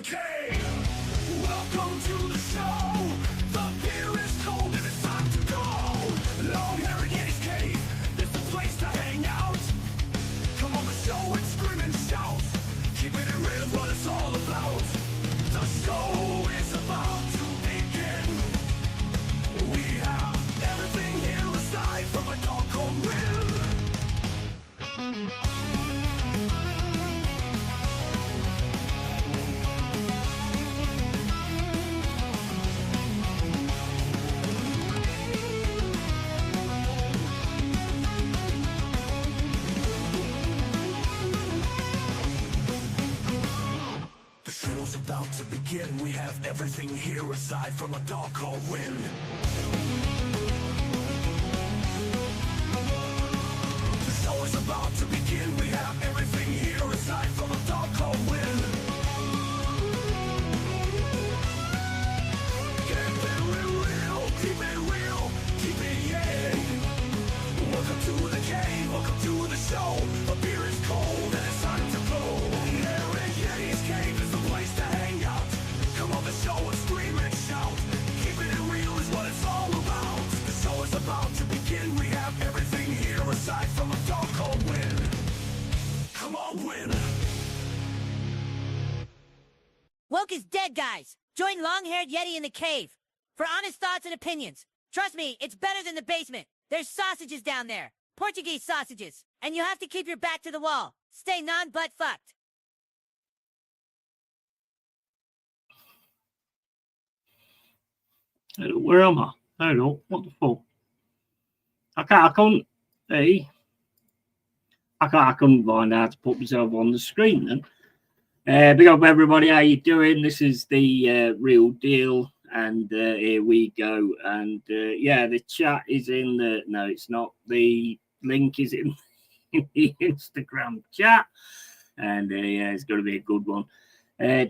LongHairedYeti'sCave. Welcome to the show. The beer is cold and it's time to go. LongHairedYeti'sCave. This is a place to hang out. Come on the show and scream and shout. Keeping it real is what it's all about. The show is about to begin. We have everything here aside from a dog called Will. The show's about to begin. We have everything here aside from a dog called Will. The show is about to begin. We have everything here aside from a dog called Will. Keep it real, keep it real, keep it yay. Welcome to the cave, welcome to the show. The beer is cold and it's time to go. LongHairedYeti'sCave is the place to hang out. Come on the show and scream and shout. Keeping it real is what it's all about. The show is about to begin. We have everything here aside from a dog called Win. Come on, Win. Woke is dead, guys. Join Long-Haired Yeti in the cave for honest thoughts and opinions. Trust me, it's better than the basement. There's sausages down there. Portuguese sausages. And you have to keep your back to the wall. Stay non-butt fucked. Where am I? I don't know. What the fuck? I couldn't. Hey. I couldn't find out how to put myself on the screen then. Big up everybody, how you doing? This is the real deal, and here we go. And yeah, the chat is in the. No, it's not. The link is in the Instagram chat, and yeah, it's going to be a good one.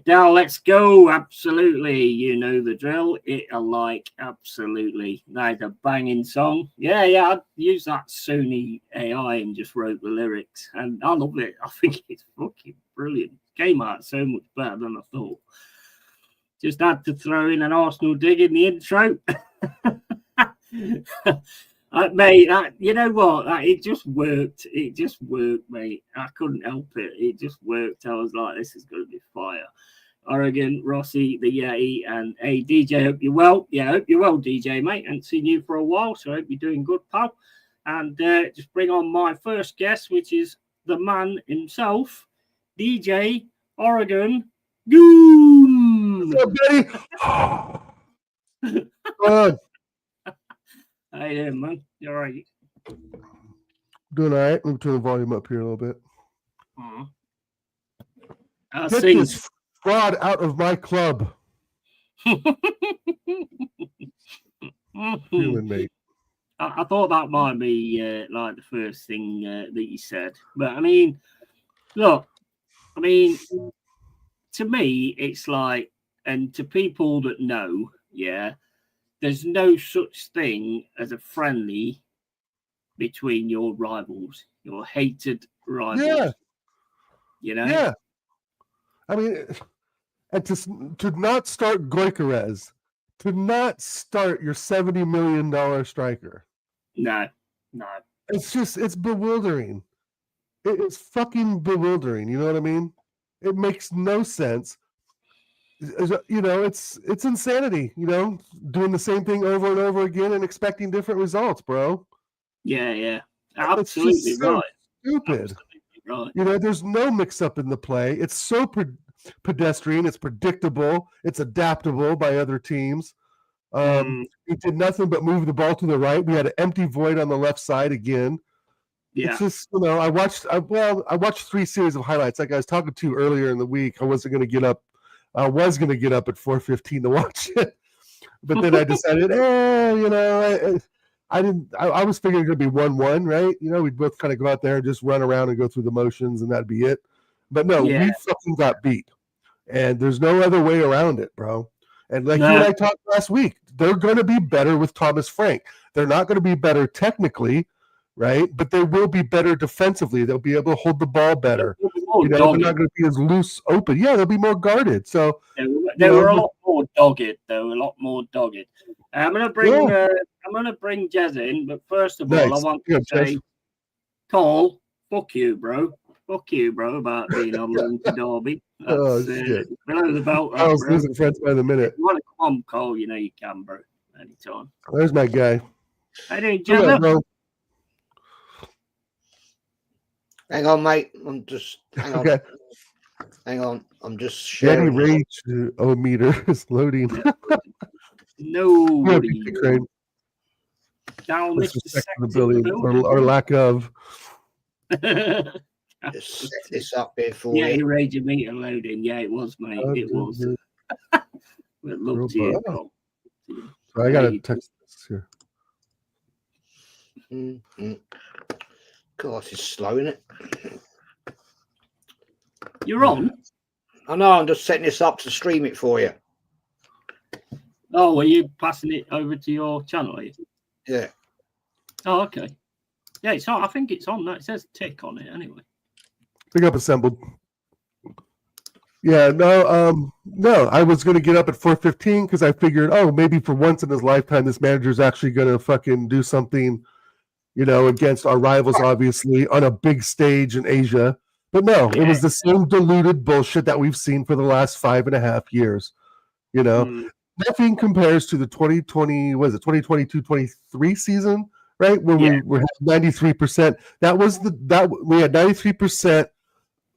Dal, let's go. Absolutely, you know the drill. It alike, absolutely. That's a banging song. Yeah, I used that Sony AI and just wrote the lyrics, and I love it. I think it's fucking brilliant. Came out so much better than I thought. Just had to throw in an Arsenal dig in the intro. Mate, you know what? It just worked. It just worked, mate. I couldn't help it. It just worked. I was like, this is going to be fire. Oregon, Rossi, the Yeti, and hey, DJ, hope you're well. Yeah, hope you're well, DJ, mate. Haven't seen you for a while, so I hope you're doing good, pal. And just bring on my first guest, which is the man himself, DJ Oregon Goon. What's up, buddy? Good. How you doing, man? You all right? Doing all right. Let me turn the volume up here a little bit. Get Feeling, this fraud out of my club. Mate. I thought that might be like the first thing that you said. But, I mean, look, to me, it's like, and to people that know, yeah, there's no such thing as a friendly between your rivals, your hated rivals. Yeah. You know? Yeah. I mean, and to not start Goikarez, to not start your $70 million striker. No. It's bewildering. It is fucking bewildering. You know what I mean? It makes no sense. You know, it's insanity, you know, doing the same thing over and over again and expecting different results, bro. Yeah. Absolutely so right. Stupid. Absolutely right. You know, there's no mix up in the play. It's so pedestrian. It's predictable. It's adaptable by other teams. We did nothing but move the ball to the right. We had an empty void on the left side again. Yeah. It's just, you know, I watched 3 series of highlights. Like I was talking to you earlier in the week. I was going to get up at 4:15 to watch it, but then I decided, you know, I was figuring it would be 1-1, right? You know, we'd both kind of go out there and just run around and go through the motions, and that'd be it. But no, we fucking got beat, and there's no other way around it, bro. And like you and I talked last week, they're going to be better with Thomas Frank. They're not going to be better technically, right? But they will be better defensively. They'll be able to hold the ball better. more they're dogged. not going to be as loose open. Yeah, they'll be more guarded. So They were a lot more dogged. They were a lot more dogged. I'm gonna bring Jez in, but first of all, I want to say, Cole, fuck you, bro. Fuck you, bro, about being on loan to Derby. That's shit. below the belt. I was losing friends by the minute. If you want to come on, Cole, you know you can, bro. Anytime. There's my guy. How do you do, bro? Hang on, mate. I'm just hang on. Okay. Hang on. I'm just sharing. Yeti rage meter is loading. Nobody. Down the building or lack of. Just set this up here for you. Yeah, rage meter loading. Yeah, it was, mate. It was. Look to you, Cole. So I gotta text this here. God, it's slow, isn't it? You're on? I know, I'm just setting this up to stream it for you. Oh, are you passing it over to your channel? Are you? Yeah. Oh, okay. Yeah, it's on. I think it's on. It says tick on it anyway. Pick up assembled. Yeah, no, I was going to get up at 4:15 because I figured, maybe for once in his lifetime, this manager's actually going to fucking do something, against our rivals, obviously, on a big stage in Asia. But no, it was the same diluted bullshit that we've seen for the last 5.5 years. Nothing compares to the 2022-23 season, right? Where we had 93%. We had 93%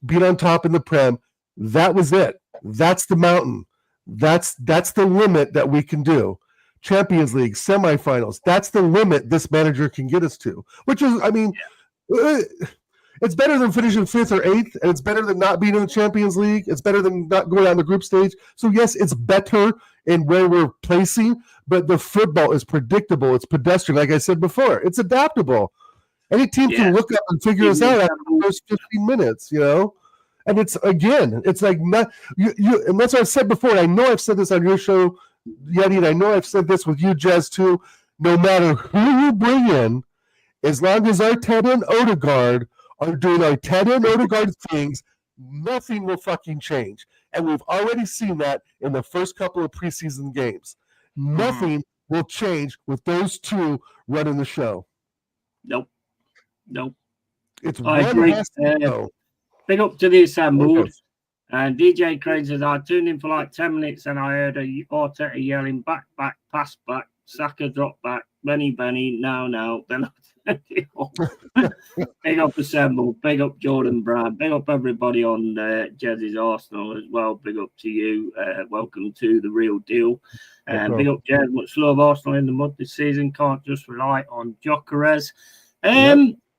being on top in the Prem. That was it. That's the mountain. That's the limit that we can do. Champions League, semifinals. That's the limit this manager can get us to. Which is, it's better than finishing 5th or 8th, and it's better than not being in the Champions League. It's better than not going on the group stage. So yes, it's better in where we're placing, but the football is predictable. It's pedestrian, like I said before. It's adaptable. Any team can look up and figure us out after the first 15 minutes, And it's like not you and that's what I've said before. And I know I've said this on your show, Yeti, and I know I've said this with you, Jez, too. No matter who you bring in, as long as Arteta and Odegaard are doing Arteta and Odegaard things, nothing will fucking change. And we've already seen that in the first couple of preseason games. Nothing will change with those two running the show. Nope. It's I agree. Big up to the assembled. And DJ Crane says, I tuned in for like 10 minutes and I heard Arteta yelling, back, pass back, Saka drop back, Benny, now. Then big up assembled, big up Jordan Brad, big up everybody on Jez's Arsenal as well. Big up to you. Welcome to the real deal. Big up Jez. Much love Arsenal in the mud this season. Can't just rely on Gyökeres.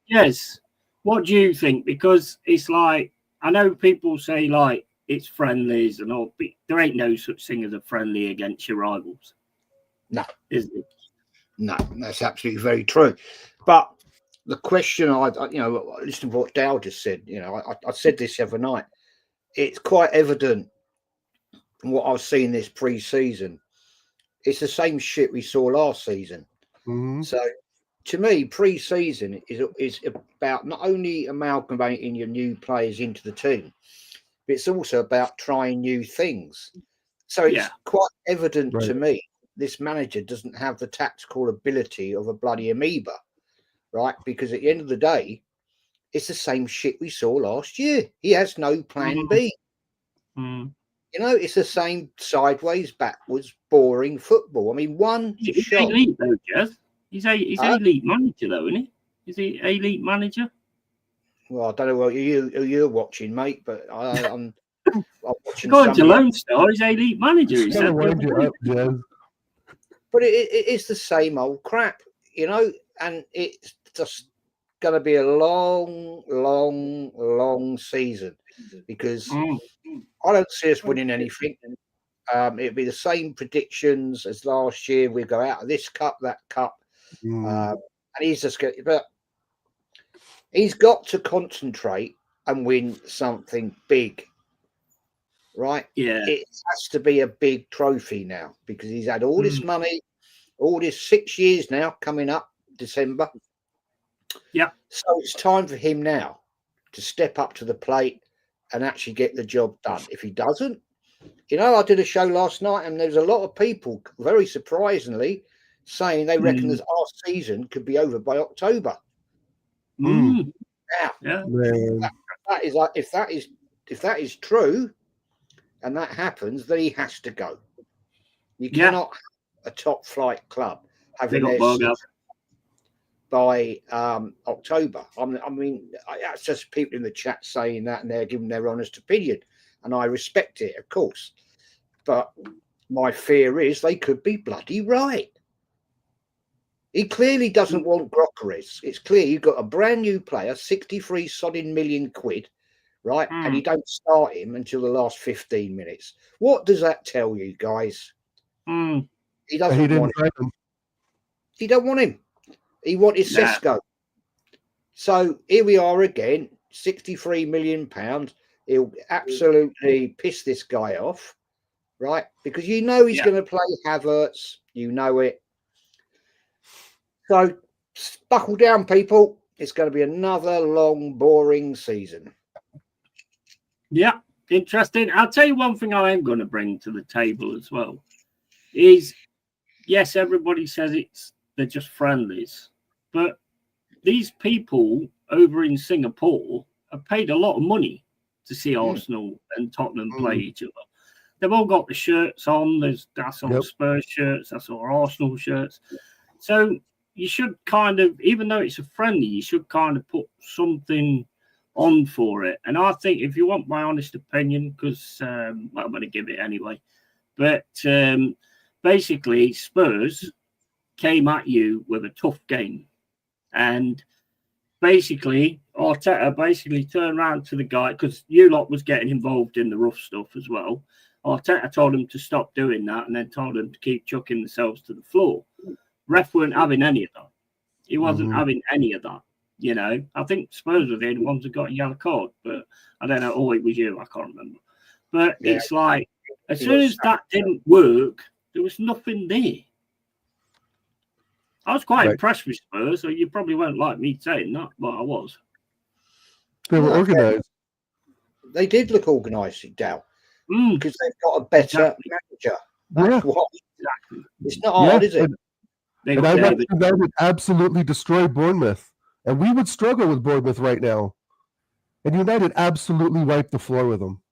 Yes. What do you think? Because it's like, I know people say like it's friendlies and all, but there ain't no such thing as a friendly against your rivals. No. Is it? No, that's absolutely very true. But the question, listen to what Dale just said. I said this the other night. It's quite evident from what I've seen this pre-season. It's the same shit we saw last season. Mm-hmm. So, to me, pre-season is about not only amalgamating your new players into the team, but it's also about trying new things. So it's quite evident to me this manager doesn't have the tactical ability of a bloody amoeba, right? Because at the end of the day, it's the same shit we saw last year. He has no plan B. It's the same sideways, backwards, boring football. I mean, He's elite though, Jez. He's an elite manager though, isn't he? Is he elite manager? Well, I don't know what you're watching, mate, but I'm watching. Going to Lone Star, he's elite manager. He said. But it is the same old crap, and it's just going to be a long, long, long season because I don't see us winning anything. It'll be the same predictions as last year. We go out of this cup, that cup, and he's just going. But he's got to concentrate and win something big, right? Yeah, it has to be a big trophy now because he's had all this money, all this 6 years now coming up December. Yeah, so it's time for him now to step up to the plate and actually get the job done. If he doesn't, I did a show last night, and there's a lot of people, very surprisingly, saying they reckon that our season could be over by October. Now, that is like if that is true, and that happens, then he has to go. You cannot have a top flight club having their season by October. I mean, that's just people in the chat saying that, and they're giving their honest opinion, and I respect it, of course. But my fear is they could be bloody right. He clearly doesn't want Groceries. It's clear you've got a brand new player, 63 sodding million quid, right? And you don't start him until the last 15 minutes. What does that tell you, guys? He doesn't want him. He don't want him. He wanted Sesko. So here we are again, £63 million. He'll absolutely piss this guy off, right? Because he's going to play Havertz. You know it. So buckle down, people. It's going to be another long, boring season. Yeah, interesting. I'll tell you one thing I am going to bring to the table as well is, yes, everybody says they're just friendlies, but these people over in Singapore have paid a lot of money to see Arsenal and Tottenham play each other. They've all got the shirts on. That's all Spurs shirts. That's all Arsenal shirts. So you should kind of, even though it's a friendly, you should kind of put something on for it. And I think, if you want my honest opinion, because I'm going to give it anyway, but basically Spurs came at you with a tough game, and basically Arteta turned around to the guy, because you lot was getting involved in the rough stuff as well. Arteta told him to stop doing that, and then told him to keep chucking themselves to the floor. Ref weren't having any of that. He wasn't having any of that. I think Spurs were the only ones that got a yellow card, but I don't know. Oh, it was you. I can't remember. But it's like, as soon as that didn't work, there was nothing there. I was quite impressed with Spurs, so you probably won't like me saying that, but I was. They were organised. They did look organised, Dal, because they've got a better manager. That's what. Exactly. It's not hard, is it? And I would absolutely destroy Bournemouth. And we would struggle with Bournemouth right now. And United absolutely wiped the floor with them.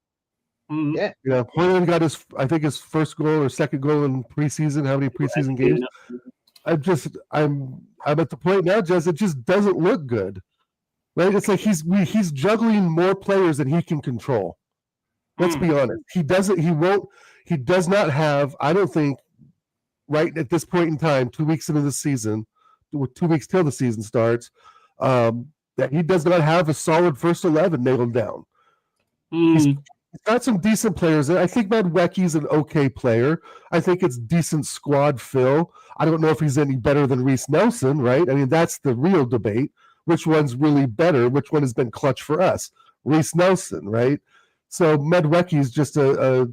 Yeah. Hoyland got his first goal or second goal in preseason. How many preseason games? I'm at the point now, Jez, it just doesn't look good. Right? It's like he's juggling more players than he can control. Let's be honest. He does not have, I don't think, right at this point in time, 2 weeks into the season, 2 weeks till the season starts, that he does not have a solid first 11 nailed down. He's got some decent players. I think Madueke's an okay player. I think it's decent squad fill. I don't know if he's any better than Reece Nelson, right? I mean, that's the real debate. Which one's really better? Which one has been clutch for us? Reece Nelson, right? So Madueke's just a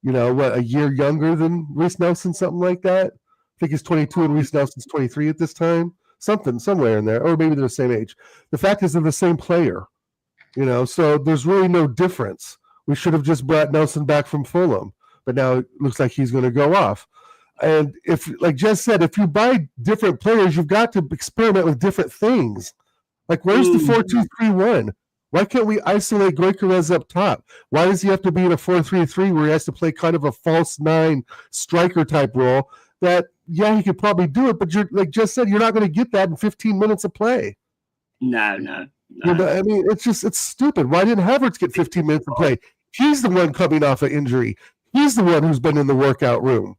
year younger than Reece Nelson, something like that. I think he's 22 and Reece Nelson's 23 at this time. Somewhere in there, or maybe they're the same age. The fact is they're the same player, so there's really no difference. We should have just brought Nelson back from Fulham, but now it looks like he's going to go off. And if, like Jess said, if you buy different players, you've got to experiment with different things. Like, where's the 4-2-3-1? Why can't we isolate Gyökeres up top? Why does he have to be in a 4-3-3 where he has to play kind of a false nine striker type role? That, he could probably do it, but you're, like Jess said, you're not going to get that in 15 minutes of play. No. I mean, it's stupid. Why didn't Havertz get 15 minutes of play? He's the one coming off an injury. He's the one who's been in the workout room,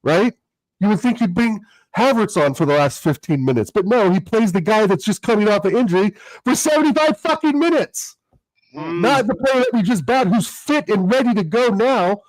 right? You would think you'd bring Havertz on for the last 15 minutes, but no, he plays the guy that's just coming off an injury for 75 fucking minutes. Not the player that we just bought who's fit and ready to go now.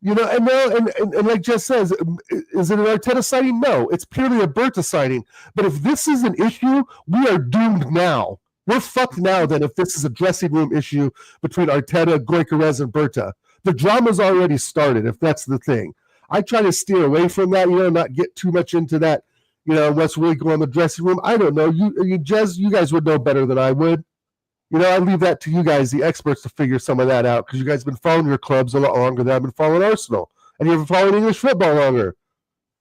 And like Jess says, is it an Arteta sighting? No, it's purely a Berta sighting. But if this is an issue, we are doomed now. We're fucked now then if this is a dressing room issue between Arteta, Gyökeres, and Berta. The drama's already started, if that's the thing. I try to steer away from that, not get too much into that, what's really going on in the dressing room. I don't know. Jez, you guys would know better than I would. I leave that to you guys, the experts, to figure some of that out, because you guys have been following your clubs a lot longer than I've been following Arsenal, and you've been following English football longer,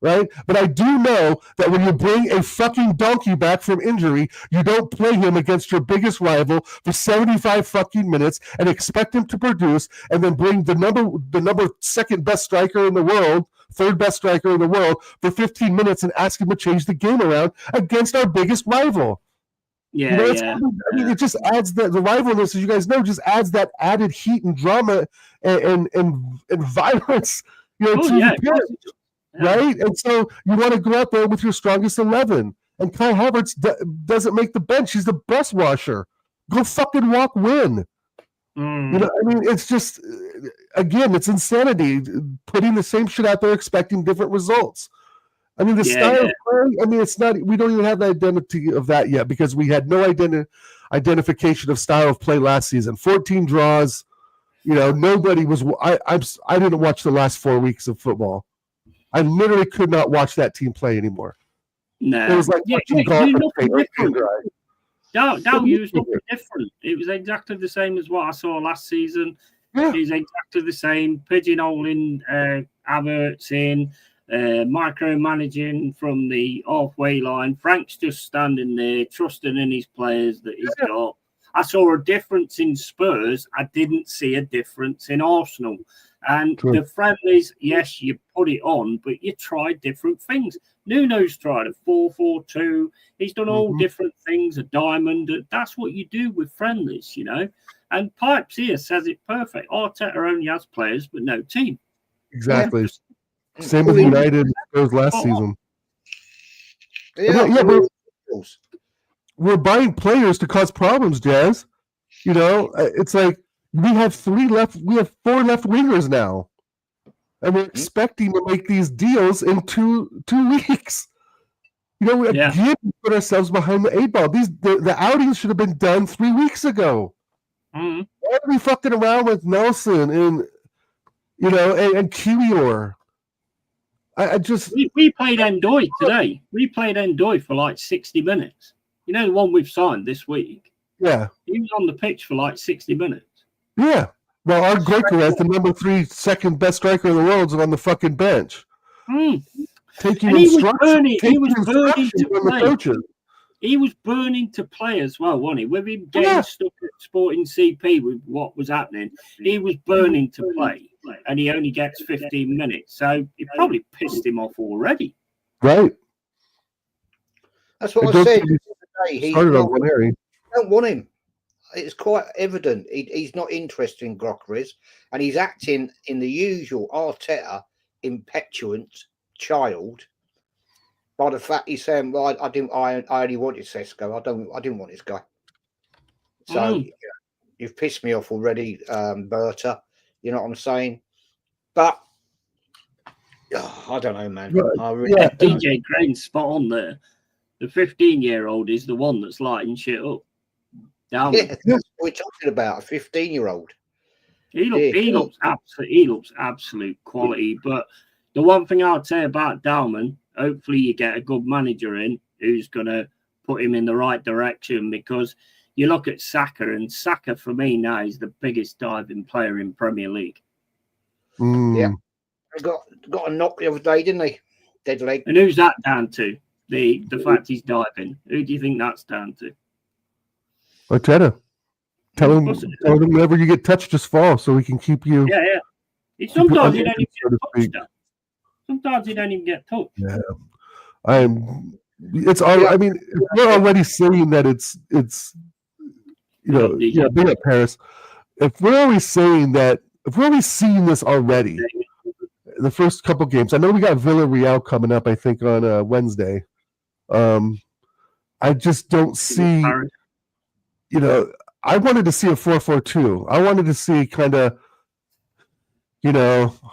right? But I do know that when you bring a fucking donkey back from injury, you don't play him against your biggest rival for 75 fucking minutes and expect him to produce, and then bring the number second best striker in the world, third best striker in the world, for 15 minutes and ask him to change the game around against our biggest rival. Yeah, it just adds the rivalness, as you guys know, just adds that added heat and drama and violence, to the pitch, right? And so you want to go out there with your strongest 11. And Kai Havertz doesn't make the bench; he's the bus washer. Go fucking walk, win. It's just, again, it's insanity putting the same shit out there, expecting different results. The style of play, it's not, we don't even have the identity of that yet, because we had no identification of style of play last season. 14 draws, nobody was, I didn't watch the last 4 weeks of football. I literally could not watch that team play anymore. No. It was like watching golf. You was looking different. It was exactly the same as what I saw last season. Yeah. It was exactly the same, pigeonholing Havertz in, micromanaging from the halfway line. Frank's just standing there, trusting in his players that he's got. I saw a difference in Spurs. I didn't see a difference in Arsenal. And the friendlies, yes, you put it on, but you tried different things. Nuno's tried a 4-4-2. He's done all different things, a diamond. That's what you do with friendlies, And Pipes here says it perfect. Arteta only has players, but no team. Exactly. Yeah. Same as United Spurs last season. We're buying players to cause problems, Jazz. It's like we have 3 left. We have 4 left wingers now, and we're expecting to make these deals in two weeks. We again put ourselves behind the 8 ball. The outings should have been done 3 weeks ago. Why are we fucking around with Nelson and and Kiwior? We played Endoy today. We played Endoy for like 60 minutes. The one we've signed this week. Yeah. He was on the pitch for like 60 minutes. Yeah. Well, our Goicoechea, the number 3 second best striker in the world, is on the fucking bench. Taking instructions from the coaches. He was burning to play as well, wasn't he? With him getting stuck at Sporting CP with what was happening, he was burning to play, and he only gets 15 minutes. So it probably pissed him off already. Right. That's what I said today. He don't want him. It's quite evident. He's not interested in Goicoechea, and he's acting in the usual Arteta impetuous child. By the fact he's saying, "Well, I only wanted Sesko. I didn't want this guy." So you've pissed me off already, Berta. You know what I'm saying? But I don't know, man. DJ Crane's spot on there. The 15-year-old is the one that's lighting shit up. That's what we're talking about. A 15-year-old. He looks absolute quality. But the one thing I'd say about Dalman, hopefully you get a good manager in who's going to put him in the right direction, because you look at Saka, and Saka for me now is the biggest diving player in Premier League. Yeah. He got a knock the other day, didn't he? Dead leg. And who's that down to? The fact he's diving. Who do you think that's down to? Arteta. Tell him whenever you get touched, just fall so we can keep you. Yeah. Sometimes he don't even get touched. Sometimes he don't even get touched. Yeah. It's all. I mean, we're already saying that it's big up Paris. If we're always saying that, if we're always seeing this already, the first couple games. I know we got Villarreal coming up, I think, on Wednesday. I just don't see. I wanted to see a 4-4-2. I wanted to see kind of,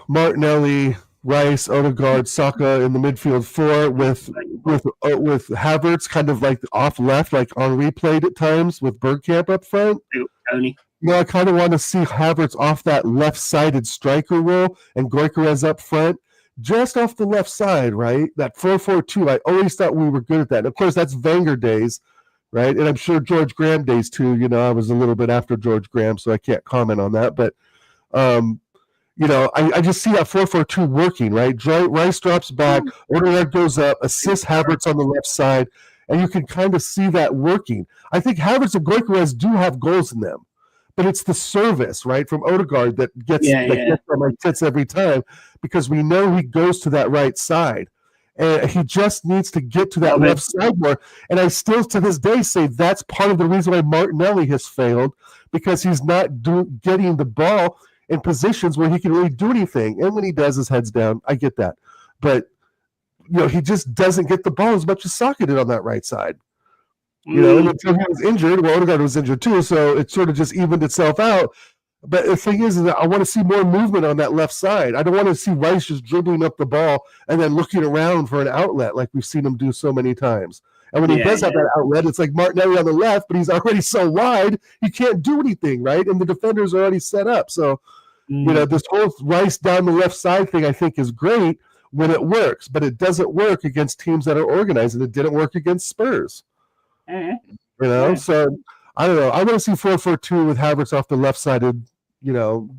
Martinelli, Rice, Odegaard, Saka in the midfield 4 with Havertz kind of like off left, like Henry played at times with Bergkamp up front. Tony. I kind of want to see Havertz off that left-sided striker role and Goicoechea up front, just off the left side, right? That 4-4-2. I always thought we were good at that. And of course, that's Wenger days, right? And I'm sure George Graham days too. You know, I was a little bit after George Graham, so I can't comment on that. But you know, I just see that 4-4-2 working, right? Rice drops back, Odegaard goes up, assists Havertz on the left side, and you can kind of see that working. I think Havertz and Gyökeres do have goals in them, but it's the service, right, from Odegaard that gets on my tits every time, because we know he goes to that right side. And he just needs to get to that left side more. And I still, to this day, say that's part of the reason why Martinelli has failed, because he's not getting the ball in positions where he can really do anything. And when he does, his head's down. I get that. But, you know, he just doesn't get the ball as much as Saka did on that right side. You know, and until he was injured, well, Odegaard was injured too, so it sort of just evened itself out. But the thing is that I want to see more movement on that left side. I don't want to see Rice just dribbling up the ball and then looking around for an outlet like we've seen him do so many times. And when he does have that outlet, it's like Martinelli on the left, but he's already so wide, he can't do anything, right? And the defenders are already set up. So, you know, this whole Rice down the left side thing I think is great when it works, but it doesn't work against teams that are organized, and it didn't work against Spurs. You know, so I don't know. I want to see 4-4-2 with Havertz off the left-sided, you know,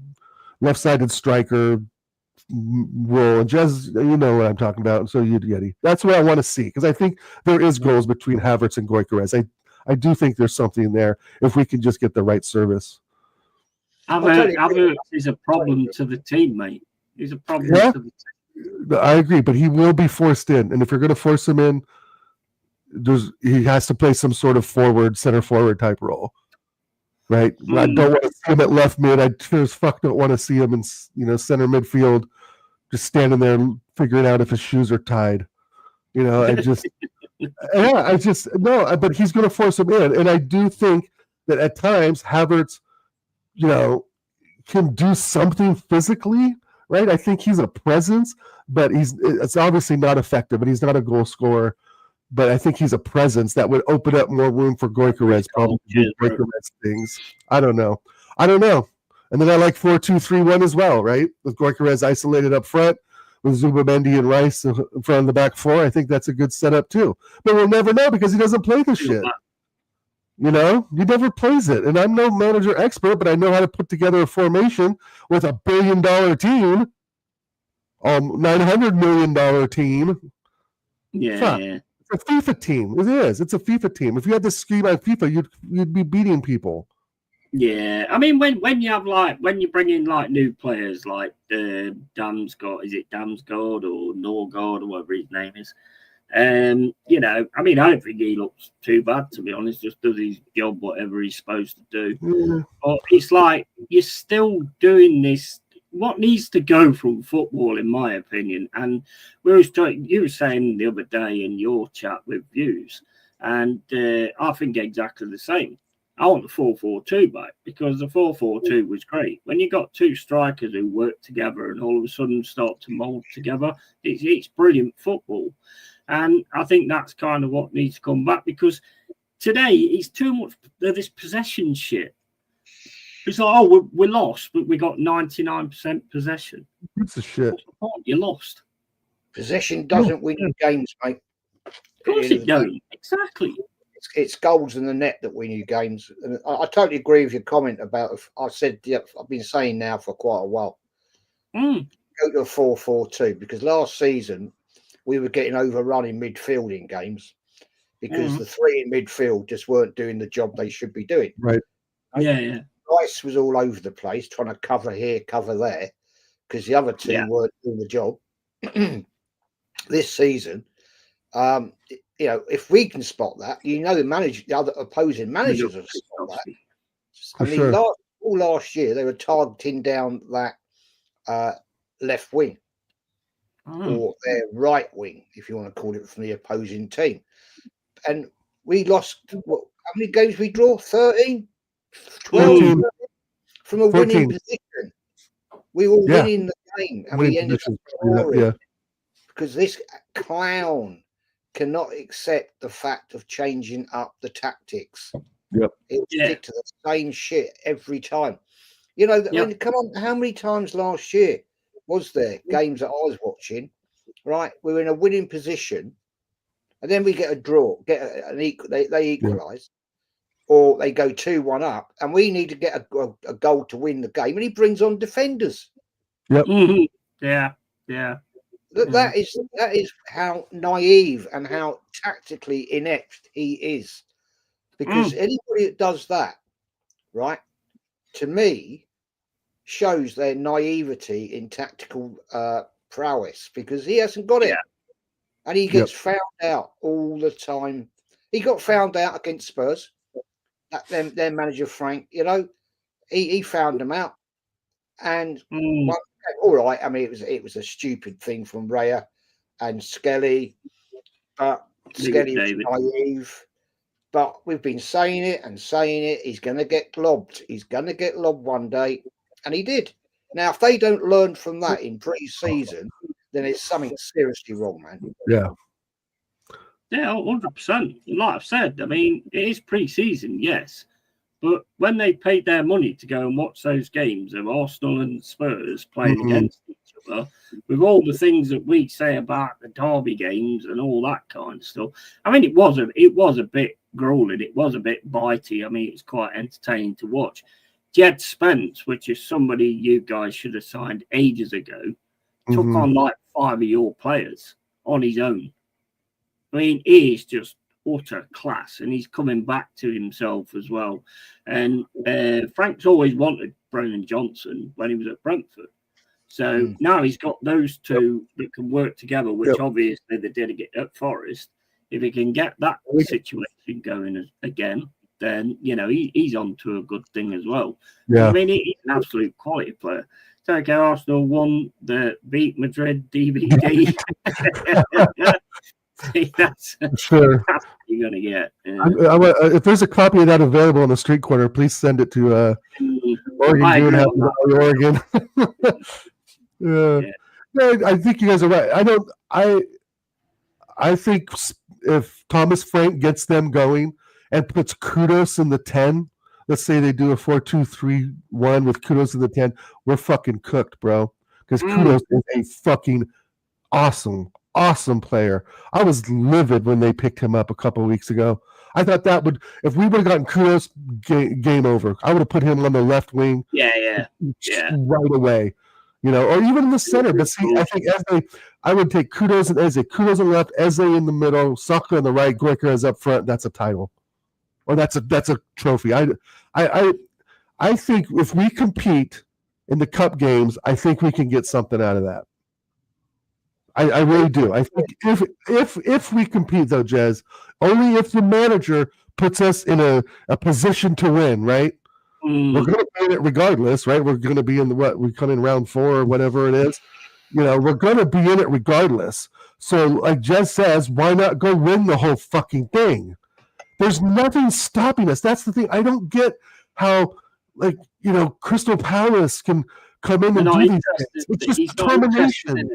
left-sided striker role. And Jez, you know what I'm talking about, and so you, Yeti. That's what I want to see, because I think there is goals between Havertz and Gyökeres. I do think there's something there if we can just get the right service. Havertz is a problem to the team, mate. He's a problem to the team. I agree, but he will be forced in, and if you're going to force him in, he has to play some sort of center forward type role, right? I don't want to see him at left mid. I sure as fuck don't want to see him in, you know, center midfield, just standing there figuring out if his shoes are tied. You know, I just, no. But he's going to force him in, and I do think that at times Havertz, you know, can do something physically, right? I think he's a presence, but it's obviously not effective, and he's not a goal scorer. But I think he's a presence that would open up more room for Gyökeres, probably Gyökeres things. I don't know. And then I like 4-2-3-1 as well, right? With Gyökeres isolated up front, with Zubimendi and Rice in front of the back four. I think that's a good setup too. But we'll never know because he doesn't play this shit. You know, he never plays it. And I'm no manager expert, but I know how to put together a formation with $1 billion team, $900 million team. Yeah. It's a FIFA team. It is. It's a FIFA team. If you had this scheme on FIFA, you'd be beating people. Yeah, I mean, when you have when you bring in new players like Damsgaard, is it Damsgaard or Norgard or whatever his name is? You know, I mean, I don't think he looks too bad, to be honest. Just does his job, whatever he's supposed to do. Yeah. But it's like you're still doing this. What needs to go from football, in my opinion, and you were saying the other day in your chat with views, and I think exactly the same. I want the 4-4-2 back because the 4-4-2 was great. When you got two strikers who work together and all of a sudden start to mold together, it's brilliant football. And I think that's kind of what needs to come back, because today it's too much of this possession shit. It's like, oh, we're lost, but we got 99% possession. It's a shit. You lost. Possession doesn't win you games, mate. Of course it don't. Exactly. It's goals in the net that win you games. And I totally agree with your comment about. I've been saying now for quite a while. Go to a 4-4-2, because last season we were getting overrun in midfield in games because the three in midfield just weren't doing the job they should be doing. Right. Yeah. Rice was all over the place trying to cover here, cover there, because the other two weren't doing the job. This season, you know, if we can spot that, you know, the other opposing managers have spot that. I mean, last year they were targeting down that left wing or their right wing, if you want to call it, from the opposing team, and we lost. How many games we draw? 13. 12 from a 14. winning position. We were winning the game, and we ended up scoring because this clown cannot accept the fact of changing up the tactics. Yep. He'll stick to the same shit every time. You know, I mean, come on, how many times last year was there games that I was watching, right? We were in a winning position, and then we get a draw, they equalise, or they go 2-1 up, and we need to get a goal to win the game, and he brings on defenders. Yep. Mm-hmm. Yeah. Yeah. That is how naive and how tactically inept he is. Because anybody that does that, right, to me, shows their naivety in tactical prowess, because he hasn't got it. And he gets found out all the time. He got found out against Spurs. Their manager, Frank, he found them out. And all right, I mean, it was a stupid thing from Raya and Skelly, but Skelly was naive. But we've been saying it and saying it. He's going to get globbed. He's going to get lobbed one day, and he did. Now, if they don't learn from that in pre-season, then it's something seriously wrong, man. Yeah. Yeah, 100%. Like I've said, I mean, it is pre-season, yes. But when they paid their money to go and watch those games of Arsenal and Spurs playing against each other, with all the things that we say about the derby games and all that kind of stuff, I mean, it was a bit grueling. It was a bit bitey. I mean, it's quite entertaining to watch. Jed Spence, which is somebody you guys should have signed ages ago, took on like 5 of your players on his own. I mean, he is just utter class, and he's coming back to himself as well. And Frank's always wanted Brennan Johnson when he was at Brentford. So now he's got those two that can work together, which obviously they did at Forest. If he can get that situation going again, then, he's on to a good thing as well. Yeah. I mean, he's an absolute quality player. So, okay, Arsenal won the Beat Madrid DVD. That's sure. That's what you're gonna get. If there's a copy of that available on the street corner, please send it to Oregon. Oregon. I think you guys are right. I think if Thomas Frank gets them going and puts Kudos in the 10, let's say they do a 4-2-3-1 with Kudos in the 10, we're fucking cooked, bro. Because Kudos is a fucking awesome player. I was livid when they picked him up a couple of weeks ago. I thought that would, if we would have gotten Kudos, game over. I would have put him on the left wing. Yeah. Right away. Or even in the center. But see, I think I would take Kudos and Eze. Kudos on the left, Eze in the middle, Saka on the right, Goikarez up front. That's a title. Or that's a trophy. I think if we compete in the cup games, I think we can get something out of that. I really do. I think if we compete, though, Jez, only if the manager puts us in a position to win, right? We're going to win it regardless, right? We're going to be in we come in round 4 or whatever it is. We're going to be in it regardless. So, like Jez says, why not go win the whole fucking thing? There's nothing stopping us. That's the thing. I don't get how, Crystal Palace can come in and do these things. It's just determination.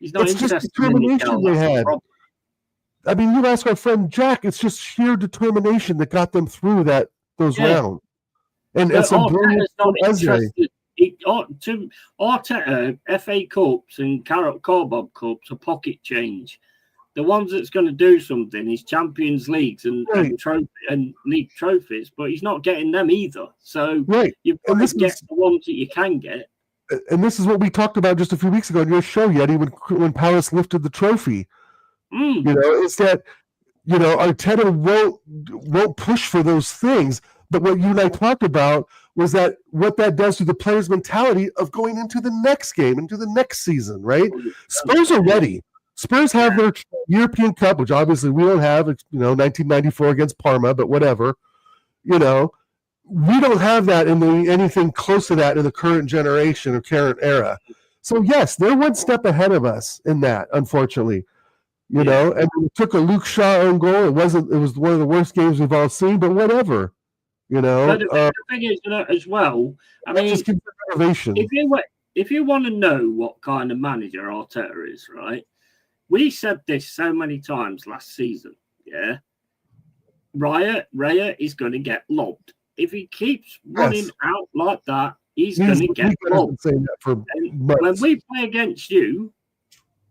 It's just determination they had. I mean, you ask our friend Jack, it's just sheer determination that got them through those rounds. And it's a brilliant to Arteta, FA Cups and Carbob Cups are pocket change. The ones that's going to do something is Champions Leagues and league trophies, but he's not getting them either. So you've got to get the ones that you can get. And this is what we talked about just a few weeks ago on your show, Yeti, when Palace lifted the trophy. It's that, Arteta won't push for those things. But what you and I talked about was that what that does to the players' mentality of going into the next game, into the next season, right? Spurs are ready. Spurs have their European Cup, which obviously we don't have, 1994 against Parma, but whatever. We don't have that in anything close to that in the current generation or current era. So, yes, they're one step ahead of us in that, unfortunately. And we took a Luke Shaw own goal. It was one of the worst games we've all seen, but whatever. But the thing is, as well, I mean, just give motivation. If you want to know what kind of manager Arteta is, right? We said this so many times last season, yeah? Raya is going to get lobbed. If he keeps running out like that, he's going to get lobbed. When we play against you,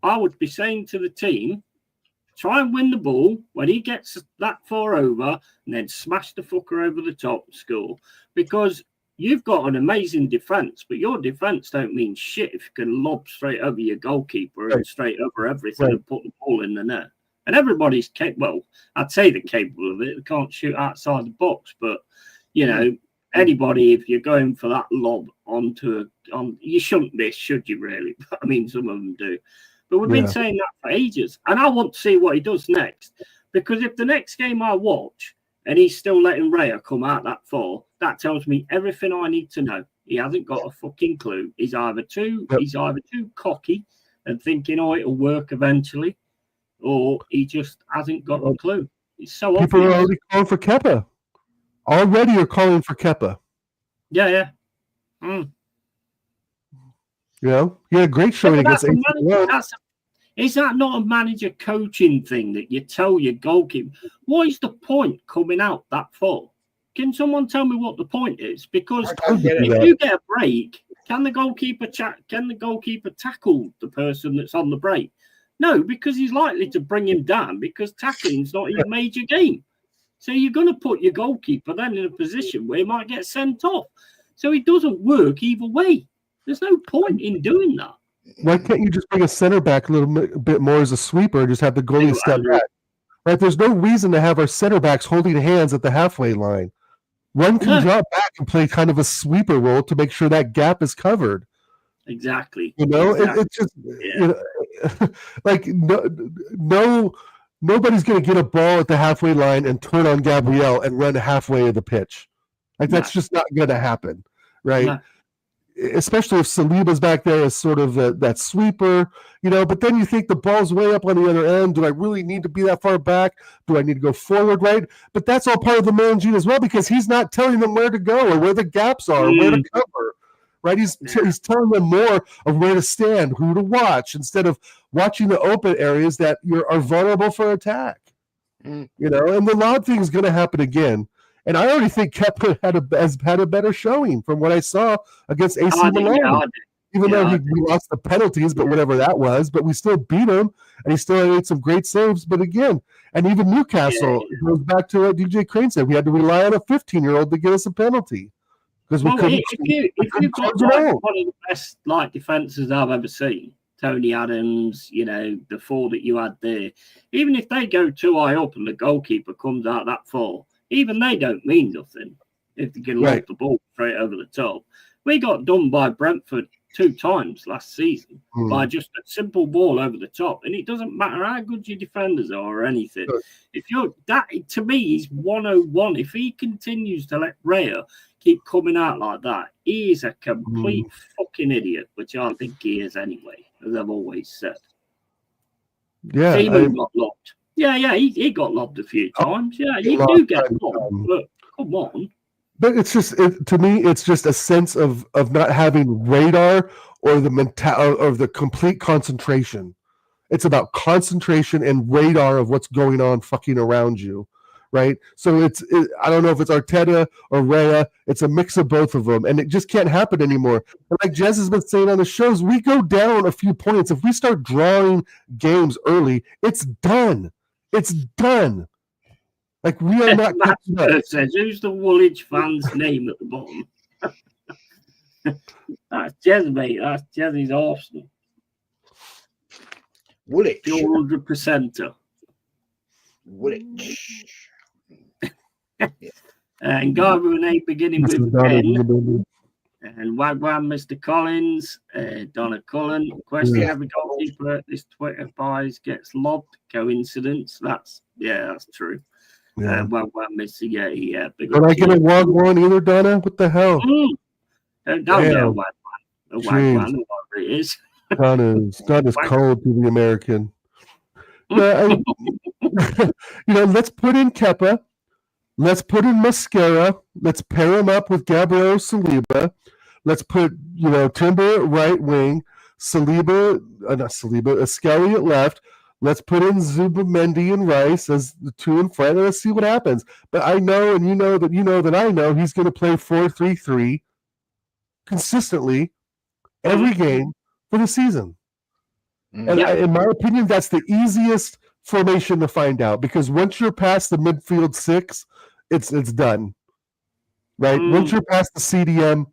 I would be saying to the team, try and win the ball when he gets that far over, and then smash the fucker over the top and score. Because you've got an amazing defense, but your defense don't mean shit if you can lob straight over your goalkeeper and straight over everything and put the ball in the net. And everybody's capable. I'd say they're capable of it. They can't shoot outside the box, but you know, anybody, if you're going for that lob you shouldn't miss, should you really? I mean, some of them do. But we've been saying that for ages. And I want to see what he does next. Because if the next game I watch and he's still letting Raya come out that far, that tells me everything I need to know. He hasn't got a fucking clue. He's either too cocky and thinking, oh, it'll work eventually, or he just hasn't got a clue. It's so obvious. People are already calling for Kepa. Already are calling for Kepa. Yeah. You know, he had a great showing against AC. Is that not a manager coaching thing that you tell your goalkeeper? What is the point coming out that far? Can someone tell me what the point is? Because if you get a break, can the goalkeeper tackle the person that's on the break? No, because he's likely to bring him down because tackling's not a major game. So you're going to put your goalkeeper then in a position where he might get sent off. So it doesn't work either way. There's no point in doing that. Why can't you just bring a center back a little bit more as a sweeper and just have the goalie step back? Right? There's no reason to have our center backs holding hands at the halfway line. One can drop back and play kind of a sweeper role to make sure that gap is covered. Exactly. You know, it's just you know, like nobody's going to get a ball at the halfway line and turn on Gabriel and run halfway of the pitch. Like that's just not going to happen, right? No. Especially if Saliba's back there as sort of that sweeper, you know, but then you think the ball's way up on the other end. Do I really need to be that far back? Do I need to go forward, right? But that's all part of the managing as well because he's not telling them where to go or where the gaps are or where to cover, right? He's telling them more of where to stand, who to watch, instead of watching the open areas that are vulnerable for attack, you know, and the loud thing is going to happen again. And I already think Kepa has had a better showing from what I saw against AC Milan. Even though we lost the penalties, but whatever that was, but we still beat him, and he still made some great saves. But again, and even Newcastle goes back to what DJ Crane said. We had to rely on a 15-year-old to get us a penalty because we couldn't. If you've got one of the best defenses I've ever seen, Tony Adams, you know, the four that you had there, even if they go too high up and the goalkeeper comes out that far, even they don't mean nothing if they can lob the ball straight over the top. We got done by Brentford 2 times last season by just a simple ball over the top. And it doesn't matter how good your defenders are or anything. If you're that, to me, he's 101. If he continues to let Raya keep coming out like that, he is a complete fucking idiot, which I think he is anyway, as I've always said. Yeah. Seaman got lobbed. Yeah, he got lobbed a few times. Yeah, you do get lobbed, but come on. But it's just to me, it's just a sense of not having radar or the complete concentration. It's about concentration and radar of what's going on fucking around you, right? So I don't know if it's Arteta or Raya. It's a mix of both of them, and it just can't happen anymore. And like Jez has been saying on the shows, we go down a few points. If we start drawing games early, it's done. It's done. Like we are not. Says, who's the Woolwich fan's name at the bottom? That's Jez, mate. That's Jez's Arsenal. Woolwich. 200%er. Woolwich. And guy with an A beginning with N. And Wagwan, Mr. Collins, Donna Cullen. Question: every goalkeeper at this Twitter buys gets lobbed. Coincidence? That's true. Yeah. Wagwan, Mr. Yeti. But I get a Wagwan either, Donna? What the hell? Don't get a Wagwan. A Wagwan, whatever it is. Donna's cold to the American. You know, let's put in Kepa. Let's put in Mascara. Let's pair him up with Gabriel Saliba. Let's put, you know, Timber at right wing, Skelly at left. Let's put in Zubimendi and Rice as the 2 in front, and let's see what happens. But I know, and you know that I know he's going to play 4-3-3 consistently every game for the season. And in my opinion, that's the easiest formation to find out, because once you're past the midfield 6, it's done. Right? Once you're past the CDM,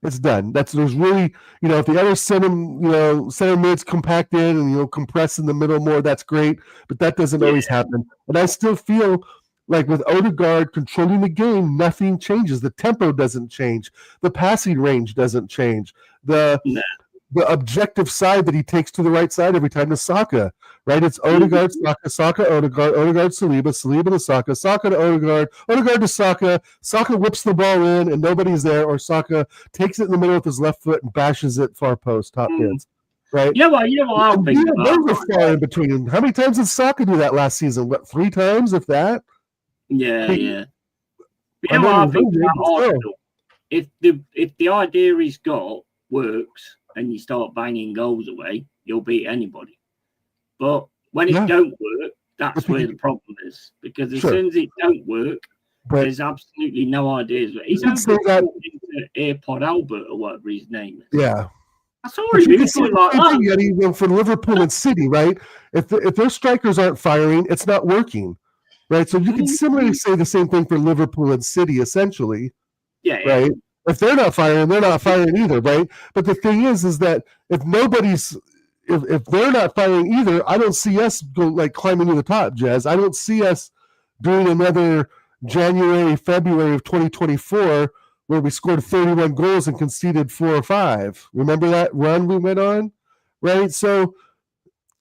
it's done. There's really, if the other center mids compact in and compress in the middle more, that's great, but that doesn't always happen. And I still feel like with Odegaard controlling the game, nothing changes. The tempo doesn't change. The passing range doesn't change. The objective side that he takes to the right side every time to Saka, right? It's Odegaard, Saka, Odegaard, Saliba, Saliba to Saka, Saka to Odegaard, Odegaard to Saka, Saka whips the ball in and nobody's there, or Saka takes it in the middle with his left foot and bashes it far post, top pins, right? You know what I'm thinking about? Those are far in between. How many times did Saka do that last season? What, 3 times, if that? Yeah. You know what I think about Arsenal? If the idea he's got works and you start banging goals away, you'll beat anybody. But when it don't work, that's where the problem is. Because as soon as it don't work, there's absolutely no ideas. He's into AirPod Albert or whatever his name is. Yeah. I saw him like that. Even for Liverpool and City, right? If their strikers aren't firing, it's not working. Right? So you can similarly say the same thing for Liverpool and City, essentially. Yeah. Right? If they're not firing, they're not firing either, right? But the thing is that if they're not firing either, I don't see us climbing to the top, Jez. I don't see us doing another January, February of 2024 where we scored 31 goals and conceded 4 or 5. Remember that run we went on, right? So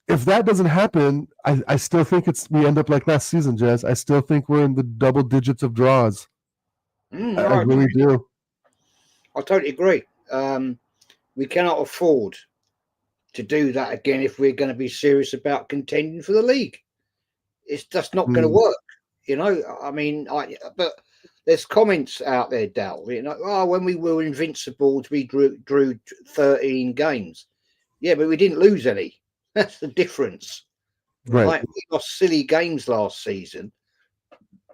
if that doesn't happen, I still think we end up like last season, Jez. I still think we're in the double digits of draws. I really do. I totally agree. We cannot afford to do that again if we're going to be serious about contending for the league. It's just not going to work, I mean, but there's comments out there, Dal. When we were invincible, we drew 13 games. Yeah, but we didn't lose any. That's the difference. Right. Like, we lost silly games last season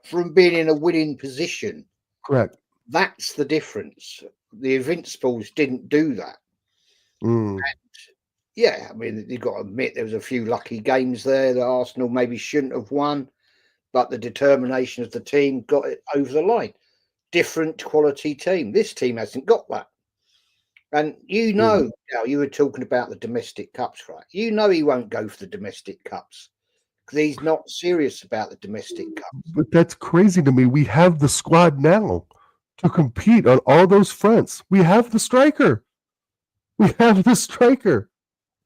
from being in a winning position. Correct. That's the difference. The Invincibles didn't do that. And I mean, you've got to admit there was a few lucky games there that Arsenal maybe shouldn't have won, but the determination of the team got it over the line. Different quality team. This team hasn't got that. And you were talking about the domestic cups, right? He won't go for the domestic cups because he's not serious about the domestic cups. But that's crazy to me. We have the squad now to compete on all those fronts. We have the striker. We have the striker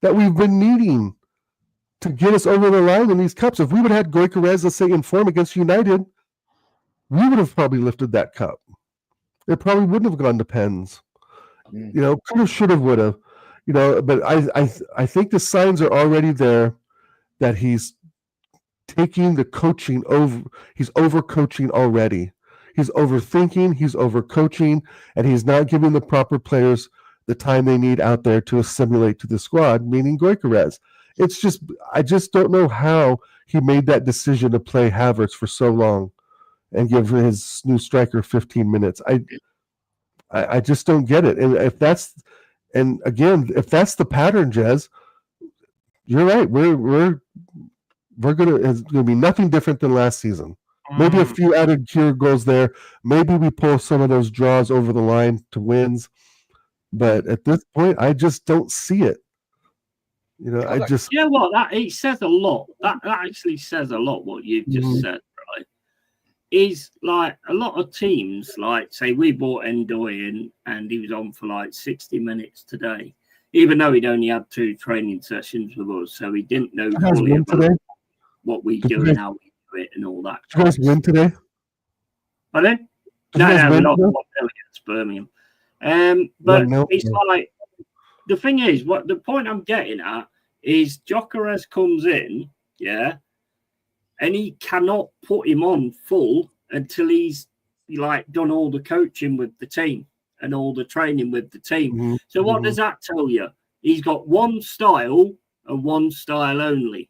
that we've been needing to get us over the line in these cups. If we would have had Gyökeres, let's say, in form against United, we would have probably lifted that cup. It probably wouldn't have gone to pens. Could have, should have, would have. But I think the signs are already there that he's taking the coaching over. He's over-coaching already. He's overthinking, he's overcoaching, and he's not giving the proper players the time they need out there to assimilate to the squad, meaning Gyökeres. I just don't know how he made that decision to play Havertz for so long and give his new striker 15 minutes. I just don't get it. And if that's the pattern, Jez, you're right. It's gonna be nothing different than last season. Maybe a few added cure goals there. Maybe we pull some of those draws over the line to wins. But at this point, I just don't see it. It says a lot. That actually says a lot what you've just said, right? Is like a lot of teams, like say we bought Endoy in and he was on for like 60 minutes today, even though he'd only had 2 training sessions with us, so he didn't know fully about what we do and how we do it and all that. Did you guys win today? Pardon? No, we're not against Birmingham. But it's like the thing is, what the point I'm getting at is Gyökeres comes in, and he cannot put him on full until he's done all the coaching with the team and all the training with the team. So what does that tell you? He's got one style and one style only,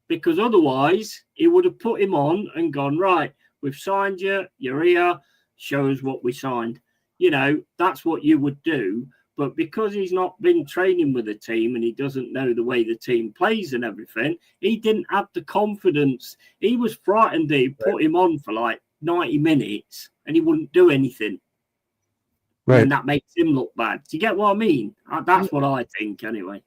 because otherwise he would have put him on and gone, right, we've signed you, you're here, show us what we signed. That's what you would do. but because he's not been training with the team and he doesn't know the way the team plays and everything, he didn't have the confidence. He was frightened that he put him on for like 90 minutes and he wouldn't do anything. Right. And that makes him look bad. Do you get what I mean? That's what I think anyway.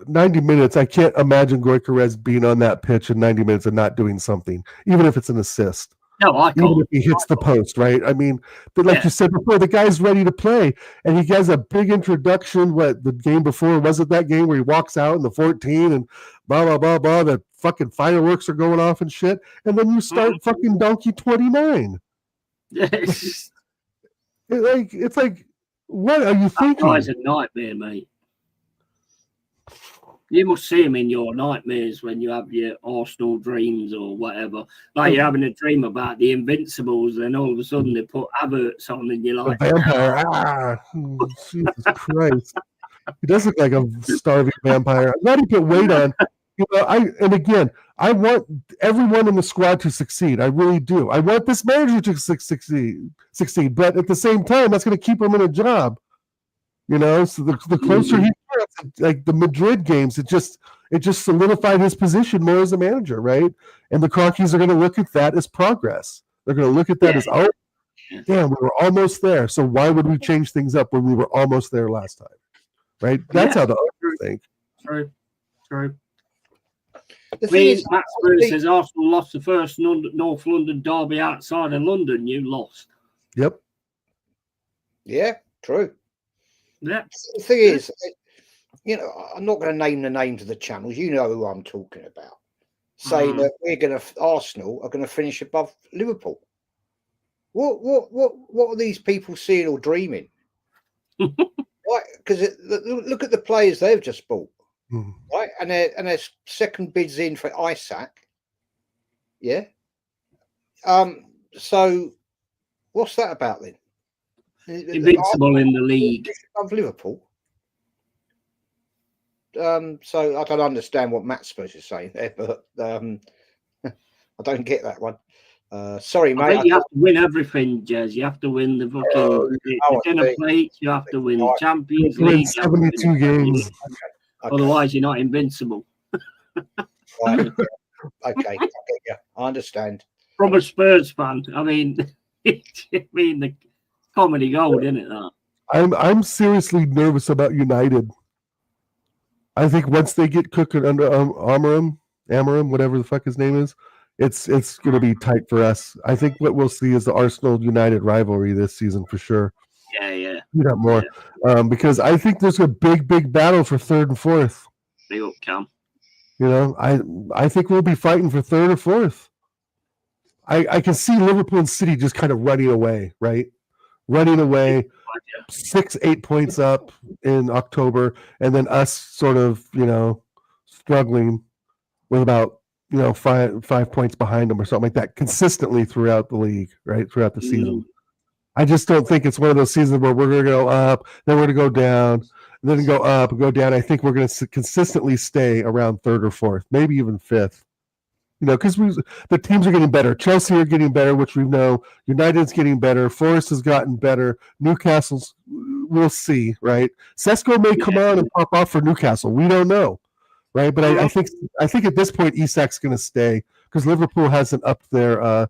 90 minutes, I can't imagine Gyökeres being on that pitch in 90 minutes and not doing something, even if it's an assist. No, I can't. Even if he hits the post, right? I mean, but like you said before, the guy's ready to play, and he has a big introduction. What, the game before, was it that game where he walks out in the 14 and blah, blah, blah, blah, the fucking fireworks are going off and shit, and then you start fucking Donkey 29. Yes. It's like, what are you thinking? That guy's a nightmare, mate. You must see him in your nightmares when you have your Arsenal dreams or whatever. Like you're having a dream about the Invincibles, and all of a sudden they put Havertz on, and you're like, a vampire. Jesus Christ. He does look like a starving vampire. I'm glad he put weight on. You know, I want everyone in the squad to succeed. I really do. I want this manager to succeed. But at the same time, that's going to keep him in a job. You know, so the closer he gets, like the Madrid games, it just solidified his position more as a manager, right? And the Cronkies are going to look at that as progress. They're going to look at that as, oh, damn, we were almost there. So why would we change things up when we were almost there last time, right? That's how the owners think. True. Matt Spurs says Arsenal lost the first North London derby outside of London. You lost. Yep. Yeah, true. Yeah. The thing is, you know, I'm not going to name the names of the channels. You know who I'm talking about. Saying that Arsenal are going to finish above Liverpool. What are these people seeing or dreaming? Right? Because look at the players they've just bought, right? And their second bids in for Isaac. Yeah. So what's that about then? Invincible in the league of Liverpool. So I don't understand what Matt Spurs is saying there, but I don't get that one. Sorry, mate. I think you have to win everything, Jez. You have to win the fucking dinner plates. You have to win the Champions League. 72 games. Okay. Otherwise, you're not invincible. Right. Okay. I understand. From a Spurs fan, I mean, the comedy gold, isn't it? That I'm seriously nervous about United. I think once they get cooking under Amarim, whatever the fuck his name is, it's going to be tight for us. I think what we'll see is the Arsenal United rivalry this season for sure. Yeah. You got more, because I think there's a big battle for third and fourth. They will come. You know, I think we'll be fighting for third or fourth. I can see Liverpool and City just kind of running away, right? Running away, 6-8 points up in October, and then us sort of, you know, struggling with about, you know, five points behind them or something like that consistently throughout the league, right? Throughout the season. I just don't think it's one of those seasons where we're going to go up, then we're going to go down, then go up, go down. I think we're going to consistently stay around third or fourth, maybe even fifth. You know, because the teams are getting better. Chelsea are getting better, which we know. United's getting better. Forest has gotten better. Newcastle's, we'll see, right? Sesko may come on and pop off for Newcastle. We don't know, right? But I think at this point, Isak's going to stay because Liverpool hasn't upped their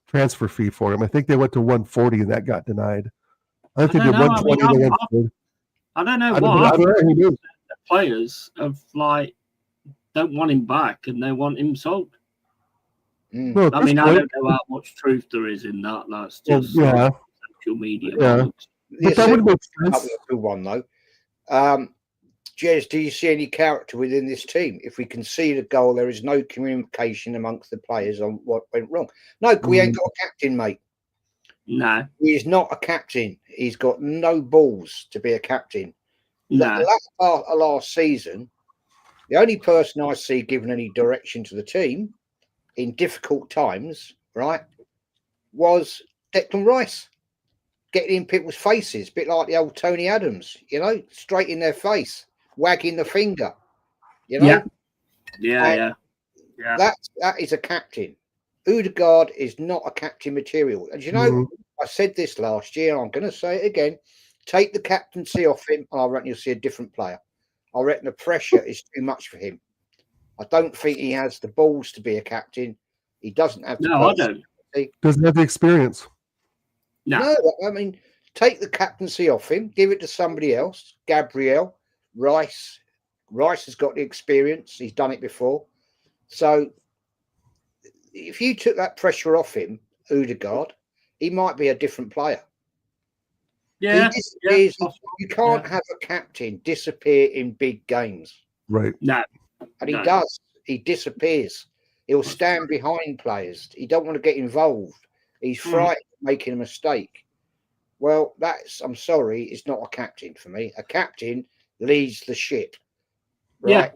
transfer fee for him. I think they went to 140 and that got denied. I think they did 120. I don't know why the players have don't want him back and they want him sold. Well, I mean, I don't know how much truth there is in that. That's just social media. Yeah. But that would make sense. A good one though. Jez, do you see any character within this team? If we concede a goal, there is no communication amongst the players on what went wrong. No, we ain't got a captain, mate. No. He is not a captain. He's got no balls to be a captain. No. The last part of last season, the only person I see giving any direction to the team in difficult times, right, was Declan Rice. Getting in people's faces, a bit like the old Tony Adams, you know, straight in their face, wagging the finger, you know. Yeah. That is a captain. Odegaard is not a captain material. And you know, I said this last year, and I'm going to say it again. Take the captaincy off him, and I reckon you'll see a different player. I reckon the pressure is too much for him. I don't think he has the balls to be a captain. He doesn't have the No, I don't. Doesn't have the experience. No. I mean, take the captaincy off him, give it to somebody else. Gabriel, Rice. Rice has got the experience. He's done it before. So if you took that pressure off him, Odegaard, he might be a different player. Yeah. You can't have a captain disappear in big games. Right. No. And he does. He disappears. He'll stand behind players. He don't want to get involved. He's frightened of making a mistake. Well, I'm sorry, it's not a captain for me. A captain leads the ship, right? Yeah.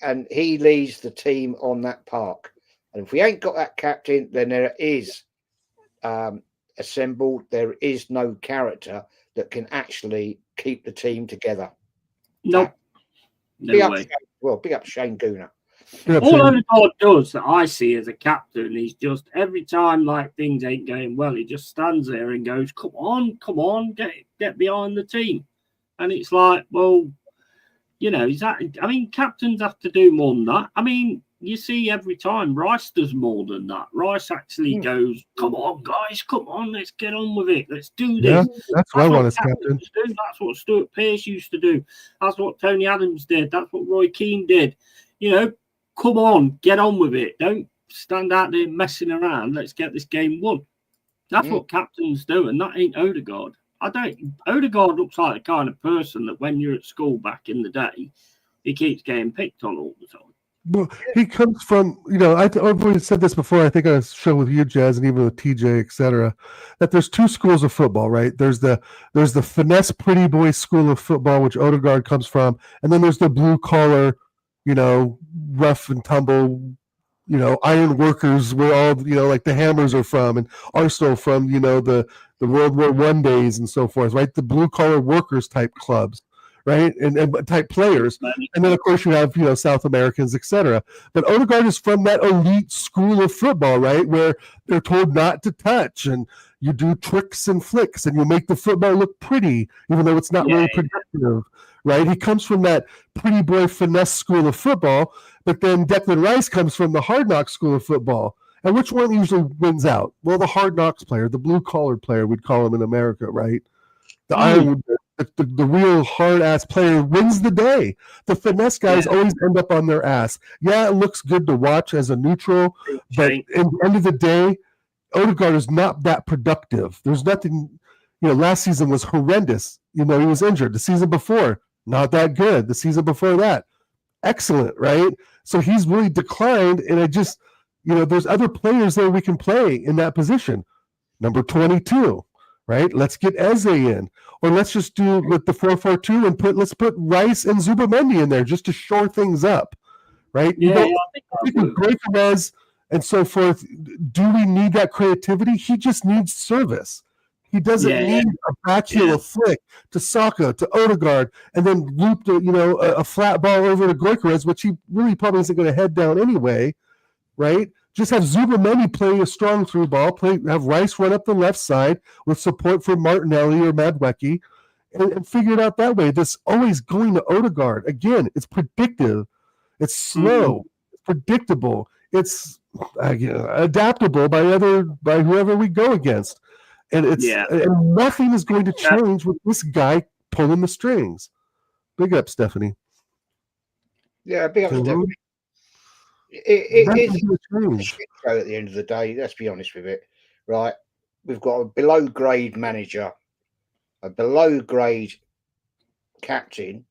And he leads the team on that park. And if we ain't got that captain, then there is assembled. There is no character that can actually keep the team together. No. Big up Shane Gooner. All Odegaard does that I see as a captain is just every time like things ain't going well, he just stands there and goes, come on, get behind the team. And it's like, well, you know, captains have to do more than that. I mean, you see every time Rice does more than that. Rice actually goes, come on, guys, come on, let's get on with it. Let's do this. Yeah, that's what I want as captain. That's what Stuart Pearce used to do. That's what Tony Adams did. That's what Roy Keane did. You know, come on, get on with it. Don't stand out there messing around. Let's get this game won. That's what captains do, and that ain't Odegaard. Odegaard looks like the kind of person that when you're at school back in the day, he keeps getting picked on all the time. Well, he comes from, I've always said this before, I think on a show with you, Jazz, and even with TJ, etc., that there's two schools of football, right? There's the finesse pretty boy school of football, which Odegaard comes from, and then there's the blue collar, rough and tumble, iron workers where all, like the Hammers are from, and Arsenal from, the World War I days and so forth, right? The blue collar workers type clubs. Right, and type players, and then of course you have South Americans, etc. But Odegaard is from that elite school of football, right, where they're told not to touch, and you do tricks and flicks, and you make the football look pretty, even though it's not really productive. Right, he comes from that pretty boy finesse school of football, but then Declan Rice comes from the hard knock school of football. And which one usually wins out? Well, the hard knocks player, the blue collar player, we'd call him in America, right? The iron. The real hard-ass player wins the day. The finesse guys always end up on their ass. Yeah, it looks good to watch as a neutral, but at the end of the day, Odegaard is not that productive. There's nothing, last season was horrendous. He was injured. The season before, not that good. The season before that, excellent, right? So he's really declined, and I just, there's other players there we can play in that position. Number 22. Right, let's get Eze in, or let's just do with the 4-4-2 and let's put Rice and Zubamendi in there just to shore things up, right? I think with Grace and so forth, do we need that creativity? He just needs service. He doesn't need a backheel, a flick to Saka, to Odegaard, and then loop a flat ball over to Goikarez, which he really probably isn't going to head down anyway, right? Just have Zubamendi play a strong through ball, have Rice run up the left side with support from Martinelli or Madwecki, and figure it out that way. This always going to Odegaard. Again, it's predictive. It's slow. It's predictable. It's adaptable by whoever we go against. And and nothing is going to change with this guy pulling the strings. Big up, Stephanie. Yeah, big up, Stephanie. It's a shit show at the end of the day. Let's be honest with it, right? We've got a below grade manager, a below grade captain,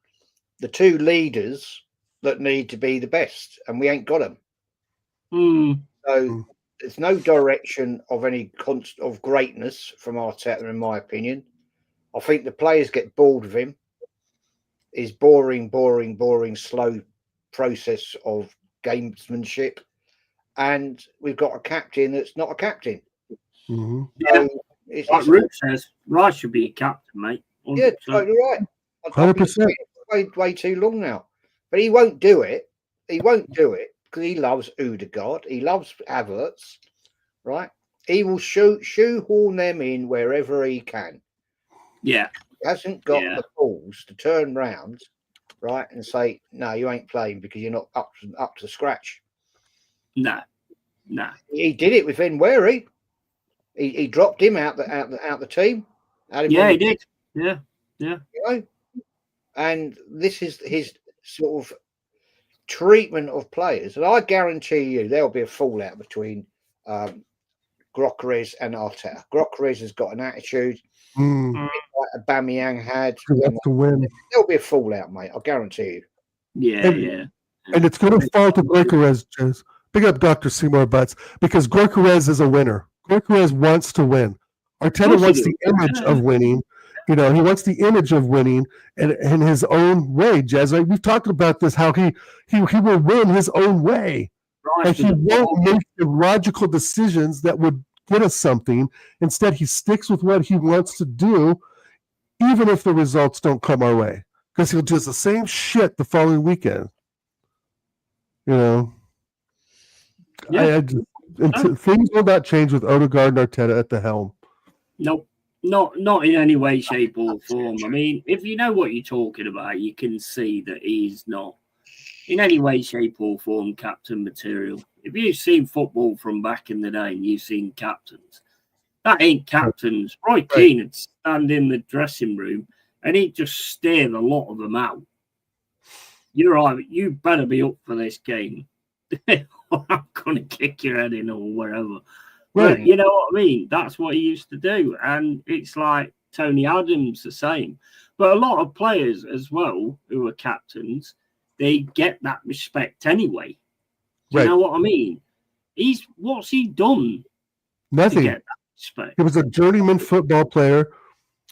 the two leaders that need to be the best, and we ain't got them. So there's no direction of any of greatness from Arteta, in my opinion. I think the players get bored of him. His boring, slow process of gamesmanship, and we've got a captain that's not a captain. So like Root says, Rice should be a captain, mate. 100%. Yeah, totally right. 100%. Way too long now, but he won't do it. He won't do it because he loves Odegaard. He loves Havertz, right? he will shoehorn them in wherever he can. Yeah. He hasn't got the balls to turn round, right, and say, no, you ain't playing because you're not up to scratch. No. He did it with Enweri. He dropped him out the team. Yeah, he did. Yeah. You know? And this is his sort of treatment of players. And I guarantee you there'll be a fallout between Gyökeres and Arteta. Gyökeres has got an attitude like Aubameyang had. He wants to win. There'll be a fallout, mate. I guarantee you. Yeah. And it's going to fall to Gyökeres, Jez. Big up Dr. Seymour Butts, because Gyökeres is a winner. Gyökeres wants to win. Arteta wants the image of winning. You know, he wants the image of winning in his own way, Jez. Right? We've talked about this, how he will win his own way. Right. Like, he won't make the logical decisions that would get us something. Instead, he sticks with what he wants to do, even if the results don't come our way. Because he'll do the same shit the following weekend. You know? Yeah. Things will not change with Odegaard and Arteta at the helm. Nope. Not in any way, shape, or form. I mean, if you know what you're talking about, you can see that he's not in any way, shape, or form captain material. If you've seen football from back in the day and you've seen captains, that ain't captains. Roy Keane would stand in the dressing room and he'd just stare a lot of them out. You better be up for this game. I'm going to kick your head in or wherever. Right. But you know what I mean? That's what he used to do. And it's like Tony Adams the same. But a lot of players as well who are captains, they get that respect anyway. You know what I mean? What's he done? Nothing. To get that respect? He was a journeyman football player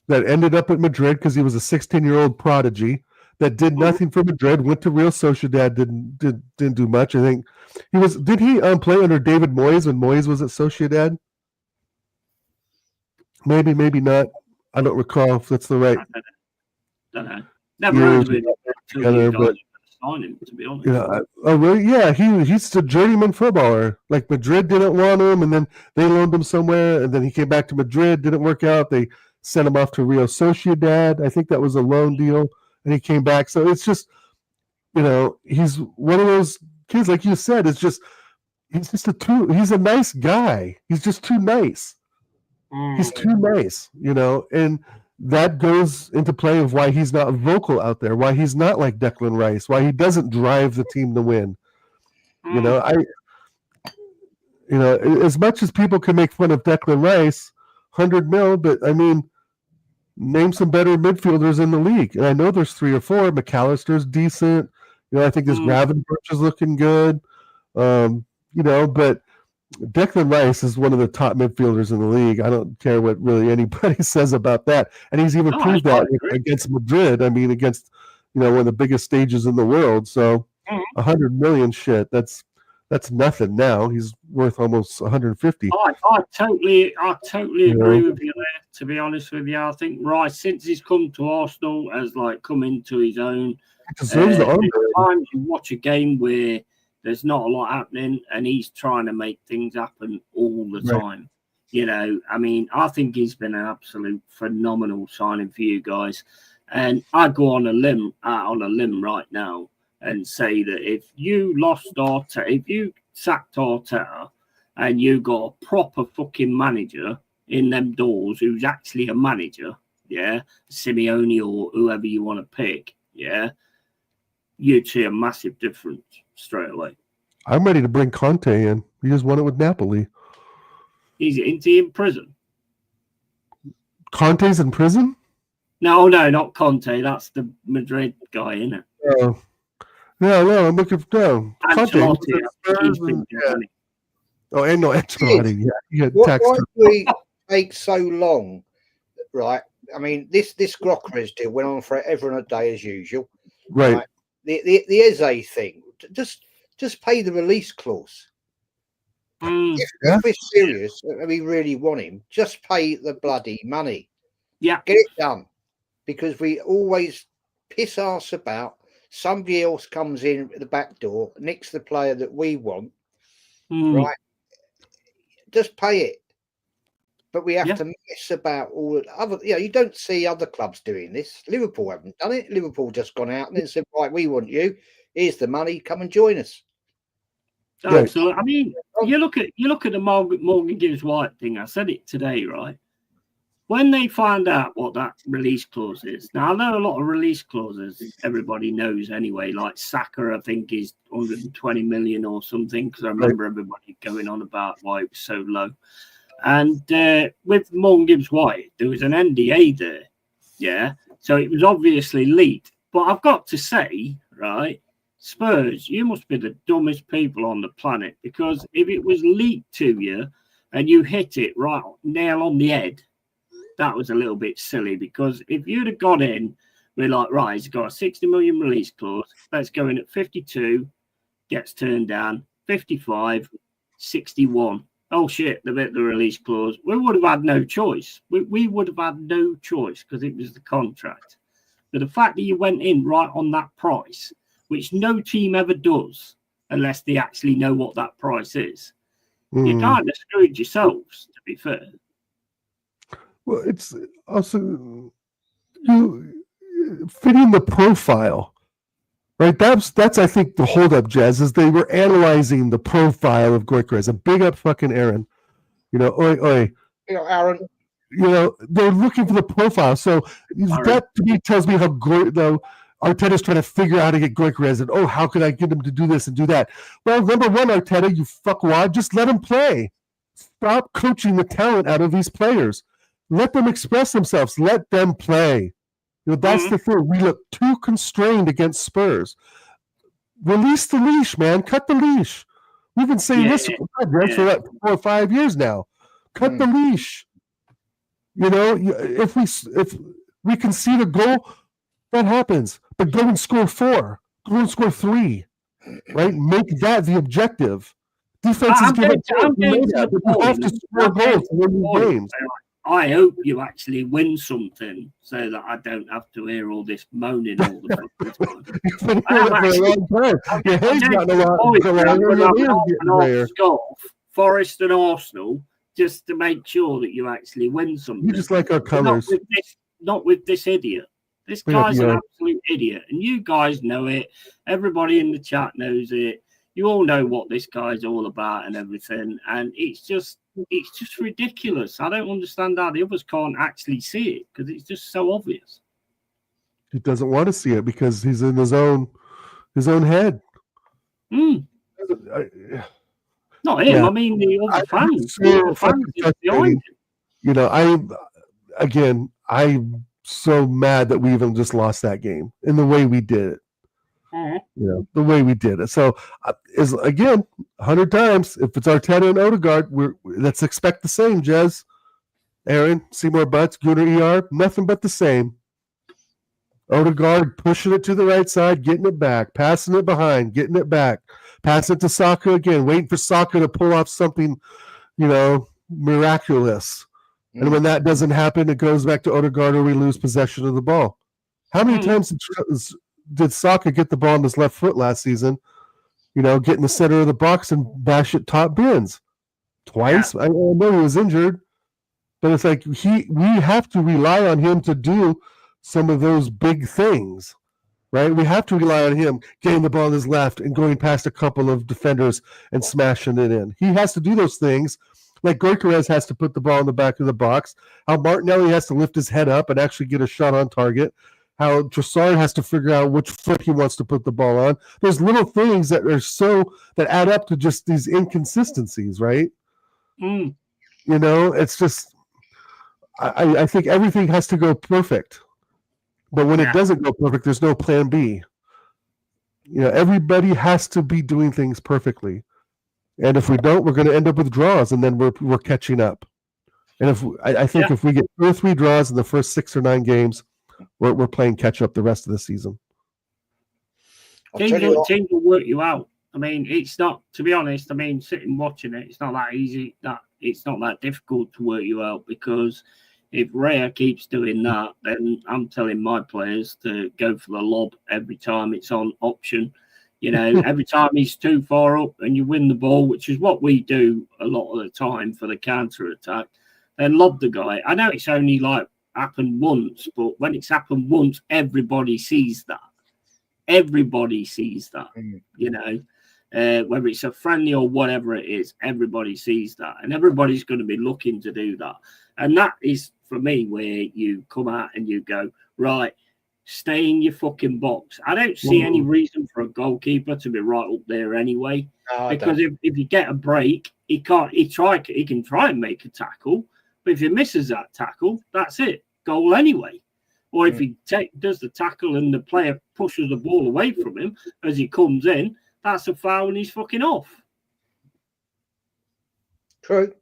that ended up at Madrid because he was a 16-year-old prodigy that did nothing for Madrid, went to Real Sociedad, didn't do much. I think he was. Did he play under David Moyes when Moyes was at Sociedad? Maybe not. I don't recall if that's the right. I don't know. Never heard of it together, but sign him, to be honest. Really? Yeah, he's a journeyman footballer. Like, Madrid didn't want him, and then they loaned him somewhere, and then he came back to Madrid. Didn't work out. They sent him off to Real Sociedad. I think that was a loan deal. And he came back. So it's just, he's one of those kids, like you said, he's a nice guy. He's just too nice. He's too nice, and that goes into play of why he's not vocal out there, why he's not like Declan Rice, why he doesn't drive the team to win. As much as people can make fun of Declan Rice, 100 mil, but I mean, name some better midfielders in the league. And I know there's 3 or 4. McAllister's decent. I think this Gravenberch is looking good. But Declan Rice is one of the top midfielders in the league. I don't care what really anybody says about that. And he's even proved that against Madrid. I mean, against, one of the biggest stages in the world. So 100 million shit, that's nothing now. He's worth almost 150. I totally agree with you there, to be honest with you. I think Rice, since he's come to Arsenal, has come into his own. Deserves the honor. Times you watch a game where there's not a lot happening and he's trying to make things happen all the time. I mean, I think he's been an absolute phenomenal signing for you guys. And I go on a limb right now and say that if you if you sacked Arteta and you got a proper fucking manager in them doors who's actually a manager, Simeone or whoever you want to pick, you'd see a massive difference straight away. I'm ready to bring Conte in. He just won it with Napoli. Is he in prison? Conte's in prison? No, not Conte. That's the Madrid guy, isn't it? No, I'm looking for Conte. And no Ancelotti. Why do we take so long? Right. I mean, this Gyökeres deal went on forever and a day as usual. Right. The Eze thing. Just pay the release clause. If we're serious and we really want him, just pay the bloody money. Yeah. Get it done. Because we always piss arse about. Somebody else comes in at the back door, nicks the player that we want. Right. Just pay it. But we have to mess about all the other. You don't see other clubs doing this. Liverpool haven't done it. Liverpool just gone out and then said, "Right, we want you. Here's the money. Come and join us." Absolutely. I mean, you look at the Morgan Gibbs White thing. I said it today, right? When they find out what that release clause is, now I know a lot of release clauses everybody knows anyway. Like Saka, I think is 120 million or something, because I remember everybody going on about why it was so low. And with Morgan Gibbs White, there was an NDA there, yeah. So it was obviously leaked. But I've got to say, right, Spurs, you must be the dumbest people on the planet, because if it was leaked to you and you hit it right nail on the head, that was a little bit silly. Because if you'd have gone in, we're like, right, he's got a 60 million release clause. Let's go in at 52, gets turned down, 55, 61. Oh shit, they bit the release clause. We would have had no choice. We would have had no choice because it was the contract. But the fact that you went in right on that price, which no team ever does unless they actually know what that price is, you kind of screwed yourselves, to be fair. Well, it's also you fitting the profile, right? That's I think the holdup, Jazz, is they were analyzing the profile of Gyökeres. A big up fucking Aaron, oi. Aaron. They're looking for the profile. So that to me tells me how great though Arteta's trying to figure out how to get Gyökeres and how can I get him to do this and do that? Well, number one, Arteta, you fuckwad, just let him play. Stop coaching the talent out of these players. Let them express themselves. Let them play. That's the thing. We look too constrained against Spurs. Release the leash, man. Cut the leash. We've been saying this for like 4 or 5 years now. Cut the leash. If we concede a goal, that happens. But go and score 4. Go and score 3. Right? Make that the objective. Defenses give up goals. You have to score goals to win these games. I hope you actually win something so that I don't have to hear all this moaning all the fucking time. Forest and Arsenal, just to make sure that you actually win something. You just like our colours. Not with this idiot. This guy's an absolute idiot. And you guys know it. Everybody in the chat knows it. You all know what this guy's all about and everything. And it's just ridiculous. I don't understand how the others can't actually see it because it's just so obvious. He doesn't want to see it because he's in his own head. Not him. I mean the other fans. I'm so mad that we even just lost that game in the way we did it. The way we did it. So, is again 100 times. If it's Arteta and Odegaard, let's expect the same. Jez, Aaron, Seymour Butts, Gunnar ER, nothing but the same. Odegaard pushing it to the right side, getting it back, passing it behind, getting it back, passing it to Saka again, waiting for Saka to pull off something, miraculous. And when that doesn't happen, it goes back to Odegaard or we lose possession of the ball. How many times did Saka get the ball on his left foot last season, get in the center of the box and bash it top bins? Twice. Yeah. I know he was injured, but it's like we have to rely on him to do some of those big things, right? We have to rely on him getting the ball on his left and going past a couple of defenders and smashing it in. He has to do those things. Like Gyökeres has to put the ball in the back of the box. How Martinelli has to lift his head up and actually get a shot on target. How Trossard has to figure out which foot he wants to put the ball on. There's little things that add up to just these inconsistencies, right? It's just I think everything has to go perfect. But when it doesn't go perfect, there's no plan B. Everybody has to be doing things perfectly. And if we don't, we're going to end up with draws, and then we're catching up. And I think if we get 2 or 3 draws in the first 6 or 9 games, we're playing catch up the rest of the season. Teams will work you out. I mean, it's not, to be honest, sitting watching it, it's not that easy. It's not that difficult to work you out, because if Raya keeps doing that, then I'm telling my players to go for the lob every time it's on option. Every time he's too far up and you win the ball, which is what we do a lot of the time for the counter attack, and love the guy. I know it's only like happened once, but when it's happened once, everybody sees that. Everybody sees that, you know, whether it's a friendly or whatever it is, everybody sees that, and everybody's going to be looking to do that. And that is, for me, where you come out and you go, right, stay in your fucking box. I don't see any reason for a goalkeeper to be right up there anyway, because if you get a break, he can try and make a tackle, but if he misses that tackle, that's it, goal anyway. Or if he does the tackle and the player pushes the ball away from him as he comes in, that's a foul and he's fucking off. True.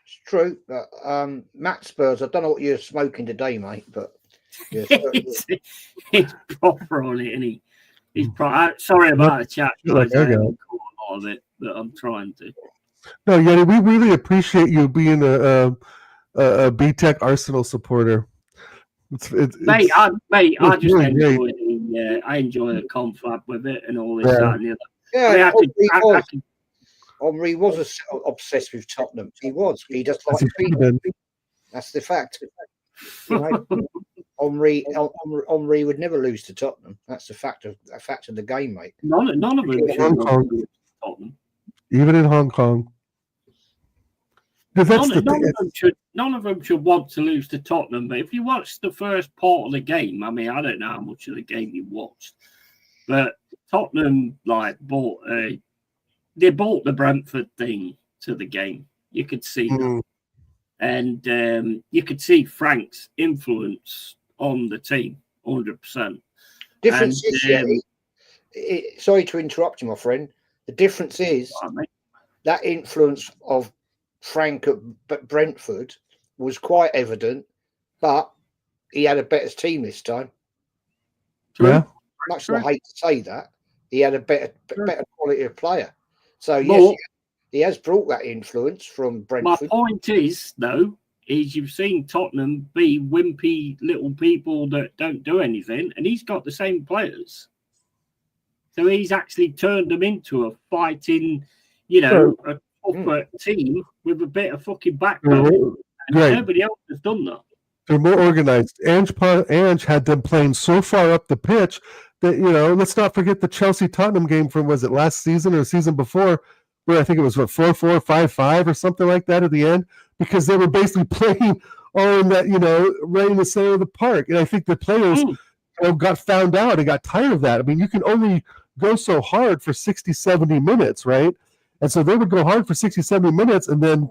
It's true. Matt Spurs, I don't know what you're smoking today, mate, but yeah, it's proper on it, isn't he? He's sorry about the chat, guys. I haven't caught a lot of it, but I'm trying to. No, Yeti, we really appreciate you being a BTEC Arsenal supporter. Mate, I just really enjoy the I enjoy the confab with it and all this that and the other. Yeah, I mean, Henry was obsessed with Tottenham. He was. He just liked Peter. That's the fact. You know, Henry would never lose to Tottenham. That's a fact of the game, mate. None of them Hong Kong. Tottenham. Even in Hong Kong. None of them should want to lose to Tottenham. But if you watch the first part of the game, I mean, I don't know how much of the game you watched, but Tottenham bought the Brentford thing to the game. You could see that, and you could see Frank's influence on the team, 100%. Difference is, sorry to interrupt you, my friend. The difference is that influence of Frank at Brentford was quite evident, but he had a better team this time. Yeah. Much as I hate to say that, he had a better quality of player. So yes, he has brought that influence from Brentford. My point is, though, you've seen Tottenham be wimpy little people that don't do anything, and he's got the same players. So he's actually turned them into a fighting, a upper team with a bit of fucking backbone. And nobody else has done that. They're more organized. Ange had them playing so far up the pitch that, let's not forget the Chelsea-Tottenham game from, was it last season or the season before, where I think it was 4-4, 5-5 or something like that at the end, because they were basically playing all in that, right in the center of the park. And I think the players got found out and got tired of that. I mean, you can only go so hard for 60, 70 minutes, right? And so they would go hard for 60, 70 minutes, and then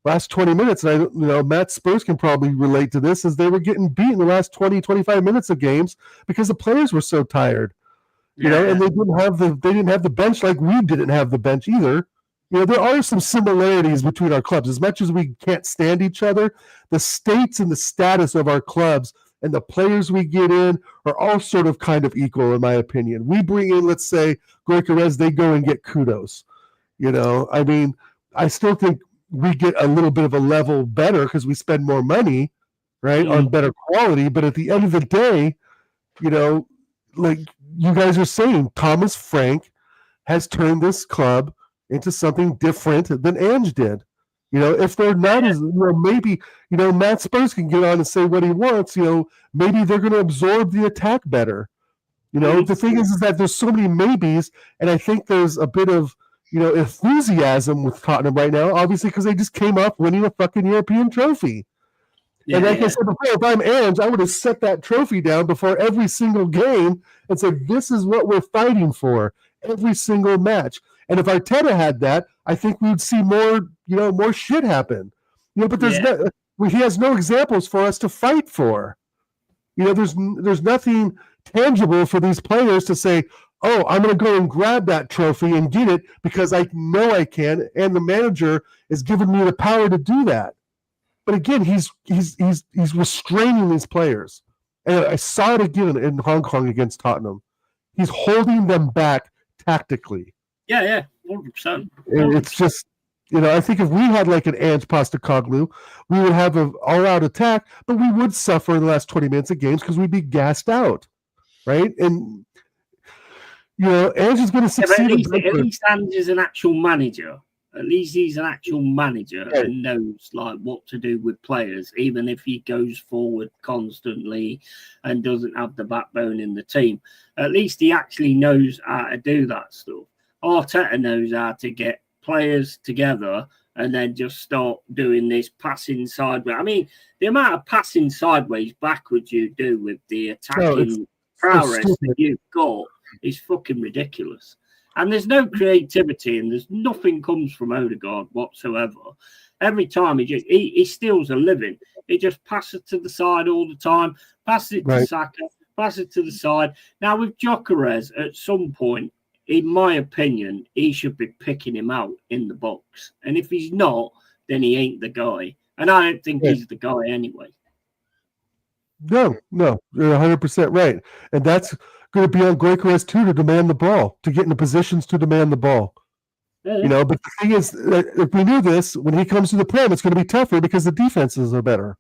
last 20 minutes, and Matt Spurs can probably relate to this, is they were getting beat in the last 20, 25 minutes of games because the players were so tired. And they didn't have the bench like we didn't have the bench either. There are some similarities between our clubs. As much as we can't stand each other, the states and the status of our clubs and the players we get in are all sort of kind of equal, in my opinion. We bring in, let's say, Goikarez, they go and get kudos. I mean, I still think we get a little bit of a level better because we spend more money, right, on better quality. But at the end of the day, like you guys are saying, Thomas Frank has turned this club into something different than Ange did. If they're not as, maybe, Matt Spurs can get on and say what he wants, maybe they're going to absorb the attack better. The thing is that there's so many maybes, and I think there's a bit of, enthusiasm with Tottenham right now, obviously, because they just came up winning a fucking European trophy. And like I said before, if I'm Ange, I would have set that trophy down before every single game and said, this is what we're fighting for every single match. And if Arteta had that, I think we'd see more, more shit happen. But there's he has no examples for us to fight for. There's nothing tangible for these players to say, oh, I'm going to go and grab that trophy and get it because I know I can, and the manager is giving me the power to do that. But again, he's restraining these players, and I saw it again in Hong Kong against Tottenham. He's holding them back tactically. Yeah, 100%. And it's just, I think if we had like an Ange Postecoglou, we would have an all-out attack, but we would suffer in the last 20 minutes of games because we'd be gassed out, right? And Ange is going to succeed. At least Ange is an actual manager, At least he's an actual manager Right. and knows like what to do with players, even if he goes forward constantly and doesn't have the backbone in the team. At least he actually knows how to do that stuff. Arteta knows how to get players together and then just start doing this passing sideways. I mean, the amount of passing sideways backwards you do with the attacking prowess that you've got is fucking ridiculous. And there's no creativity and there's nothing comes from Odegaard whatsoever. Every time he steals a living. He just passes to the side all the time, passes it to Saka, passes it to the side. Now with Gyökeres, at some point, in my opinion, he should be picking him out in the box. And if he's not, then he ain't the guy. And I don't think he's the guy anyway. No, you're 100% right. And that's going to be on Gyökeres too, to demand the ball, to get into positions to demand the ball. Yeah. You know, but the thing is, if we knew this, when he comes to the Prem, it's going to be tougher because the defenses are better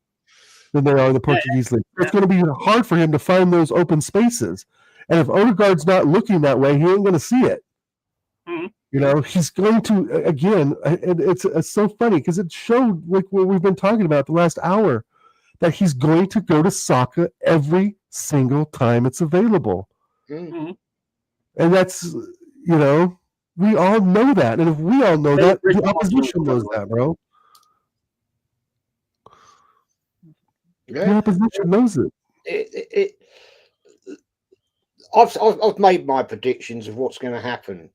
than they are in the Portuguese league. It's going to be hard for him to find those open spaces. And if Odegaard's not looking that way, he ain't going to see it. Mm-hmm. You know, he's going to, again, and it's so funny because it showed, like what we've been talking about the last hour, that he's going to go to Saka every single time it's available. Mm-hmm. And that's, you know, we all know that. And if we all know that, the opposition knows that, bro. Yeah. The opposition knows it. I've made my predictions of what's going to happen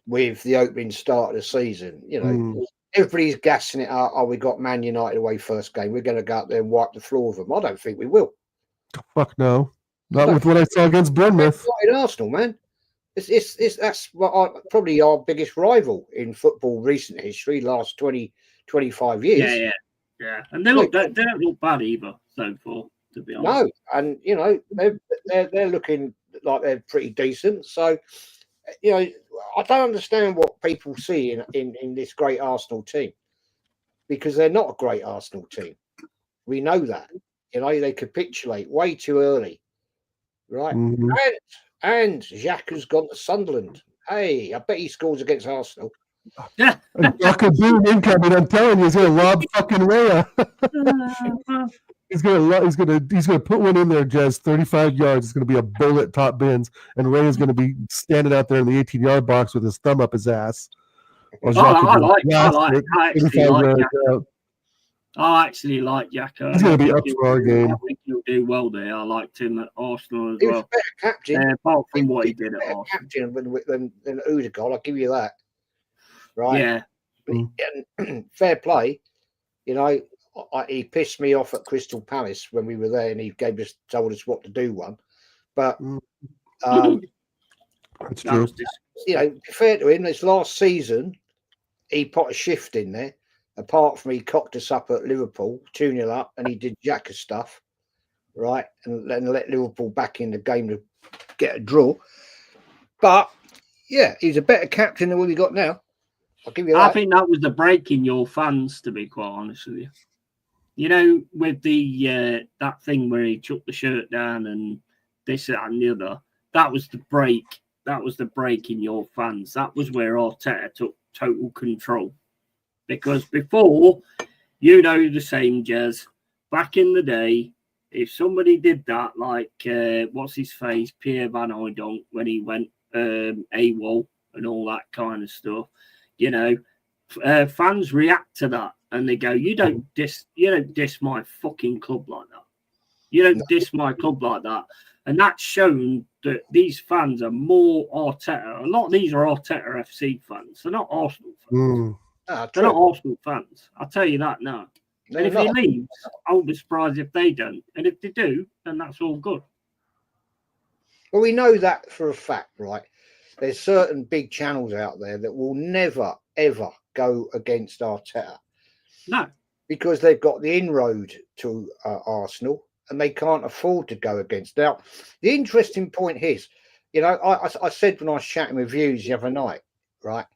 with the opening start of the season. You know, everybody's gassing it up. Oh, we got Man United away first game. We're going to go up there and wipe the floor with them. I don't think we will. Fuck no. Not with what I saw against Bournemouth. Arsenal, man. That's probably our biggest rival in football recent history, last 20, 25 years. Yeah. And they don't look bad either so far, to be honest. No, and you know they're looking like they're pretty decent. So, you know, I don't understand what people see in this great Arsenal team, because they're not a great Arsenal team. We know that. You know, they capitulate way too early, right? Mm-hmm. And Xhaka's gone to Sunderland. Hey, I bet he scores against Arsenal. Yeah. Boom incoming. I'm telling you, he's gonna lob fucking Raya. He's gonna put one in there, Jez, 35 yards. It's gonna be a bullet top bins, and Raya's gonna be standing out there in the 18-yard box with his thumb up his ass. I actually like Xhaka. He's going to be up for our game. I think he'll do well there. I liked him at Arsenal as He was well. a better captain. Apart from what he did at Arsenal. Captain than Odegaard, I'll give you that. Right? Yeah. And fair play. You know, he pissed me off at Crystal Palace when we were there, and he told us what to do one. But that's true. You know, fair to him, this last season, he put a shift in there. Apart from he cocked us up at Liverpool, 2-0 up, and he did Xhaka stuff, right? And then let Liverpool back in the game to get a draw. But, yeah, he's a better captain than what we got now. I'll give you that. I think that was the break in your fans, to be quite honest with you. You know, with the that thing where he took the shirt down and this, that, and the other, that was the break. That was the break in your fans. That was where Arteta took total control. Because before, you know the same, Jez, back in the day, if somebody did that, like, what's his face, Pierre Van Hooydonk, when he went AWOL and all that kind of stuff, you know, fans react to that and they go, you don't diss my fucking club like that. You don't diss my club like that. And that's shown that these fans are more Arteta. A lot of these are Arteta FC fans. They're not Arsenal fans. They're not Arsenal fans. I'll tell you that now. And if he leaves, I'll be surprised if they don't. And if they do, then that's all good. Well, we know that for a fact, right? There's certain big channels out there that will never, ever go against Arteta. No. Because they've got the inroad to Arsenal and they can't afford to go against. Now, the interesting point is, you know, I said when I was chatting with Views the other night, right?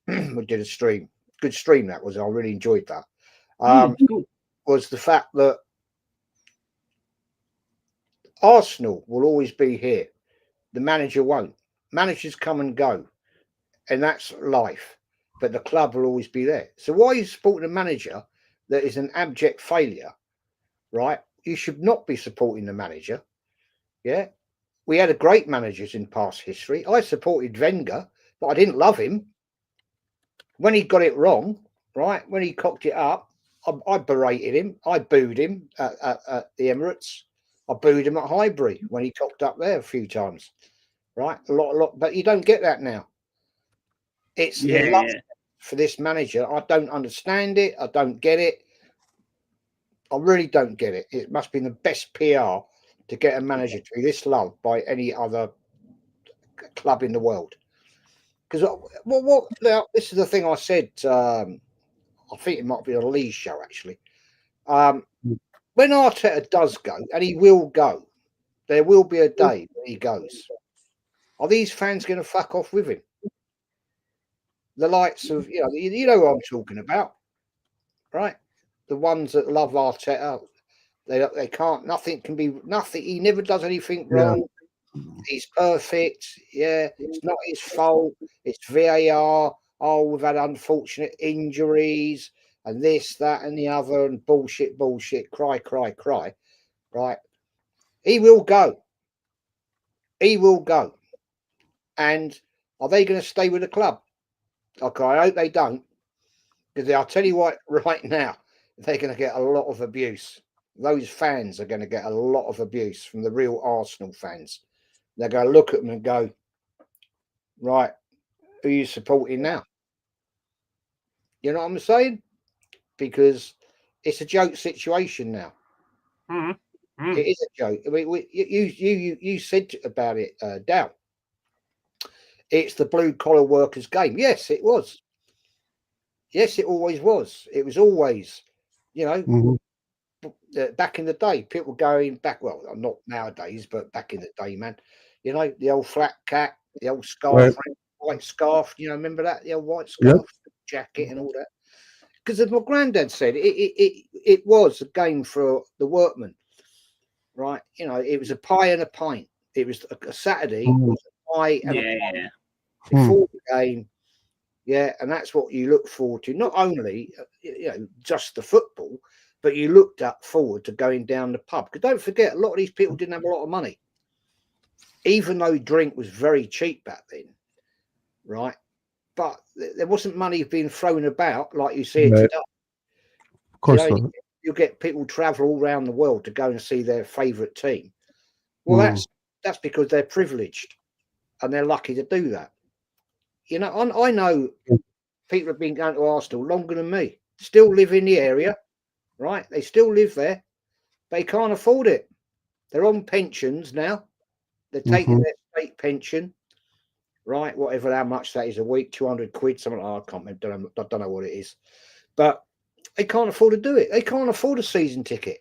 We did a stream. Good stream that was. I really enjoyed that. Cool. Was the fact that Arsenal will always be here. The manager won't. Managers come and go. and that's life. But the club will always be there. So why are you supporting a manager that is an abject failure, right? You should not be supporting the manager. Yeah. We had a great managers in past history. I supported Wenger, but I didn't love him. When he got it wrong, right? When he cocked it up, I berated him. I booed him at the Emirates. I booed him at Highbury when he cocked up there a few times, right? A lot. But you don't get that now. It's the love for this manager. I don't understand it. I don't get it. I really don't get it. It must be the best PR to get a manager to be this loved by any other club in the world. Because now, this is the thing I said. I think it might be a Lee show actually. When Arteta does go, and he will go, there will be a day when he goes. Are these fans going to fuck off with him? The likes of you know who I'm talking about, right? The ones that love Arteta, they can't. Nothing can be nothing. He never does anything wrong. He's perfect. Yeah, it's not his fault. It's VAR. Oh, we've had unfortunate injuries and this, that, and the other, and bullshit. Cry. Right? He will go. He will go. And are they going to stay with the club? Okay, I hope they don't. Because I'll tell you what, right now, they're going to get a lot of abuse. Those fans are going to get a lot of abuse from the real Arsenal fans. They're going to look at them and go, right, who are you supporting now? You know what I'm saying? Because it's a joke situation now. It is a joke. I mean, you said about it, Dow. It's the blue collar workers' game. Yes, it was. Yes, it always was. It was always, back in the day, people going back. Well, not nowadays, but back in the day, man. You know, the old flat cap, the old scarf, white scarf. You know, remember that, the old white scarf, jacket, and all that. Because as my granddad said, it was a game for the workmen, right? You know, it was a pie and a pint. It was a Saturday, was a pie and a pint before the game. Yeah, and that's what you look forward to. Not only, just the football, but you looked forward to going down the pub. Because don't forget, a lot of these people didn't have a lot of money, even though drink was very cheap back then, right? But there wasn't money being thrown about like you see it today. Of course not. You get people travel all around the world to go and see their favourite team. Well, that's because they're privileged and they're lucky to do that. You know, I know people have been going to Arsenal longer than me, still live in the area, right? They still live there. They can't afford it. They're on pensions now. They're taking their state pension, right? Whatever, how much that is a week, 200 quid, something like that. I can't remember. I don't know what it is. But they can't afford to do it. They can't afford a season ticket.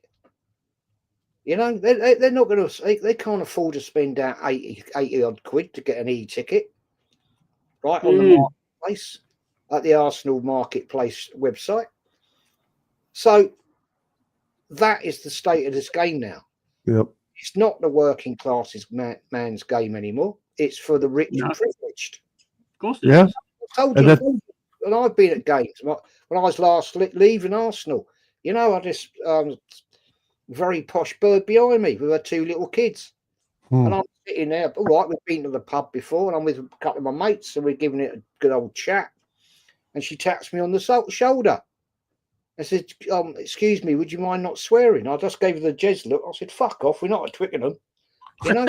You know, they're not going to, they can't afford to spend out 80 odd quid to get an e-ticket. Right, on the marketplace, at the Arsenal marketplace website. So that is the state of this game now. Yep. It's not the working classes man's game anymore. It's for the rich and privileged. Of course it is. I told you, and I've been at games when I was last leaving Arsenal. You know, I just very posh bird behind me with her two little kids. And I'm sitting there, all right, we've been to the pub before, and I'm with a couple of my mates, and we're giving it a good old chat. And she taps me on the shoulder. I said, excuse me, would you mind not swearing? I just gave her the jez look. I said, fuck off, we're not at Twickenham. You know?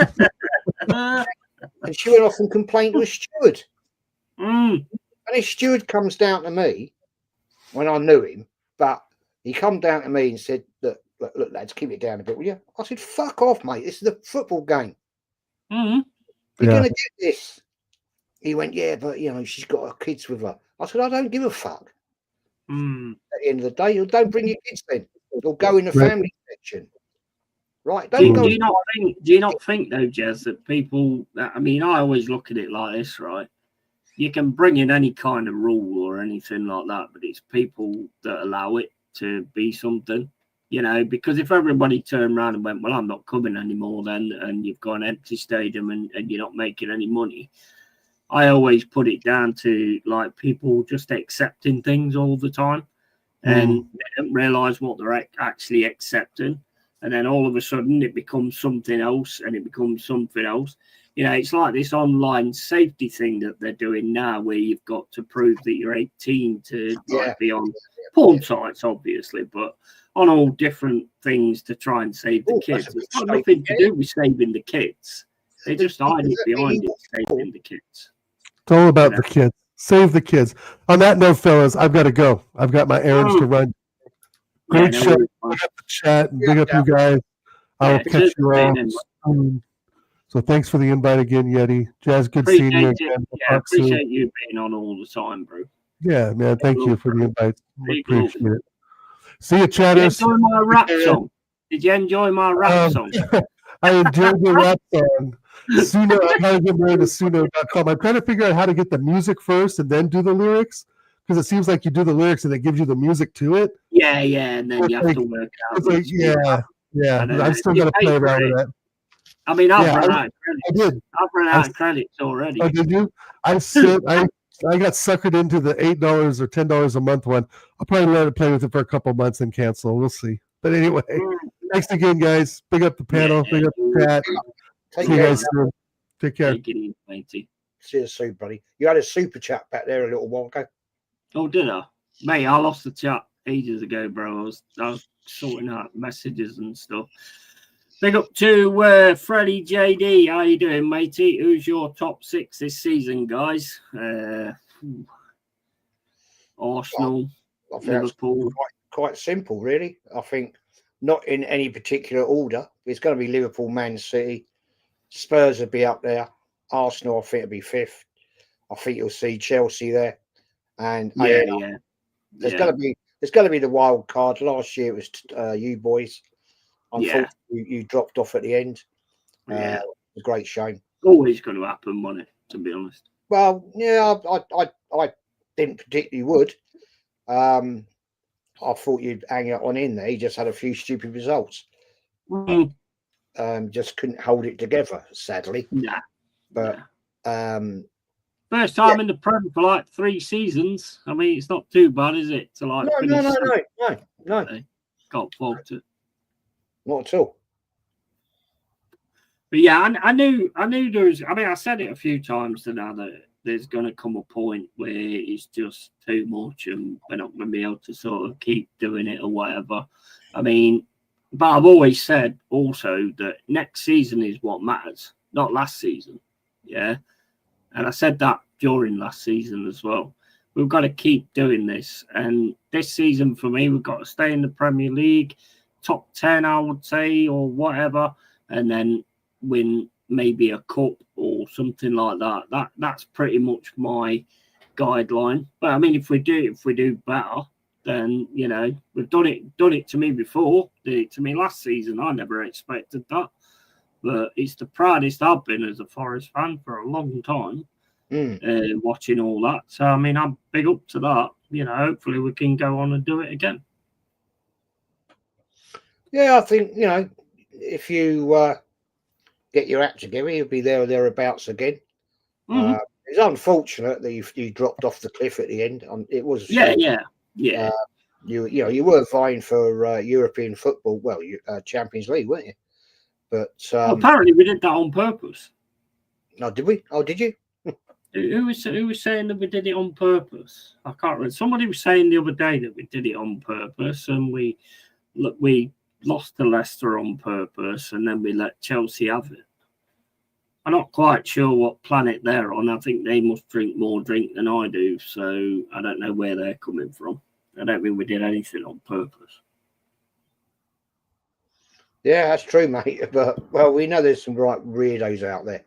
And she went off and complained to a steward. And his steward comes down to me when I knew him, but he come down to me and said, look, lads, keep it down a bit, will you? I said, fuck off, mate. This is a football game. We're going to get this. He went, yeah, but, she's got her kids with her. I said, I don't give a fuck. At the end of the day, don't bring your kids then. They'll go in the family section. Right? Do you not think, though, Jez, that people, I mean, I always look at it like this, right? You can bring in any kind of rule or anything like that, but it's people that allow it to be something. Because if everybody turned around and went, well, I'm not coming anymore then, and you've got an empty stadium and you're not making any money, I always put it down to like people just accepting things all the time, and they don't realize what they're actually accepting. And then all of a sudden it becomes something else, and it becomes something else. You know, it's like this online safety thing that they're doing now, where you've got to prove that you're 18 to like be on porn sites, obviously, but on all different things to try and save the kids. It's got nothing to do with saving the kids. They just hide it behind it, saving the kids. It's all about the kids. Save the kids. On that note, fellas, I've got to go. I've got my errands to run. Great show. Big up the chat and big up you guys. I will catch you all soon. So thanks for the invite again, Yeti. Jazz, good seeing you again. Yeah, appreciate you being on all the time, bro. Yeah, man. Thank you for the invite. Appreciate it. See you, chatters. Did you enjoy my rap song? Did you enjoy my rap song? I enjoyed the rap song. Suno, I gotta get more into Suno.com. I'm trying to figure out how to get the music first and then do the lyrics, because it seems like you do the lyrics and it gives you the music to it. Yeah, and then you have to work out. Yeah. I'm still gonna play around with that. I mean, I've run out of credits. I did. I've run out of credits already. Oh, did you? I got suckered into the $8 or $10 a month one. I'll probably let it play with it for a couple months and cancel. We'll see. But anyway, thanks again, guys. Big up the panel. Big up the chat. See you guys soon. Take care. Take it easy, matey. See you soon, buddy. You had a super chat back there a little while ago. Oh, did I? Mate, I lost the chat ages ago, bro. I was sorting out messages and stuff. Big up to Freddie JD. How you doing, matey? Who's your top 6 this season, guys? Arsenal, Liverpool. Quite simple, really. I think not in any particular order. It's going to be Liverpool, Man City. Spurs will be up there. Arsenal, I think, will be 5th. I think you'll see Chelsea there. And there's going to be the wild card. Last year it was you boys. Unfortunately, you dropped off at the end. It's a great shame. Always going to happen, wasn't it? To be honest. Well, yeah, I didn't particularly would. I thought you'd hang it on in there. He just had a few stupid results. Just couldn't hold it together, sadly. Nah. But first time in the Prem for like 3 seasons. I mean, it's not too bad, is it? To like no. Can't fault it. Not at all. But yeah, I knew there was. I mean, I said it a few times now that there's going to come a point where it's just too much, and we're not going to be able to sort of keep doing it or whatever. I mean, but I've always said also that next season is what matters, not last season. Yeah, and I said that during last season as well. We've got to keep doing this, and this season for me, we've got to stay in the Premier League. Top 10, I would say, or whatever, and then win maybe a cup or something like that. That's pretty much my guideline. But I mean, if we do better, then you know we've done it to me before. Did it to me last season. I never expected that, but it's the proudest I've been as a Forest fan for a long time. Watching all that, so I mean, I'm big up to that. You know, hopefully we can go on and do it again. Yeah, I think, you know, if you get your act together, you'll be there or thereabouts again. It's unfortunate that you dropped off the cliff at the end. It was yeah. You were vying for European football, Champions League, weren't you? But apparently we did that on purpose. No, did we? Oh, did you? Who was saying that we did it on purpose? I can't remember. Somebody was saying the other day that we did it on purpose, and we lost to Leicester on purpose, and then we let Chelsea have it. I'm not quite sure what planet they're on. I think they must drink more drink than I do, so I don't know where they're coming from. I don't think we did anything on purpose. Yeah, that's true, mate. But, well, we know there's some right weirdos out there.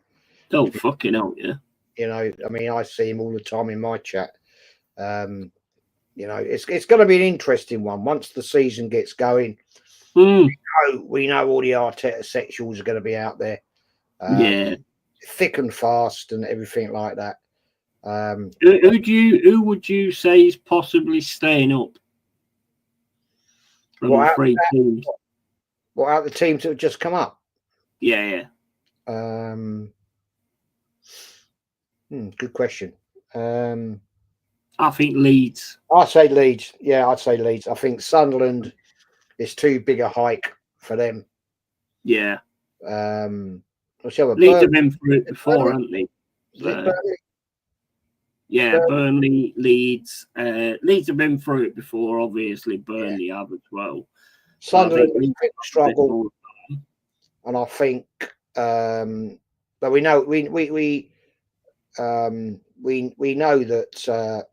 Oh, fucking hell, yeah. You know, I mean, I see him all the time in my chat. You know, it's going to be an interesting one. Once the season gets going, we know all the Arteta sexuals are going to be out there. Thick and fast and everything like that. Who would you say is possibly staying up from the 3 teams? What out the teams that have just come up? Yeah. Good question. I think Leeds. I'd say Leeds. Yeah, I'd say Leeds. I think Sunderland is too big a hike for them. Yeah. Leeds have been through it before, haven't they? Yeah, Burnley, Leeds. Leeds have been through it before, obviously. Burnley have as well. Sunderland struggle, and I think, but we know we know that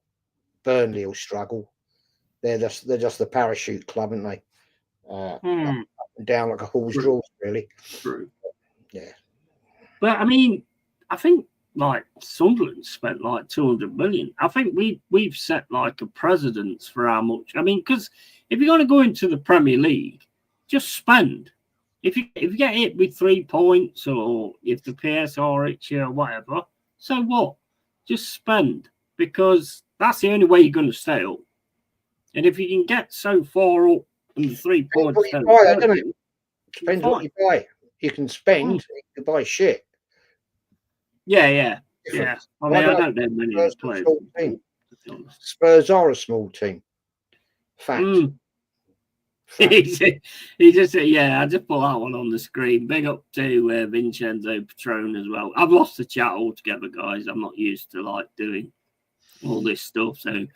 Burnley will struggle. They're just the parachute club, aren't they? Down like a horse draw, really. True. Yeah. But I mean, I think like Sunderland spent like 200 million. I think we've set like a precedence for how much. I mean, because if you're going to go into the Premier League, just spend. If you get hit with 3 points, or if the PSR hits you or whatever, so what? Just spend, because that's the only way you're going to stay up. And if you can get so far up and the 3 points, depends what you buy. You can spend, you can buy shit. Yeah. I mean, I don't know many of the players. Spurs are a small team. Fact. He just said, yeah, I just put that one on the screen. Big up to Vincenzo Petrone as well. I've lost the chat altogether, guys. I'm not used to like doing all this stuff. So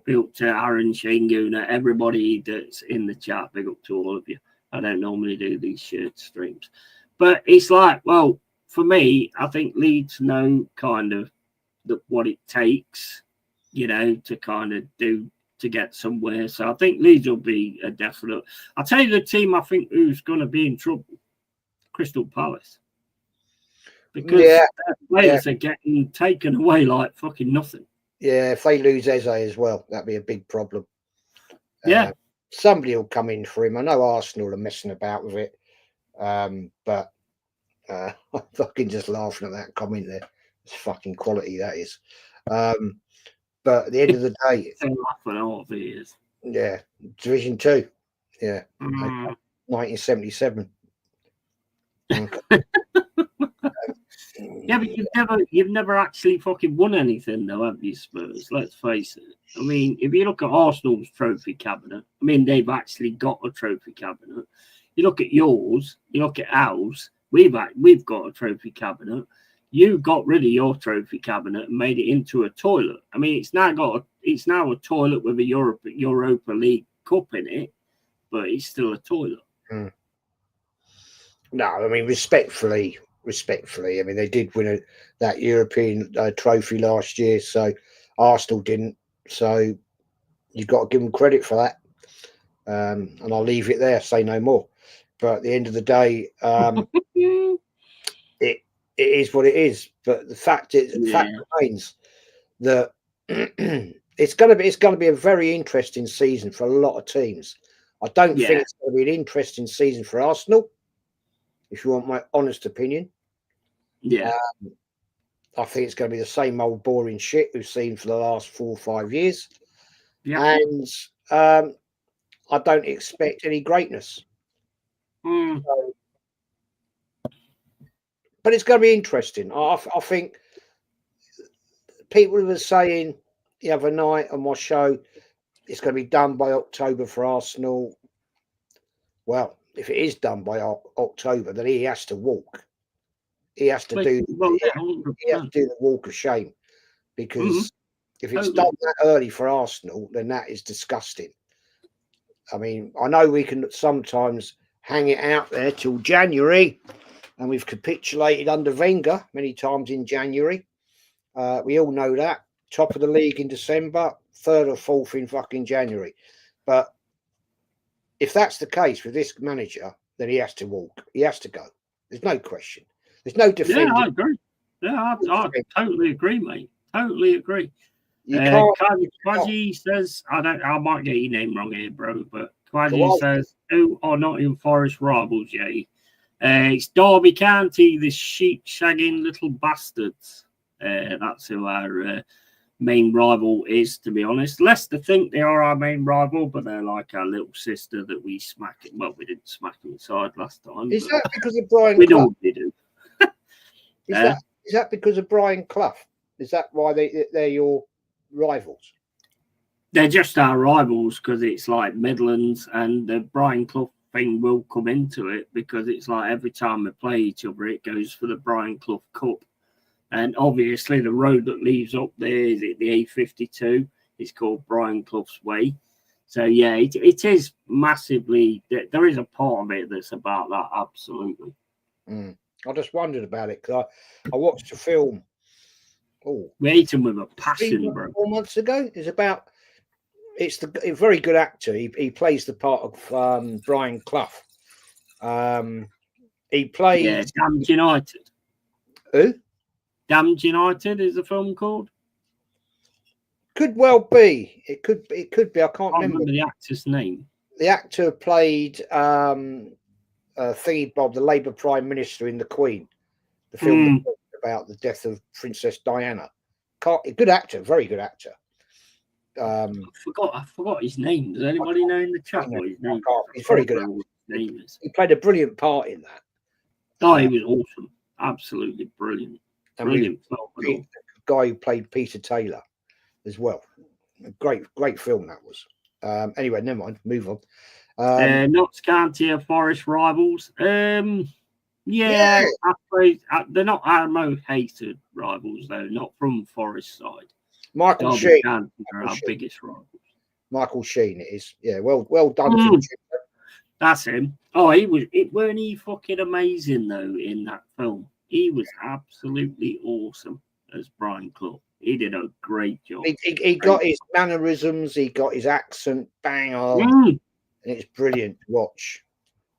big up to Aaron, Shane Guna, everybody that's in the chat. Big up to all of you. I don't normally do these shirt streams, but it's like, well, for me, I think Leeds know kind of what it takes, to kind of do to get somewhere. So I think Leeds will be a definite. I'll tell you the team I think who's going to be in trouble: Crystal Palace, because players are getting taken away like fucking nothing. Yeah, if they lose Eze as well, that'd be a big problem. Yeah, somebody will come in for him. I know Arsenal are messing about with it, but I'm fucking just laughing at that comment there. It's fucking quality, that is. But at the end of the day, yeah, Division 2, yeah, 1977. Yeah, but you've never actually fucking won anything, though, have you, Spurs? Let's face it. I mean, if you look at Arsenal's trophy cabinet, I mean, they've actually got a trophy cabinet. You look at yours, you look at ours. We've got a trophy cabinet. You got rid of your trophy cabinet and made it into a toilet. I mean, it's now a toilet with a Europa League cup in it, but it's still a toilet. No, I mean, respectfully, I mean, they did win that European trophy last year, so Arsenal didn't. So you've got to give them credit for that. And I'll leave it there, say no more. But at the end of the day, it is what it is. But the fact remains that it's going to be a very interesting season for a lot of teams. I don't think it's going to be an interesting season for Arsenal, if you want my honest opinion. Yeah. I think it's going to be the same old boring shit we've seen for the last 4 or 5 years. Yeah. And I don't expect any greatness. So, but it's going to be interesting. I think people were saying the other night on my show, it's going to be done by October for Arsenal. Well, if it is done by October, then he has to walk. He has to do the walk of shame, because if it's done that early for Arsenal, then that is disgusting. I mean, I know we can sometimes hang it out there till January, and we've capitulated under Wenger many times in January. We all know that. Top of the league in December, 3rd or 4th in fucking January. But if that's the case with this manager, then he has to walk. He has to go. There's no question. There's no defending. Yeah, I agree. Yeah, I totally agree, mate. Totally agree. Kwaji says, I might get your name wrong here, bro, but Kwaji says, who are Nottingham Forest rivals, Yeti? It's Derby County, the sheep shagging little bastards. That's who our main rival is, to be honest. Leicester think they are our main rival, but they're like our little sister that we smack it. Well, we didn't smack them inside last time. Is that because of Brian we Clough? Normally do. Is that because of Brian Clough? Is that why they're your rivals? They're just our rivals because it's like Midlands, and the Brian Clough thing will come into it because it's like every time we play each other, it goes for the Brian Clough Cup. And obviously, the road that leads up there is the A52. It's called Brian Clough's Way. So, yeah, it is massively. There is a part of it that's about that, absolutely. I just wondered about it because I watched a film. Oh, we ate him with a passion, bro. 4 months ago. It's a very good actor. He plays the part of Brian Clough. He plays Damned United. Who? Damned United is the film called. Could well be. It could be. I can't remember the actor's name. The actor played Thingy Bob, the Labour Prime Minister in The Queen, the film about the death of Princess Diana. Good actor, very good actor. I forgot his name. Does anybody know in the chat what his name? He's very good. He played a brilliant part in that. Oh, he was awesome. Absolutely brilliant. Brilliant. The guy who played Peter Taylor as well. A great film that was. Anyway, never mind. Move on. Notts County are Forest rivals. Yeah. They're not our most hated rivals though. Not from Forest side. Michael Sheen are our biggest rivals. Michael Sheen, it is. Yeah, well done. That's him. Oh, weren't he fucking amazing though in that film? He was absolutely awesome as Brian Clough. He did a great job. He got his mannerisms, he got his accent bang on. And it's brilliant to watch.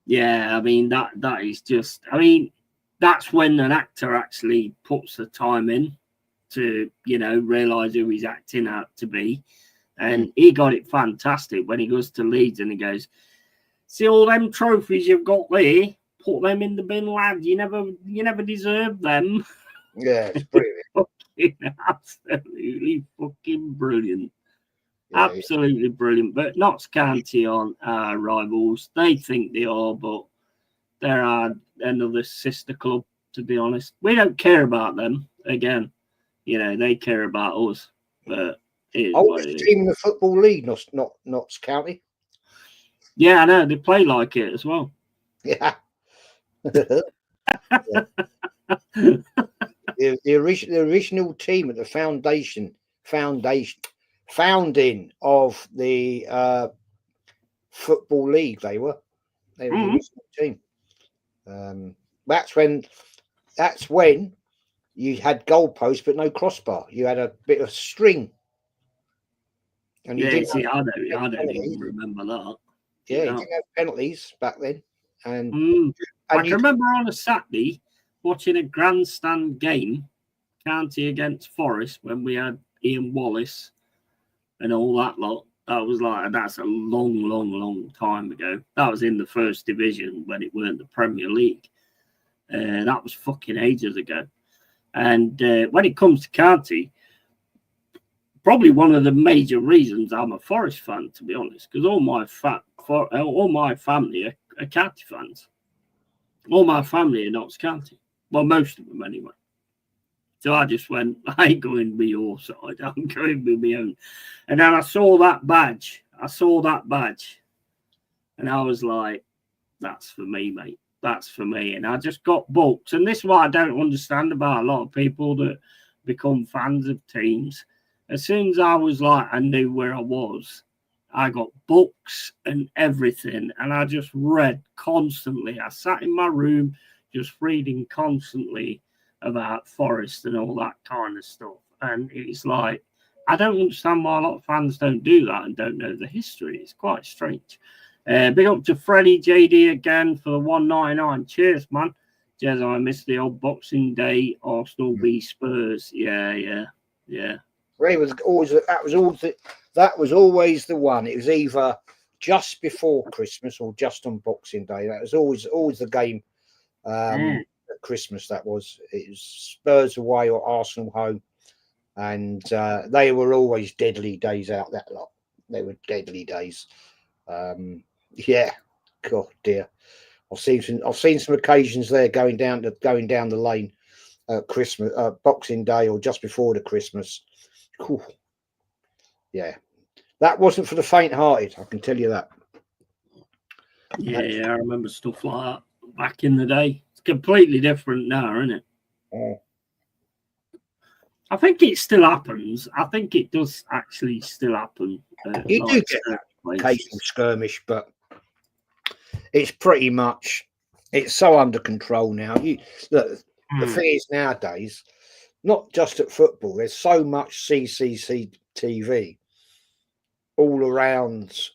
Yeah, I mean that is just. I mean, that's when an actor actually puts the time in to realise who he's acting out to be, and he got it fantastic when he goes to Leeds and he goes, "See all them trophies you've got there? Put them in the bin, lad. You never deserved them." Yeah, it's brilliant. Absolutely fucking brilliant. Yeah, absolutely brilliant. But Notts County aren't our rivals. They think they are, but they're another sister club, to be honest. We don't care about them. Again, they care about us. But oldest team in the Football League, Notts County. Yeah, I know. They play like it as well. Yeah. The original team at the founding of the Football League, they were the original team. That's when you had goalposts but no crossbar. You had a bit of string, and you didn't. I don't even remember that. Yeah, you didn't have penalties back then. And I can remember on a Saturday watching a grandstand game, County against Forest, when we had Ian Wallace and all that lot. That's a long time ago. That was in the first division when it weren't the Premier League. That was fucking ages ago. And when it comes to County, probably one of the major reasons I'm a Forest fan, to be honest, because all my family are County fans. All my family are Notts County. Well, most of them anyway. So I just went, I ain't going with your side. I'm going with my own. And then I saw that badge. And I was like, that's for me, mate. That's for me. And I just got books. And this is what I don't understand about a lot of people that become fans of teams. As soon as I was I knew where I was, I got books and everything. And I just read constantly. I sat in my room just reading constantly about Forest and all that kind of stuff. And it's I don't understand why a lot of fans don't do that and don't know the history. It's quite strange. Big up to Freddie JD again for the 199. Cheers, man. Jez, I missed the old Boxing Day Arsenal v Spurs. Yeah. Ray was always that was always the one. It was either just before Christmas or just on Boxing Day. That was always the game. At Christmas, it was Spurs away or Arsenal home, and they were always deadly days out. That lot, they were deadly days. Yeah, God dear, I've seen some occasions there going down the lane Christmas, Boxing Day, or just before the Christmas. Whew. Yeah, that wasn't for the faint-hearted. I can tell you that. Yeah, I remember stuff like that back in the day. It's completely different now, isn't it? Oh. I think it still happens. I think it does actually still happen. You do get that occasional skirmish, but it's pretty much, it's so under control now. The thing is nowadays, not just at football, there's so much CCTV all around,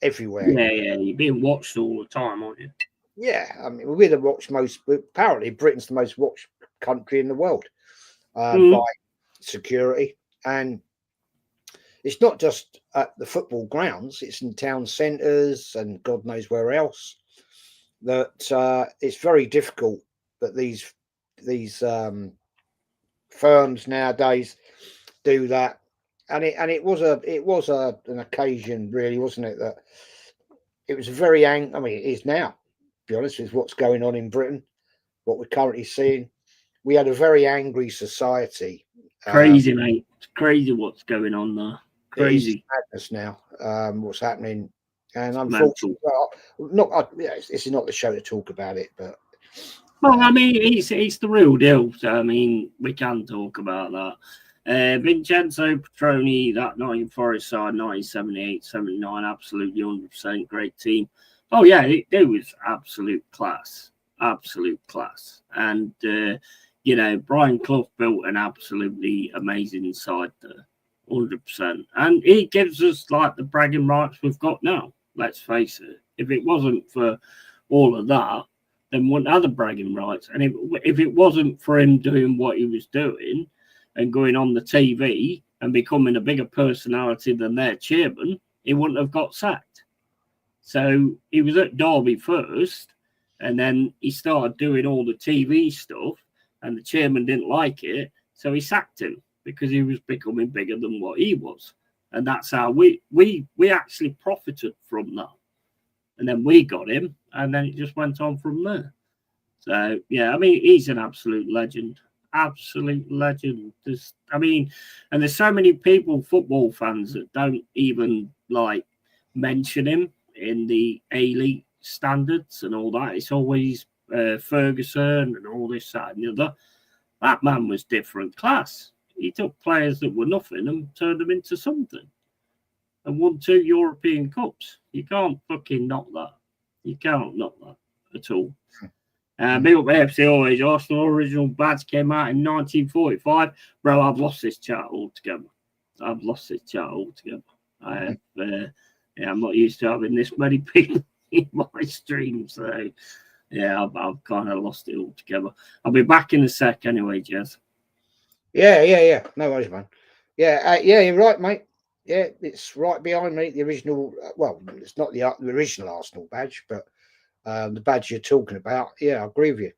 everywhere. Yeah, you're being watched all the time, aren't you? Yeah, I mean, we're the apparently Britain's the most watched country in the world by security. And it's not just at the football grounds, it's in town centres and God knows where else. That it's very difficult that these firms nowadays do that. And it was an occasion, really, wasn't it? That it was very I mean, it is now, to be honest, with what's going on in Britain, what we're currently seeing. We had a very angry society. Crazy, mate. It's crazy what's going on there. Crazy. Madness now. What's happening, and unfortunately, this is not the show to talk about it, but well, I mean, it's the real deal. So, I mean, we can talk about that. Vincenzo Petroni, that Nottingham Forest side, 1978-79, absolutely 100% great team. Oh yeah, it was absolute class, and you know, Brian Clough built an absolutely amazing side there. 100%, and he gives us like the bragging rights we've got now. Let's face it, if it wasn't for all of that, then we wouldn't have the bragging rights. And if it wasn't for him doing what he was doing and going on the TV and becoming a bigger personality than their chairman, he wouldn't have got sacked. So he was at Derby first, and then he started doing all the TV stuff, and the chairman didn't like it, so he sacked him, because he was becoming bigger than what he was. And that's how we actually profited from that. And then we got him, and then it just went on from there. So, yeah, I mean, he's an absolute legend. Absolute legend. And there's so many people, football fans, that don't even, like, mention him in the A-League standards and all that. It's always Ferguson and all this, that, and the other. That man was different class. He took players that were nothing and turned them into something, and won 2 European Cups. You can't fucking knock that. You can't knock that at all. Big up AFC always. Arsenal original badge came out in 1945. Bro, I've lost this chat altogether. I'm not used to having this many people in my stream, so yeah, I've kind of lost it altogether. I'll be back in a sec anyway, Jez. Yeah. No worries, man. Yeah, you're right, mate. Yeah, it's right behind me. The original, well, it's not the original Arsenal badge, but the badge you're talking about. Yeah, I agree with you.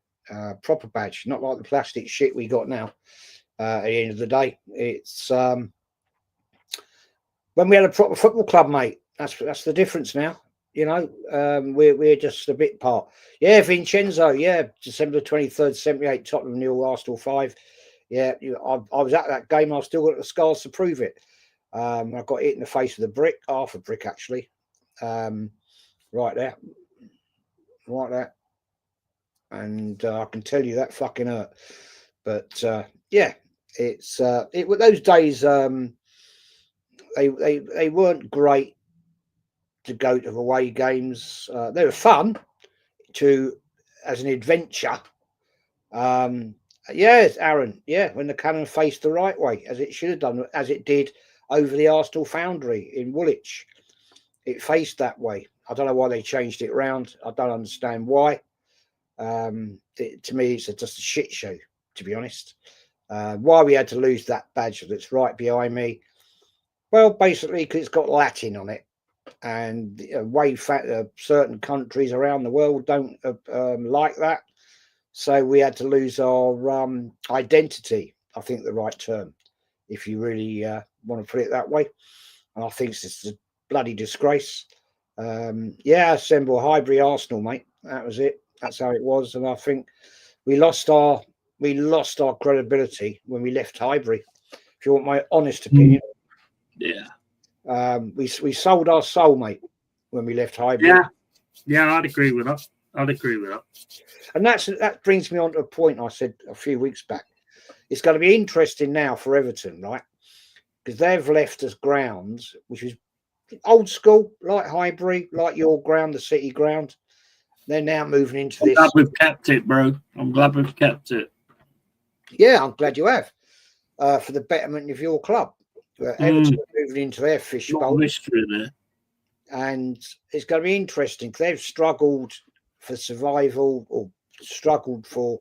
Proper badge, not like the plastic shit we got now. At the end of the day, it's when we had a proper football club, mate. That's the difference now. You know, we're just a bit part. Yeah, Vincenzo. Yeah, December 23rd, 78, Tottenham 0, Arsenal 5. Yeah, I was at that game. I've still got the scars to prove it. I got hit in the face with a brick, half a brick actually, right there, and I can tell you that fucking hurt. But yeah, it's those days. They weren't great to go to away games. They were fun as an adventure. Yes, Aaron. Yeah, when the cannon faced the right way, as it should have done, as it did over the Arsenal Foundry in Woolwich. It faced that way. I don't know why they changed it round. I don't understand why. To me, it's just a shit show, to be honest. Why we had to lose that badge that's right behind me? Well, basically, because it's got Latin on it. And certain countries around the world don't like that. So we had to lose our identity, I think the right term, if you really want to put it that way. And I think it's a bloody disgrace. Assemble Highbury Arsenal, mate. That was it. That's how it was. And I think we lost our we lost our credibility when we left Highbury. If you want my honest opinion, we sold our soul, mate, when we left Highbury. Yeah, I'd agree with that. And that brings me on to a point I said a few weeks back. It's going to be interesting now for Everton, right? Because they've left us grounds, which is old school, like Highbury, like your ground, the City ground. They're now moving into this. I'm glad we've kept it, bro. I'm glad we've kept it. Yeah, I'm glad you have. For the betterment of your club. Everton moving into their fishbowl. Mystery there. And it's going to be interesting because they've struggled for survival or struggled for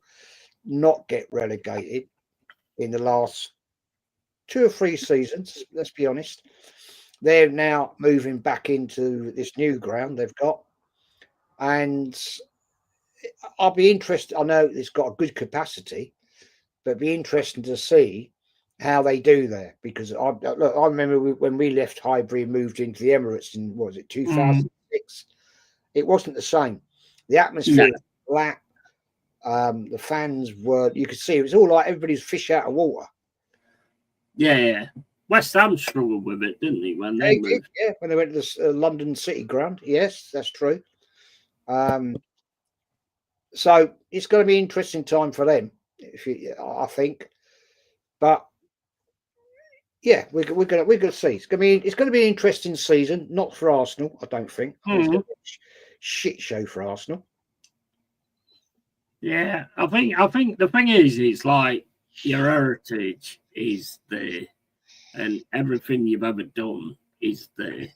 not get relegated in the last 2 or 3 seasons, let's be honest. They're now moving back into this new ground they've got. And I'll be interested. I know it's got a good capacity, but it'd be interesting to see how they do there. Because I remember when we left Highbury and moved into the Emirates in, what was it, 2006? It wasn't the same. The atmosphere was flat. The fans were, you could see it was all like everybody's fish out of water. Yeah. West Ham struggled with it, didn't they, when they moved? Yeah, when they went to the London City ground. Yes, that's true. So it's going to be an interesting time for them, I think. But yeah, we're going to see. It's going to be an interesting season. Not for Arsenal, I don't think. It's going to be a shit show for Arsenal. Yeah, I think the thing is, it's like your heritage is there, and everything you've ever done is there,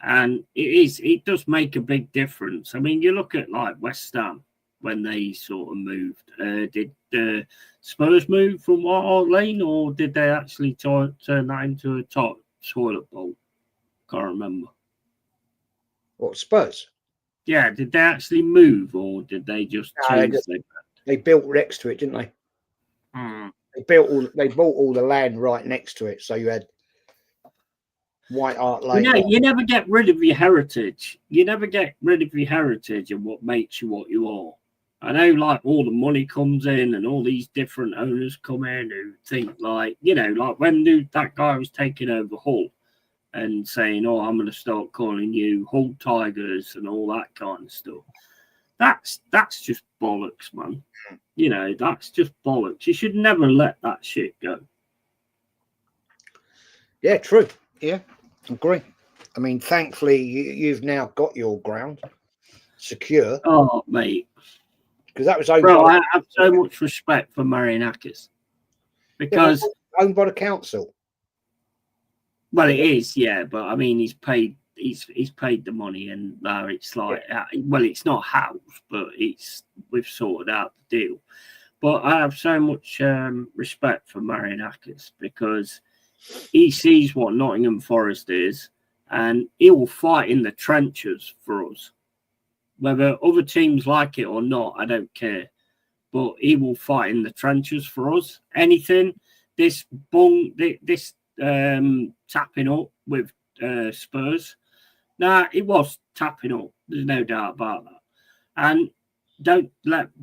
and it does make a big difference. I mean, you look at like West Ham when they sort of moved. Did Spurs move from White Hart Lane, or did they actually turn that into a toilet bowl? Can't remember. What, Spurs? Yeah, did they actually move, or did they just change? They built next to it, didn't they? They bought all the land right next to it, so you had White Hart Lane. You never get rid of your heritage. You never get rid of your heritage and what makes you what you are. I know, like, all the money comes in and all these different owners come in who think, like, like when that guy was taking over Hull and saying, "Oh, I'm going to start calling you Hull Tigers" and all that kind of stuff. That's just bollocks, man. That's just bollocks. You should never let that shit go. Yeah, true. Yeah, agree. I mean, thankfully, you've now got your ground secure. Oh, mate. Because that was owned I have so much respect for Marianakis. Because owned by the council. Well, it is, yeah, but I mean, he's paid the money, and now it's like, well, it's not house, but we've sorted out the deal. But I have so much respect for Marianakis because he sees what Nottingham Forest is, and he will fight in the trenches for us. Whether other teams like it or not, I don't care. But he will fight in the trenches for us. Anything, this tapping up with Spurs. Nah, it was tapping up. There's no doubt about that. And don't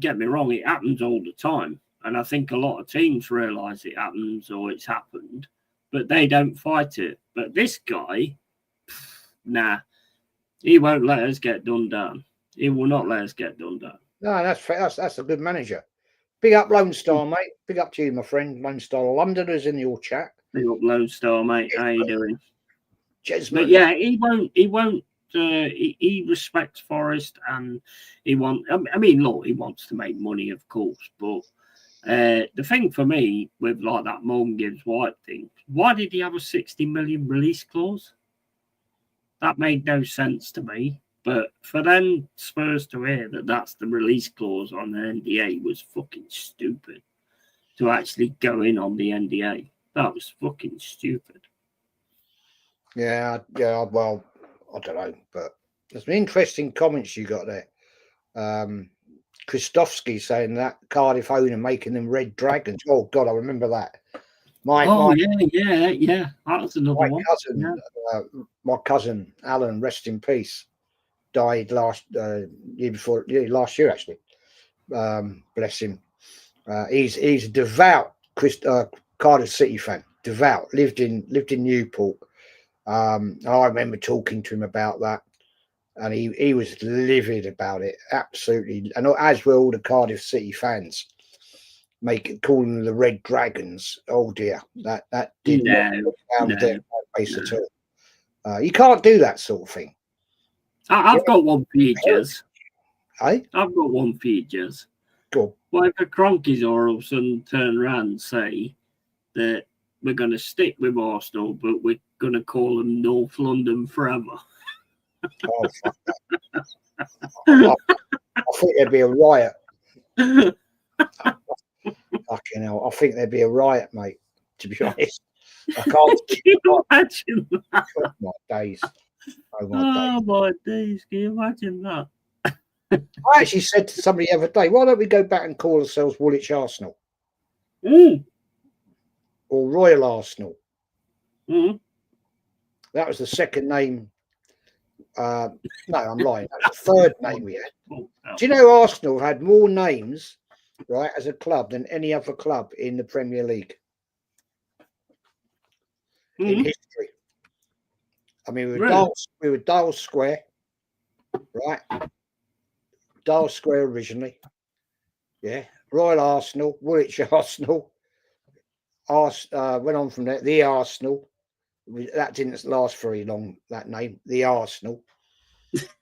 get me wrong, it happens all the time. And I think a lot of teams realise it happens or it's happened, but they don't fight it. But this guy, nah, he won't let us get done down. He will not let us get done down. No, that's a good manager. Big up Lone Star, mate. Big up to you, my friend. Lone Star Londoners in your chat. Big up Lone Star, mate. How you doing? Jesman. But yeah, he won't. He respects Forest, and he wants. I mean, look, he wants to make money, of course. But the thing for me with like that Morgan Gibbs White thing, why did he have a 60 million release clause? That made no sense to me. But for them Spurs to hear that that's the release clause on the NDA was fucking stupid. To actually go in on the NDA, that was fucking stupid. Yeah. Well, I don't know, but there's some interesting comments you got there. Kristofsky saying that Cardiff owner making them red dragons. Oh God, I remember that. Yeah. That's another one. My cousin Alan, rest in peace, died last year actually. Bless him. He's a devout Cardiff City fan. Devout. Lived in Newport. I remember talking to him about that, and he was livid about it. Absolutely, and as were all the Cardiff City fans. Calling them the Red Dragons. Oh dear, that did not down their face at all. You can't do that sort of thing. I've got one for you, Jez. Hey? I've got one for you, Jez. Go. What if the Cronkies all of a sudden turn around and say that we're going to stick with Arsenal, but we're going to call them North London forever? Oh, fuck that. I think there'd be a riot. Fucking hell, I think there'd be a riot, mate. To be honest, I can't. Can you imagine that? Oh, my days. My days. Can you imagine that? I actually said to somebody the other day, why don't we go back and call ourselves Woolwich Arsenal? Mm. Or Royal Arsenal? Mm. That was the second name. No, I'm lying. That was the third name we had. Do you know Arsenal have had more names, right, as a club than any other club in the Premier League in history? I mean, we were Dial Square, right? Dial Square originally, yeah. Royal Arsenal, Woolwich Arsenal. Went on from there. The Arsenal. That didn't last very long. That name, the Arsenal.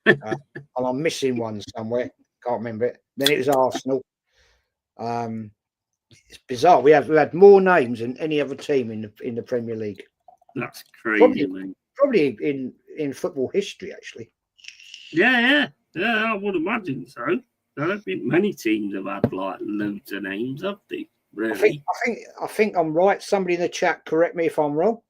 And I'm missing one somewhere. Can't remember it. Then it was Arsenal. It's bizarre. We've had more names than any other team in the Premier League. That's crazy, probably in football history, actually. Yeah. I would imagine so. I don't think many teams have had like loads of names, have they? Really? I think I'm right. Somebody in the chat, correct me if I'm wrong.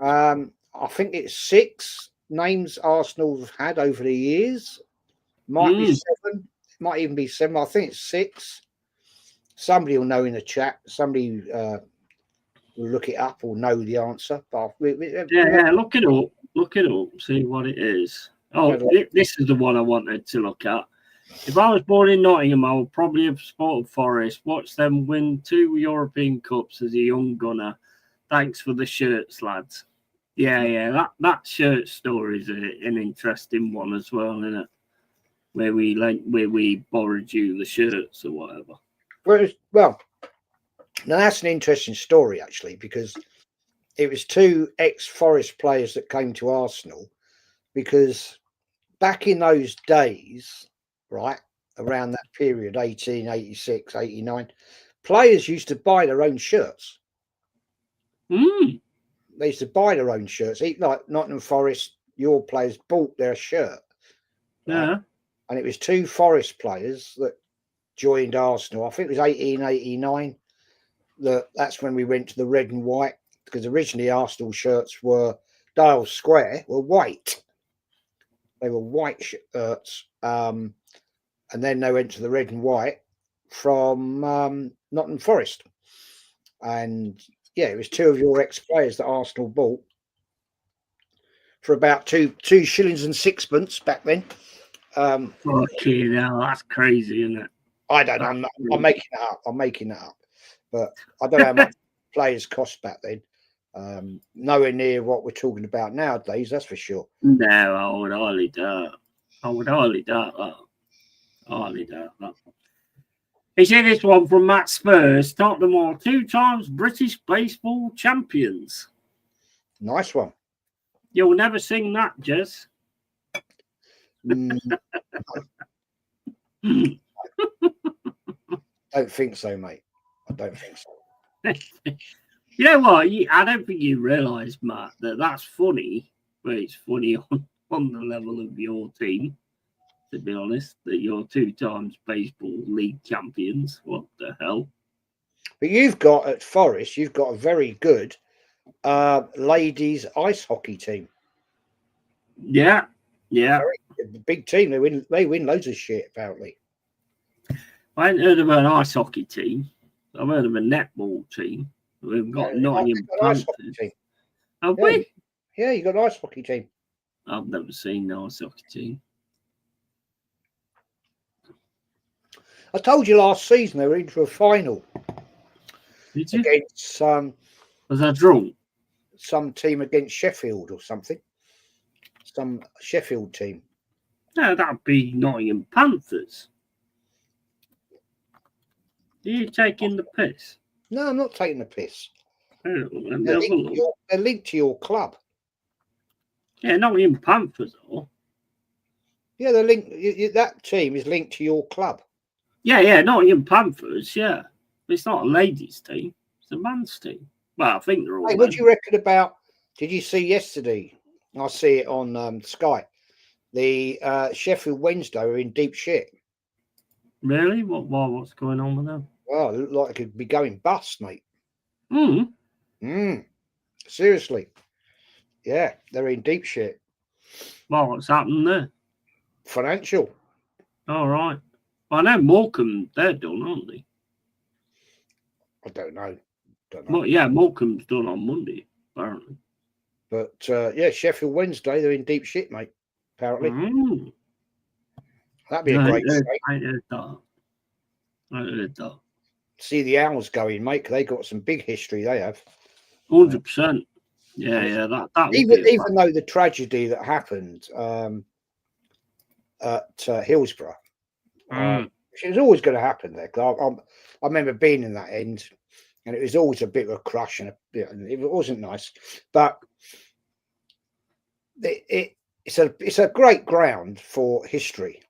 I think it's 6 names Arsenal have had over the years. Might be 7. Might even be 7. I think it's 6. Somebody will know in the chat. Somebody will look it up or know the answer. But yeah, look it up. Look it up. See what it is. Oh, this is the one I wanted to look at. If I was born in Nottingham, I would probably have supported Forest. Watched them win 2 European Cups as a young gunner. Thanks for the shirts, lads. Yeah. That shirt story is an interesting one as well, isn't it? Where we borrowed you the shirts or whatever. Well, now that's an interesting story actually, because it was 2 ex-Forest players that came to Arsenal, because back in those days, right, around that period, 1886, 89, players used to buy their own shirts. They used to buy their own shirts. Like Nottingham Forest, your players bought their shirt. Right? Yeah. And it was 2 Forest players that joined Arsenal. I think it was 1889. That's when we went to the red and white, because originally Arsenal shirts were Dial Square, were white. They were white shirts. And then they went to the red and white from Nottingham Forest. And yeah, it was 2 of your ex-players that Arsenal bought for about 2 shillings and 6pence back then. Fucking hell, that's crazy, isn't it? I don't know. I'm making it up. But I don't know how much players cost back then. Nowhere near what we're talking about nowadays, that's for sure. No, I would highly doubt that. You see this one from Matt Spurs. Tottenham are 2 times British baseball champions. Nice one. You'll never sing that, Jez. Don't think so, mate. I don't think so. You know what? I don't think you realise, Matt, that's funny, but it's funny on the level of your team, to be honest, that you're 2 times baseball league champions. What the hell? But you've got at Forest, you've got a very good ladies ice hockey team. Yeah. The big team. They win loads of shit, apparently. I ain't heard of an ice hockey team. I've heard of a netball team. We've got Nottingham Panthers. Have we? Yeah, you got an ice hockey team. I've never seen an ice hockey team. I told you last season they were into a final. Did you? against Was I drunk? some team against Sheffield or something. Some Sheffield team. No, that'd be Nottingham Panthers. Are you taking the piss? No, I'm not taking the piss. Oh, let me have a look. They're linked to your club. Yeah, Nottingham Panthers are. Yeah, they're linked. That team is linked to your club. Yeah, Nottingham Panthers, yeah. It's not a ladies' team. It's a man's team. Well, I think they're all. Hey, what do you reckon about? Did you see yesterday? I see it on Sky. The Sheffield Wednesday are in deep shit. Really? What's going on with them? Well, it looked like it could be going bust, mate. Hmm. Seriously. Yeah, they're in deep shit. Well, what's happened there? Financial. All right. Well, I know Morecambe, they're done, aren't they? I don't know. Well, yeah, Morecambe's done on Monday, apparently. But yeah, Sheffield Wednesday, they're in deep shit, mate. Apparently. That'd be a great shame. I heard that. See the Owls going, mate. 'Cause they got some big history. They have 100%. Yeah. That even though the tragedy that happened at Hillsborough, it was always going to happen there. I remember being in that end, and it was always a bit of a crush and it wasn't nice. But it's a great ground for history.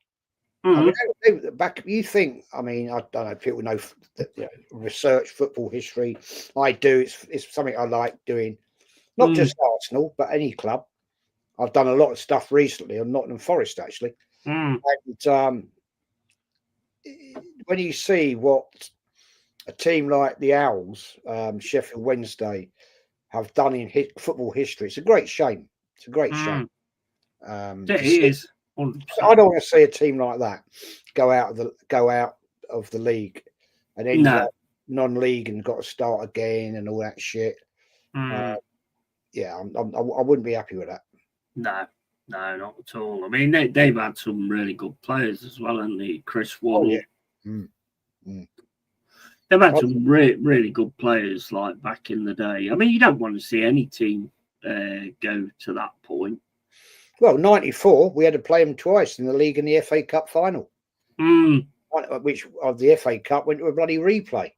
I mean, back, you think? I mean, I don't know. People know research football history. I do. It's something I like doing. Not just Arsenal, but any club. I've done a lot of stuff recently on Nottingham Forest, actually. And when you see what a team like the Owls, Sheffield Wednesday, have done in football history, it's a great shame. It's a great shame. It is. 100%. I don't want to see a team like that go out of the league and end up non-league and got to start again and all that shit. Yeah, I wouldn't be happy with that. No, not at all. I mean, they've had some really good players as well, haven't they? Chris Waddle. They've had some really good players like back in the day. I mean, you don't want to see any team go to that point. Well, 94, we had to play them twice in the league and the FA Cup final. Which of the FA Cup went to a bloody replay.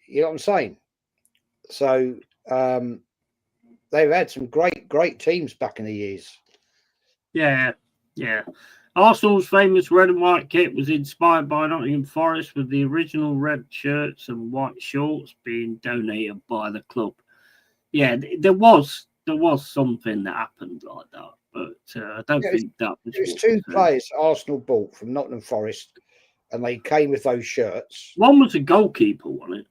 You know what I'm saying? So they've had some great teams back in the years. Yeah. Arsenal's famous red and white kit was inspired by Nottingham Forest, with the original red shirts and white shorts being donated by the club. Yeah, there was something that happened like that, but I don't think that was. There was two players Arsenal bought from Nottingham Forest, and they came with those shirts. One was a goalkeeper, wasn't it?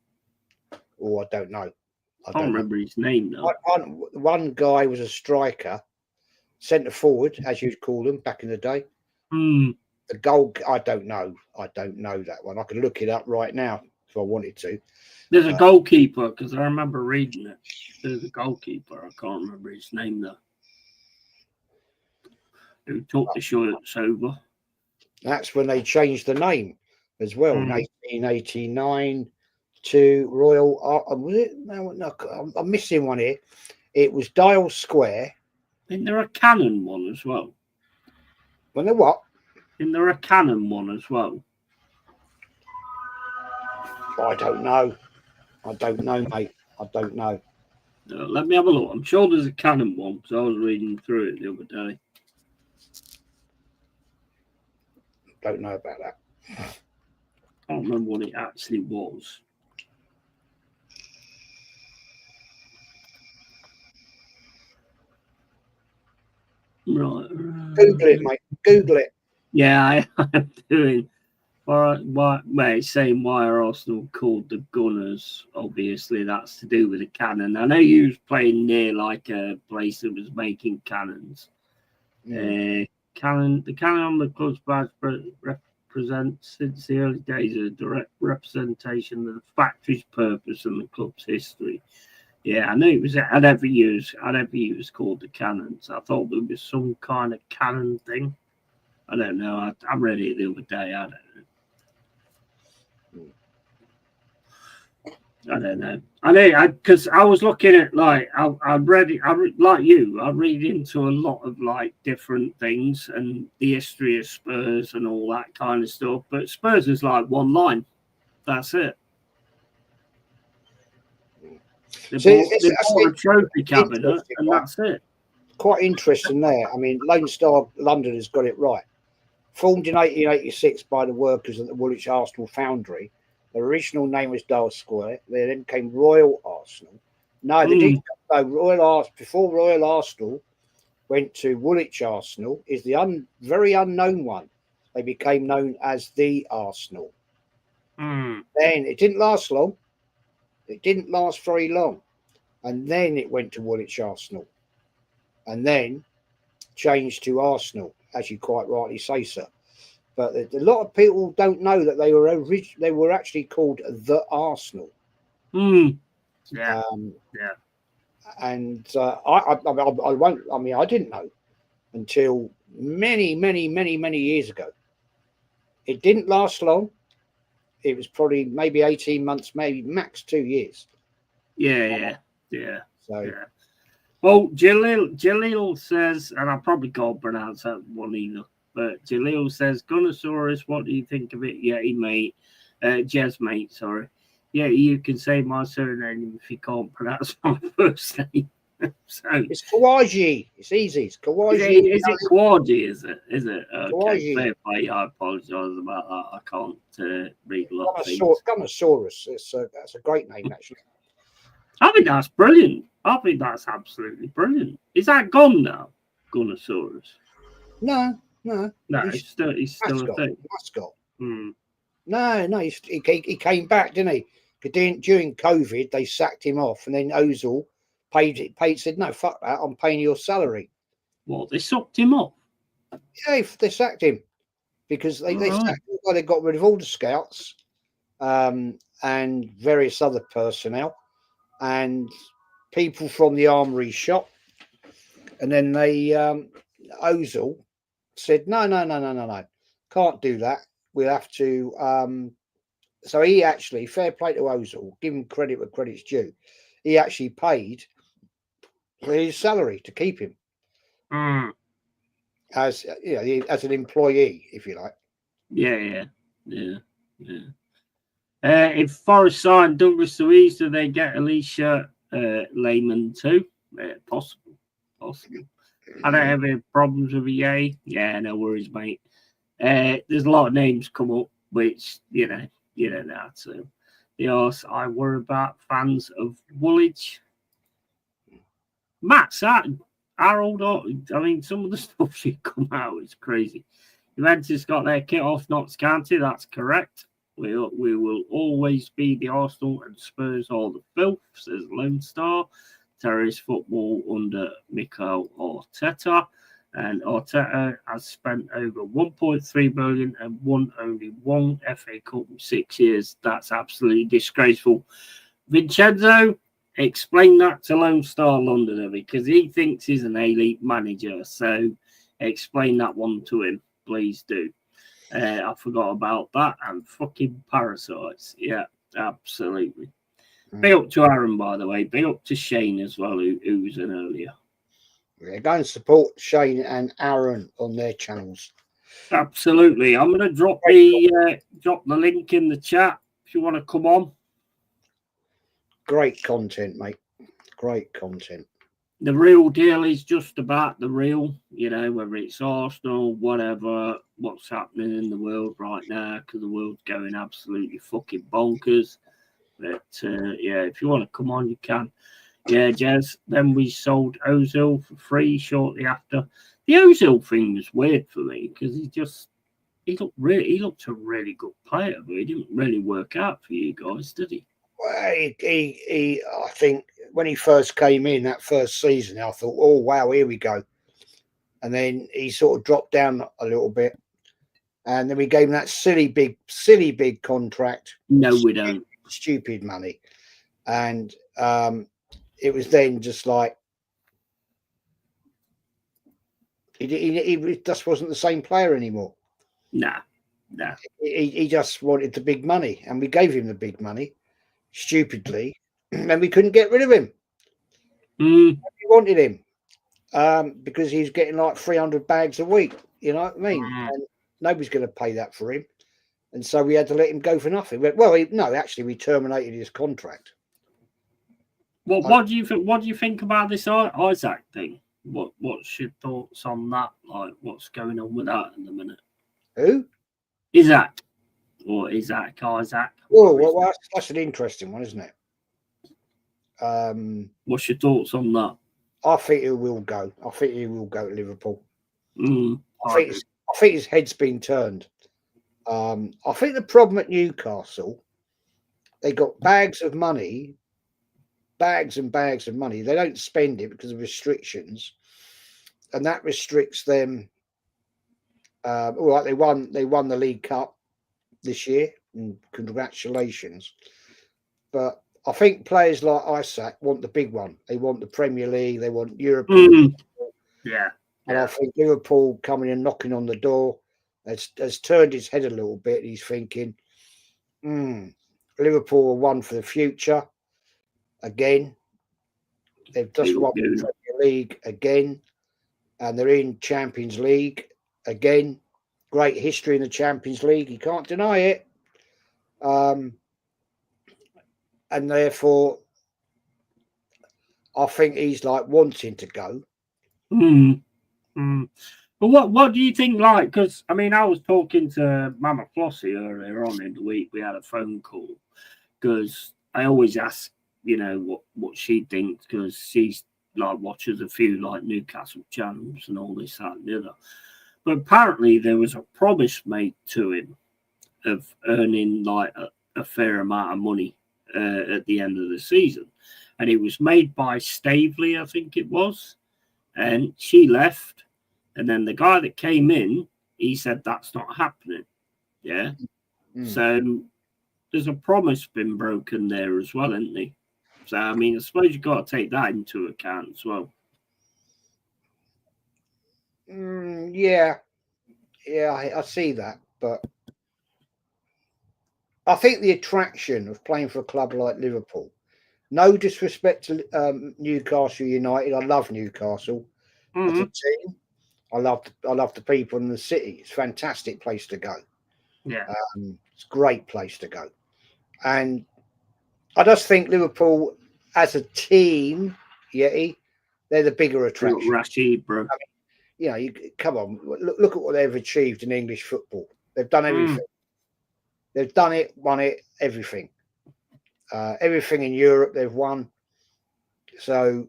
Oh, I don't know. I don't remember his name though. One guy was a striker, centre forward, as you'd call them back in the day. The goal, I don't know that one. I can look it up right now if I wanted to. There's a goalkeeper, because I remember reading it. There's a goalkeeper. I can't remember his name though. Who took the shirts over? That's when they changed the name as well. 1889 to Royal. Was it? No, I'm missing one here. It was Dial Square. Isn't there a Cannon one as well? Well, there what? Isn't there a Cannon one as well? I don't know, mate. I don't know. Let me have a look. I'm sure there's a Cannon one, because I was reading through it the other day. Don't know about that. I can't remember what it actually was. Right. Google it, mate. Google it. Yeah, I'm doing. It's saying why are Arsenal called the Gunners? Obviously, that's to do with the cannon. I know you was playing near like a place that was making cannons. The cannon on the club's badge represents, since the early days, a direct representation of the factory's purpose and the club's history. Yeah, I knew it was. I never used called the Cannons. I thought there was some kind of cannon thing. I don't know. I read it the other day. I don't know. I don't know. I know because I was looking at like I read it. Like you. I read into a lot of like different things and the history of Spurs and all that kind of stuff. But Spurs is like one line. That's it. They bought a trophy cabinet and that's it. Quite interesting there. I mean, Lone Star London has got it right. Formed in 1886 by the workers at the Woolwich Arsenal foundry. The original name was Dale Square. They then came Royal Arsenal. No, they didn't. No, before Royal Arsenal went to Woolwich Arsenal is the very unknown one. They became known as the Arsenal. Then it didn't last long. It didn't last very long. And then it went to Woolwich Arsenal. And then changed to Arsenal, as you quite rightly say, sir. But a lot of people don't know that they were actually called the Arsenal. Yeah. Yeah. And I won't. I mean, I didn't know until many years ago. It didn't last long. It was probably maybe 18 months, maybe max 2 years. Yeah. So. Yeah. Well, Jalil says, and I probably can't pronounce that one either, but Jalil says, Gunnosaurus, what do you think of it? Yeti, mate. Jez, mate, sorry. Yeah, you can say my surname if you can't pronounce my first name. So it's Kawaji. It's easy. It's Kawaji. Is it Kawaji? Is it? Okay, Kawaji. fair play. I apologise about that. I can't read a lot of things. Gunnosaurus. That's a great name, actually. I think that's brilliant. I think that's absolutely brilliant. Is that gone now, Gunnosaurus? No. He's still a thing. Mascot. No. He came back, didn't he? During COVID, they sacked him off, and then Ozil said, "No, fuck that. I'm paying your salary." What? They sucked him off? Yeah, they sacked him because they sacked him. Well, they got rid of all the scouts and various other personnel and people from the armory shop, and then they Ozil said, "No, can't do that. We'll have to." So he actually, fair play to Ozil, give him credit where credit's due. He actually paid for his salary to keep him as an employee, if you like. Yeah. If Forest signed Douglas Luiz, do they get Alicia Lehman too? Possible. I don't have any problems with EA. Yeah, no worries, mate. There's a lot of names come up, which you know that. So yes, I worry about fans of Woolwich. Matt, Harold, I mean, some of the stuff she come out is crazy. Juventus got their kit off Notts County. That's correct. We will always be the Arsenal and Spurs all the filth, says Lone Star. Terrorist football under Mikel Arteta. And Arteta has spent over 1.3 billion and won only one FA Cup in 6 years. That's absolutely disgraceful. Vincenzo, explain that to Lone Star Londoner because he thinks he's an elite manager. So explain that one to him, please do. I forgot about that and fucking parasites. Yeah, absolutely. Big up to Aaron, by the way. Big up to Shane as well, who was in earlier. Yeah, go and support Shane and Aaron on their channels. Absolutely. I'm going to drop the link in the chat if you want to come on. Great content, mate. Great content. The real deal is just about the real, whether it's Arsenal, whatever, what's happening in the world right now, because the world's going absolutely fucking bonkers. But, if you want to come on, you can. Yeah, Jez. Then we sold Ozil for free shortly after. The Ozil thing was weird for me because he looked a really good player, but he didn't really work out for you guys, did he? Well, I think when he first came in that first season, I thought, oh wow, here we go. And then he sort of dropped down a little bit, and then we gave him that silly big contract. No, we don't. Stupid money, and it was then just like he just wasn't the same player anymore. Nah. He just wanted the big money, and we gave him the big money, stupidly, and we couldn't get rid of him. Mm. We wanted him because he's getting like 300 bags a week. You know what I mean? And nobody's going to pay that for him. And so we had to let him go for nothing. No, actually, we terminated his contract. What do you think? What do you think about this Isaac thing? What's your thoughts on that? Like, what's going on with that in the minute? Who? Isaac. Well, that's an interesting one, isn't it? What's your thoughts on that? I think he will go. I think he will go to Liverpool. I think his head's been turned. I think the problem at Newcastle, they got bags and bags of money. They don't spend it because of restrictions, and that restricts them. All right, they won the League Cup this year, and congratulations. But I think players like Isaac want the big one. They want the Premier League. They want European. Yeah. And I think Liverpool coming and knocking on the door has turned his head a little bit. He's thinking, Liverpool are one for the future again. They've just won the Premier League again, and they're in Champions League again. Great history in the Champions League. You can't deny it. And therefore, I think he's like wanting to go. But what do you think? Like, because I mean, I was talking to Mama Flossie earlier on in the week. We had a phone call because I always ask, what she thinks, because she's like watches a few like Newcastle channels and all this, that, and the other. But apparently, there was a promise made to him of earning like a fair amount of money at the end of the season, and it was made by Staveley, I think it was, and she left. And then the guy that came in, he said that's not happening. Yeah. So there's a promise been broken there as well, isn't there? So, I mean, I suppose you've got to take that into account as well. Yeah, I see that. But I think the attraction of playing for a club like Liverpool, no disrespect to Newcastle United. I love Newcastle as a team. I love the people in the city. It's a fantastic place to go. Yeah. It's a great place to go. And I just think Liverpool as a team, Yeti, they're the bigger attraction. Rashid, bro. I mean, come on, look at what they've achieved in English football. They've done everything. They've done it, won it, everything. Everything in Europe they've won. So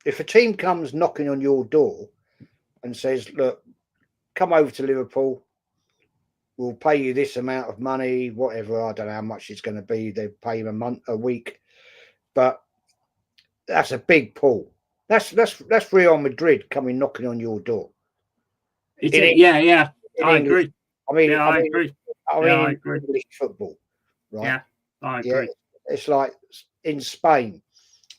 if a team comes knocking on your door and says, look, come over to Liverpool, we'll pay you this amount of money, whatever, I don't know how much it's going to be. They pay him a week. But that's a big pull. That's Real Madrid coming knocking on your door. Yeah. I agree. I agree. English football, right? Yeah, I agree. Yeah, it's like in Spain,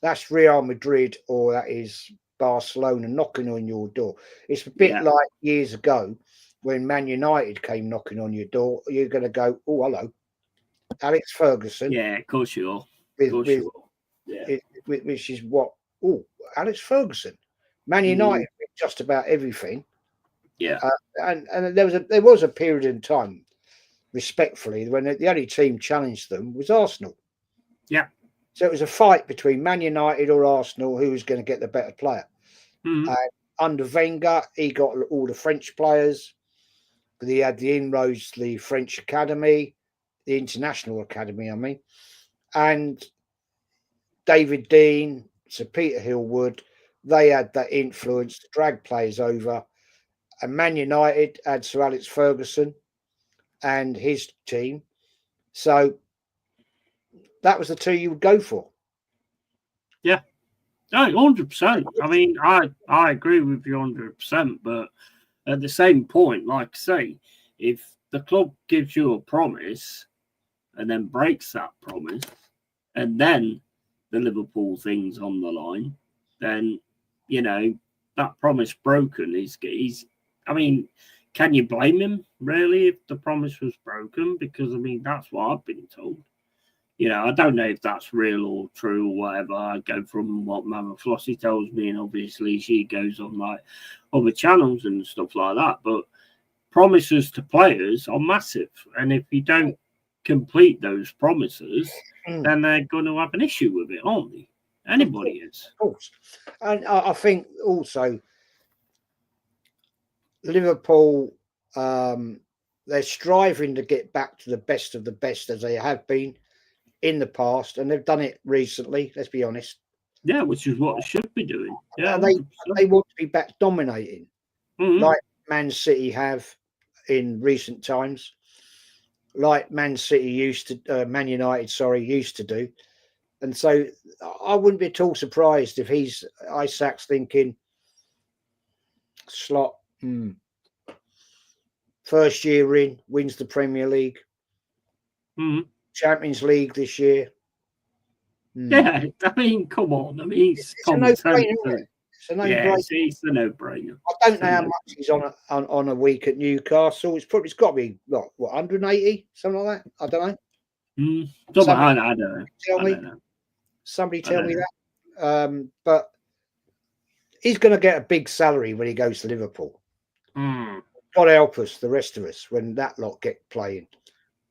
that's Real Madrid or that is Barcelona knocking on your door. It's a bit like years ago when Man United came knocking on your door. You're going to go, oh, hello, Alex Ferguson. Yeah, of course you are. Which is what? Oh, Alex Ferguson. Man United with just about everything. Yeah. And there was a period in time, respectfully, when the only team challenged them was Arsenal. Yeah. So it was a fight between Man United or Arsenal who was going to get the better player. And under Wenger, he got all the French players. He had the inroads to the French academy, the international academy, I mean. And David Dean, Sir Peter Hillwood, they had that influence to drag players over. And Man United had Sir Alex Ferguson and his team. So that was the two you would go for. Yeah. No, 100%. I mean, I agree with you 100%. But at the same point, like I say, if the club gives you a promise and then breaks that promise, and then the Liverpool thing's on the line, then, that promise broken is I mean, can you blame him, really, if the promise was broken? Because, I mean, that's what I've been told. I don't know if that's real or true or whatever. I go from what Mama Flossie tells me, and obviously she goes on like other channels and stuff like that. But promises to players are massive, and if you don't complete those promises, then they're going to have an issue with it, aren't they? Anybody is. Of course. And I think also Liverpool, they're striving to get back to the best of the best as they have been in the past, and they've done it recently, let's be honest. Yeah, which is what they should be doing. Yeah, they want to be back dominating, like Man City have in recent times, like Man United, used to do. And so I wouldn't be at all surprised if Isaac's thinking, Slot, first year in, wins the Premier League, Champions League this year. Yeah, I mean, come on. I mean, it's a no-brainer. It's a no-brainer. I don't know how much he's on a week at Newcastle. It's got to be what 180, something like that. I don't know. I don't know. Tell me. Somebody tell me that. But he's going to get a big salary when he goes to Liverpool. God help us, the rest of us, when that lot get playing.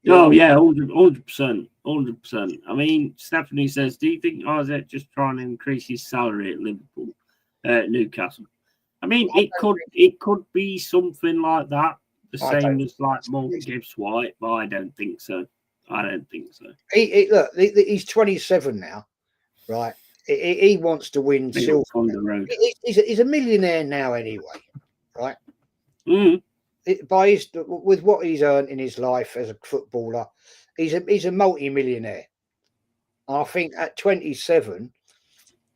Oh, yeah, 100%. 100%. I mean, Stephanie says, do you think Isaac just trying to increase his salary at Liverpool, Newcastle? I mean, it could be something like that, the same as like Morgan Gibbs White, but I don't think so. Look, he's 27 now, right? He wants to win silver. On the road. He's a millionaire now anyway, right? With what he's earned in his life as a footballer, he's a multi-millionaire. I think at 27,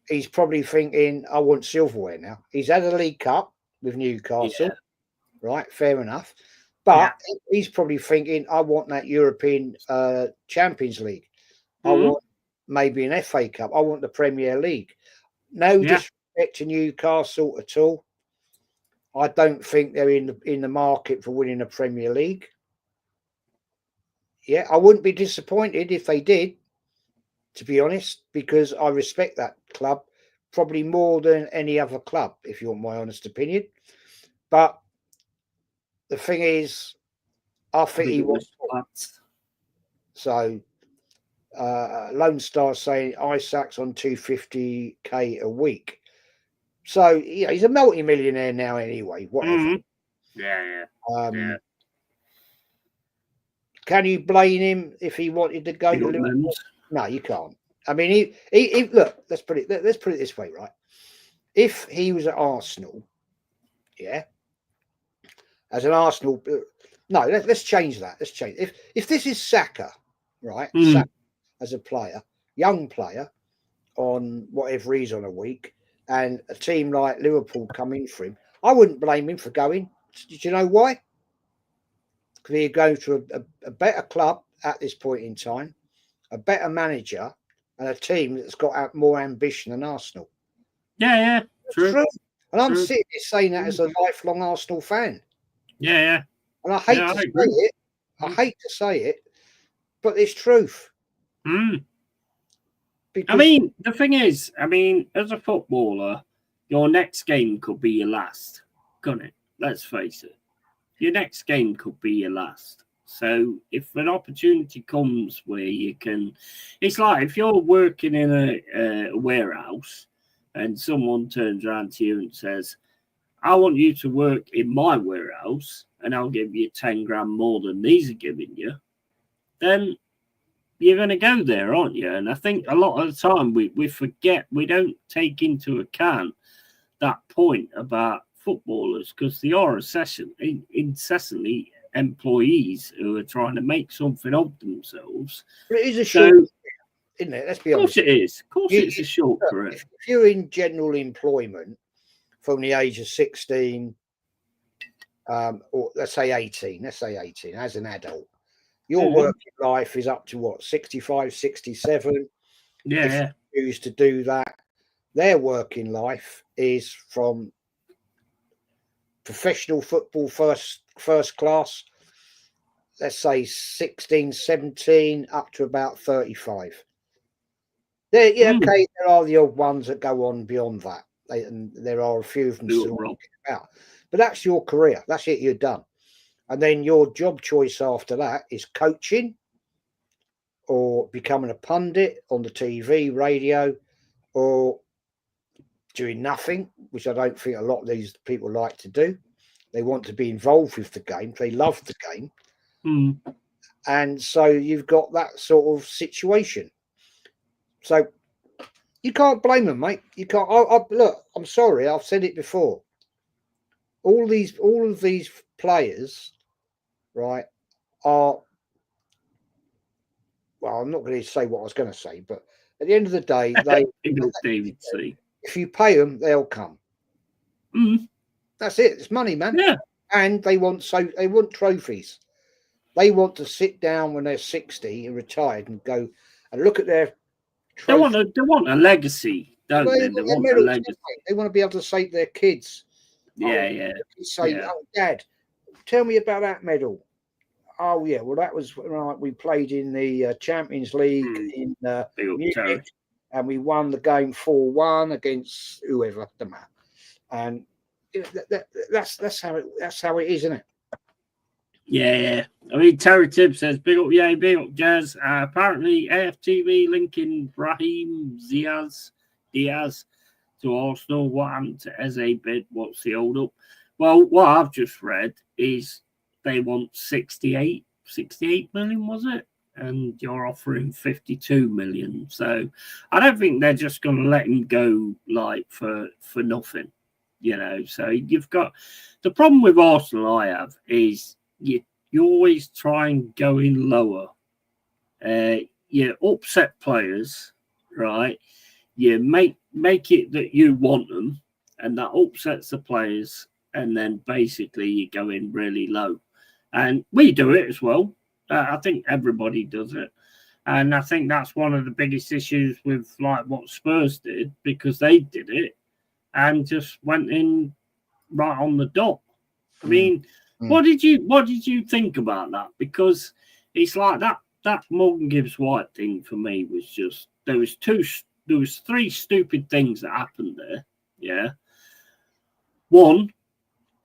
he's probably thinking, I want silverware now. He's had a League Cup with Newcastle, right? Fair enough. But he's probably thinking, I want that European Champions League. I want maybe an FA Cup. I want the Premier League. No disrespect to Newcastle at all. I don't think they're in the market for winning a Premier League. Yeah, I wouldn't be disappointed if they did, to be honest, because I respect that club probably more than any other club, if you want my honest opinion. But the thing is, I think he wants. So, Lone Star saying Isaac's on 250k a week. So he's a multi-millionaire now anyway. Whatever. Yeah. Can you blame him if he wanted to go to Liverpool? No, you can't. I mean, he look. Let's put it this way, right? If he was at Arsenal, as an Arsenal, no, let's change that. Let's change. If this is Saka, right? Saka as a player, young player, on whatever he's on a week, and a team like Liverpool come in for him, I wouldn't blame him for going. Do you know why? Because he'd go to a better club at this point in time, a better manager, and a team that's got more ambition than Arsenal. Yeah, true. And I'm sitting here saying that as a lifelong Arsenal fan. Yeah. And I hate to say it. I hate to say it, but it's truth. I mean, the thing is, as a footballer, your next game could be your last, couldn't it? Let's face it. Your next game could be your last. So if an opportunity comes where you can... It's like if you're working in a warehouse and someone turns around to you and says, I want you to work in my warehouse and I'll give you 10 grand more than these are giving you, then you're going to go there, aren't you? And I think a lot of the time we forget, we don't take into account that point about footballers because they are incessantly employees who are trying to make something of themselves. But it is a short, isn't it? Let's be honest. Of course it is. Of course it's a short career. If you're in general employment from the age of 16, or let's say 18 as an adult, your working life is up to what, 65, 67? Yeah. If you choose to do that, their working life is from professional football first class. let's say 16, 17, up to about 35. There, yeah, okay, there are the odd ones that go on beyond that. And there are a few of them still out. But that's your career. That's it, you're done. And then your job choice after that is coaching or becoming a pundit on the TV, radio, or doing nothing, which I don't think a lot of these people like to do. They want to be involved with the game. They love the game. And so you've got that sort of situation. So you can't blame them, mate. You can't. Look, I'm sorry. I've said it before. All of these players, right, are. Well, I'm not going to say what I was going to say, but at the end of the day, if you pay them, they'll come. That's it. It's money, man. Yeah. And they want trophies. They want to sit down when they're 60 and retired and go and look at their. They want a legacy, don't they? They want a legacy. They want to be able to say to their kids. Say, oh, Dad, tell me about that medal. Oh yeah, well that was right. We played in the Champions League in Munich, and we won the game 4-1 against whoever the man. And that's how it is, isn't it? Yeah. I mean, Terry Tibb says, big up, yeah, big up, Jazz. Apparently, AFTV linking Brahim Diaz to Arsenal. What happened to Eze bid? What's the hold up? Well, what I've just read is they want 68 million, was it? And you're offering 52 million. So I don't think they're just going to let him go like for nothing, you know. So you've got the problem with Arsenal. I have is you always try and go in lower. You upset players, right? You make it that you want them, and that upsets the players. And then basically you go in really low. And we do it as well. I think everybody does it. And I think that's one of the biggest issues with like what Spurs did, because they did it and just went in right on the dot. I mean, what did you think about that? Because it's like that Morgan Gibbs White thing for me was just there was three stupid things that happened there. Yeah. One,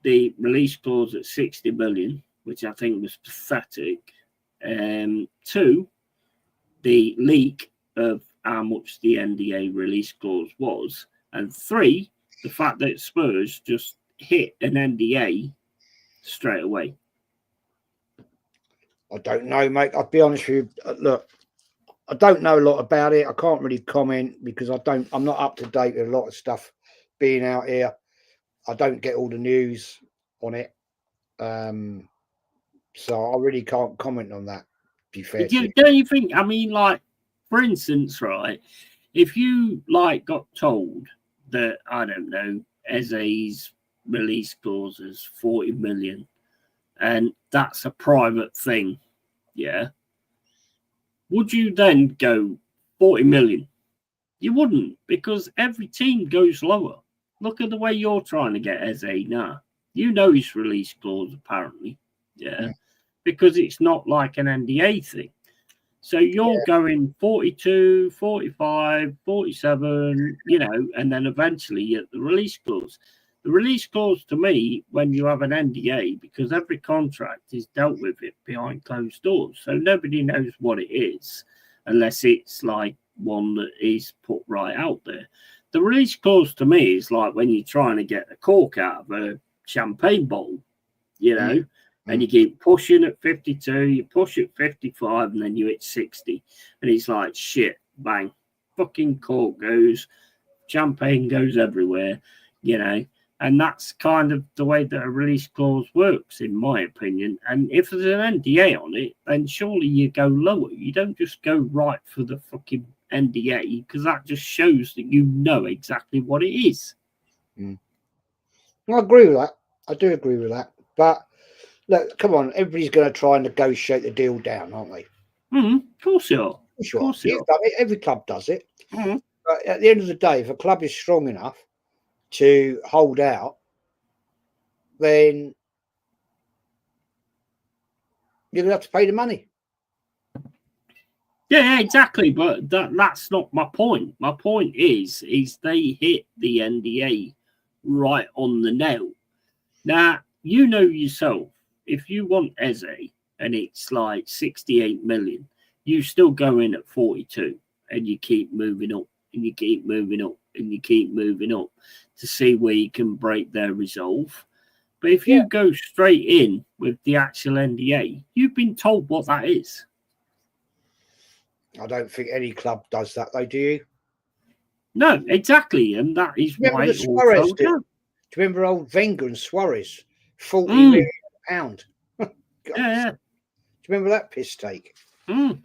the release clause at 60 million, which I think was pathetic. Two, the leak of how much the NDA release clause was. And three, the fact that Spurs just hit an NDA straight away. I don't know, mate. I'll be honest with you. Look, I don't know a lot about it. I can't really comment because I'm not up to date with a lot of stuff being out here. I don't get all the news on it. So I really can't comment on that. Be fair. Don't you think? I mean, like, for instance, right? If you like got told that, I don't know, Eze's release clause is 40 million, and that's a private thing, yeah, would you then go 40 million? You wouldn't, because every team goes lower. Look at the way you're trying to get Eze now. You know his release clause, apparently, yeah, because it's not like an NDA thing. So you're going 42, 45, 47, you know, and then eventually you get the release clause. The release clause to me, when you have an NDA, because every contract is dealt with it behind closed doors. So nobody knows what it is unless it's like one that is put right out there. The release clause to me is like when you're trying to get a cork out of a champagne bottle, you know, and you keep pushing at 52, you push at 55, and then you hit 60. And it's like, shit, bang, fucking cork goes, champagne goes everywhere, you know. And that's kind of the way that a release clause works, in my opinion. And if there's an NDA on it, then surely you go lower. You don't just go right for the fucking NDA, because that just shows that you know exactly what it is. I agree with that. I do agree with that. But look, come on, everybody's going to try and negotiate the deal down, aren't they? Of course you are. Sure. Of course you are. Every club does it. But at the end of the day, if a club is strong enough to hold out, then You're going to have to pay the money. Yeah, exactly. But that's not my point. My point is they hit the NDA right on the nail. Now, you know yourself, if you want Eze and it's like 68 million, you still go in at 42 and you keep moving up and you keep moving up and you keep moving up to see where you can break their resolve. But if you go straight in with the actual NDA, you've been told what that is. I don't think any club does that, though, do you? No, exactly. And that is why it all fell down. Do you remember old Wenger and Suarez? 40 million pound. Yeah. Do you remember that piss take? So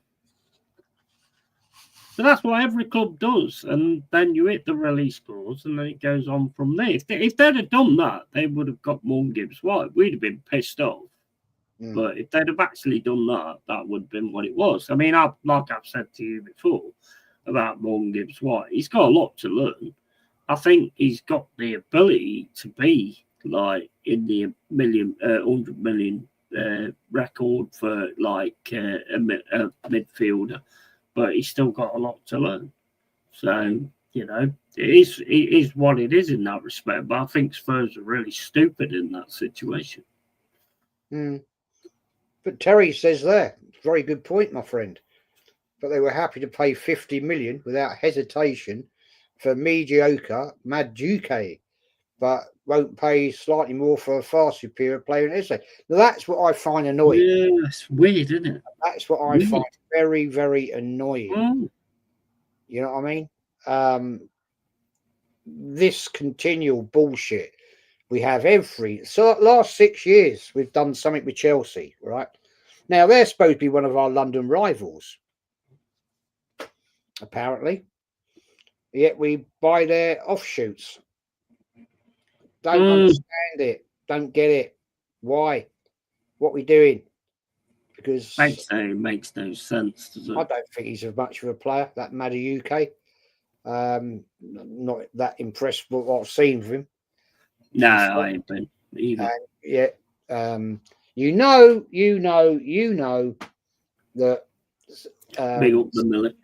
that's what every club does. And then you hit the release clause and then it goes on from there. If they'd have done that, they would have got Morgan Gibbs White. We'd have been pissed off. But if they'd have actually done that, that would have been what it was. I mean, like I've said to you before about Morgan Gibbs White, he's got a lot to learn. I think he's got the ability to be like in the 100 million record for like a midfielder, but he's still got a lot to learn. So, you know, it is what it is in that respect. But I think Spurs are really stupid in that situation. But Terry says there, very good point, my friend. But they were happy to pay 50 million without hesitation for mediocre Madueke, but won't pay slightly more for a far superior player in Italy. Now that's what I find annoying. Yeah, it's weird, isn't it? That's what I find very, very annoying. You know what I mean? This continual bullshit. We have last 6 years, we've done something with Chelsea, right? Now, they're supposed to be one of our London rivals, apparently. Yet we buy their offshoots. Don't understand it. Don't get it. Why? What we doing? Because makes no sense, does it? I don't think he's as much of a player, that Madueke. Not that impressed with what I've seen of him. No, I ain't been either. You know that big up the millet.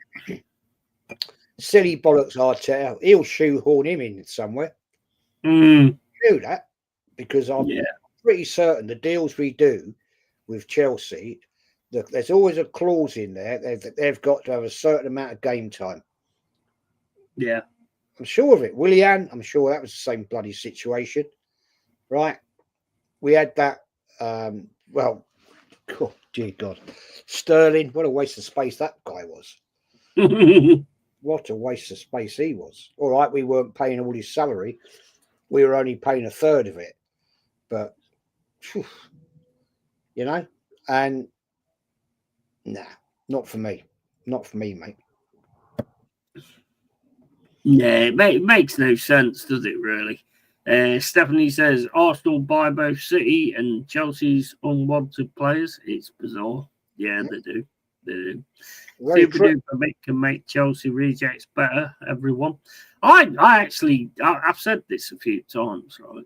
Silly bollocks Arteta, he'll shoehorn him in somewhere. You do that because I'm pretty certain the deals we do with Chelsea, there's always a clause in there that they've got to have a certain amount of game time. Yeah. I'm sure of it. Willian, I'm sure that was the same bloody situation, right? We had that, oh, dear God. Sterling, what a waste of space that guy was. What a waste of space he was. All right, we weren't paying all his salary. We were only paying a third of it. But, you know, and nah, not for me. Not for me, mate. Yeah, it makes no sense, does it, really? Stephanie says, Arsenal buy both City and Chelsea's unwanted players. It's bizarre. Yeah, they do. They do. Super can make Chelsea rejects better, everyone. I've said this a few times, right?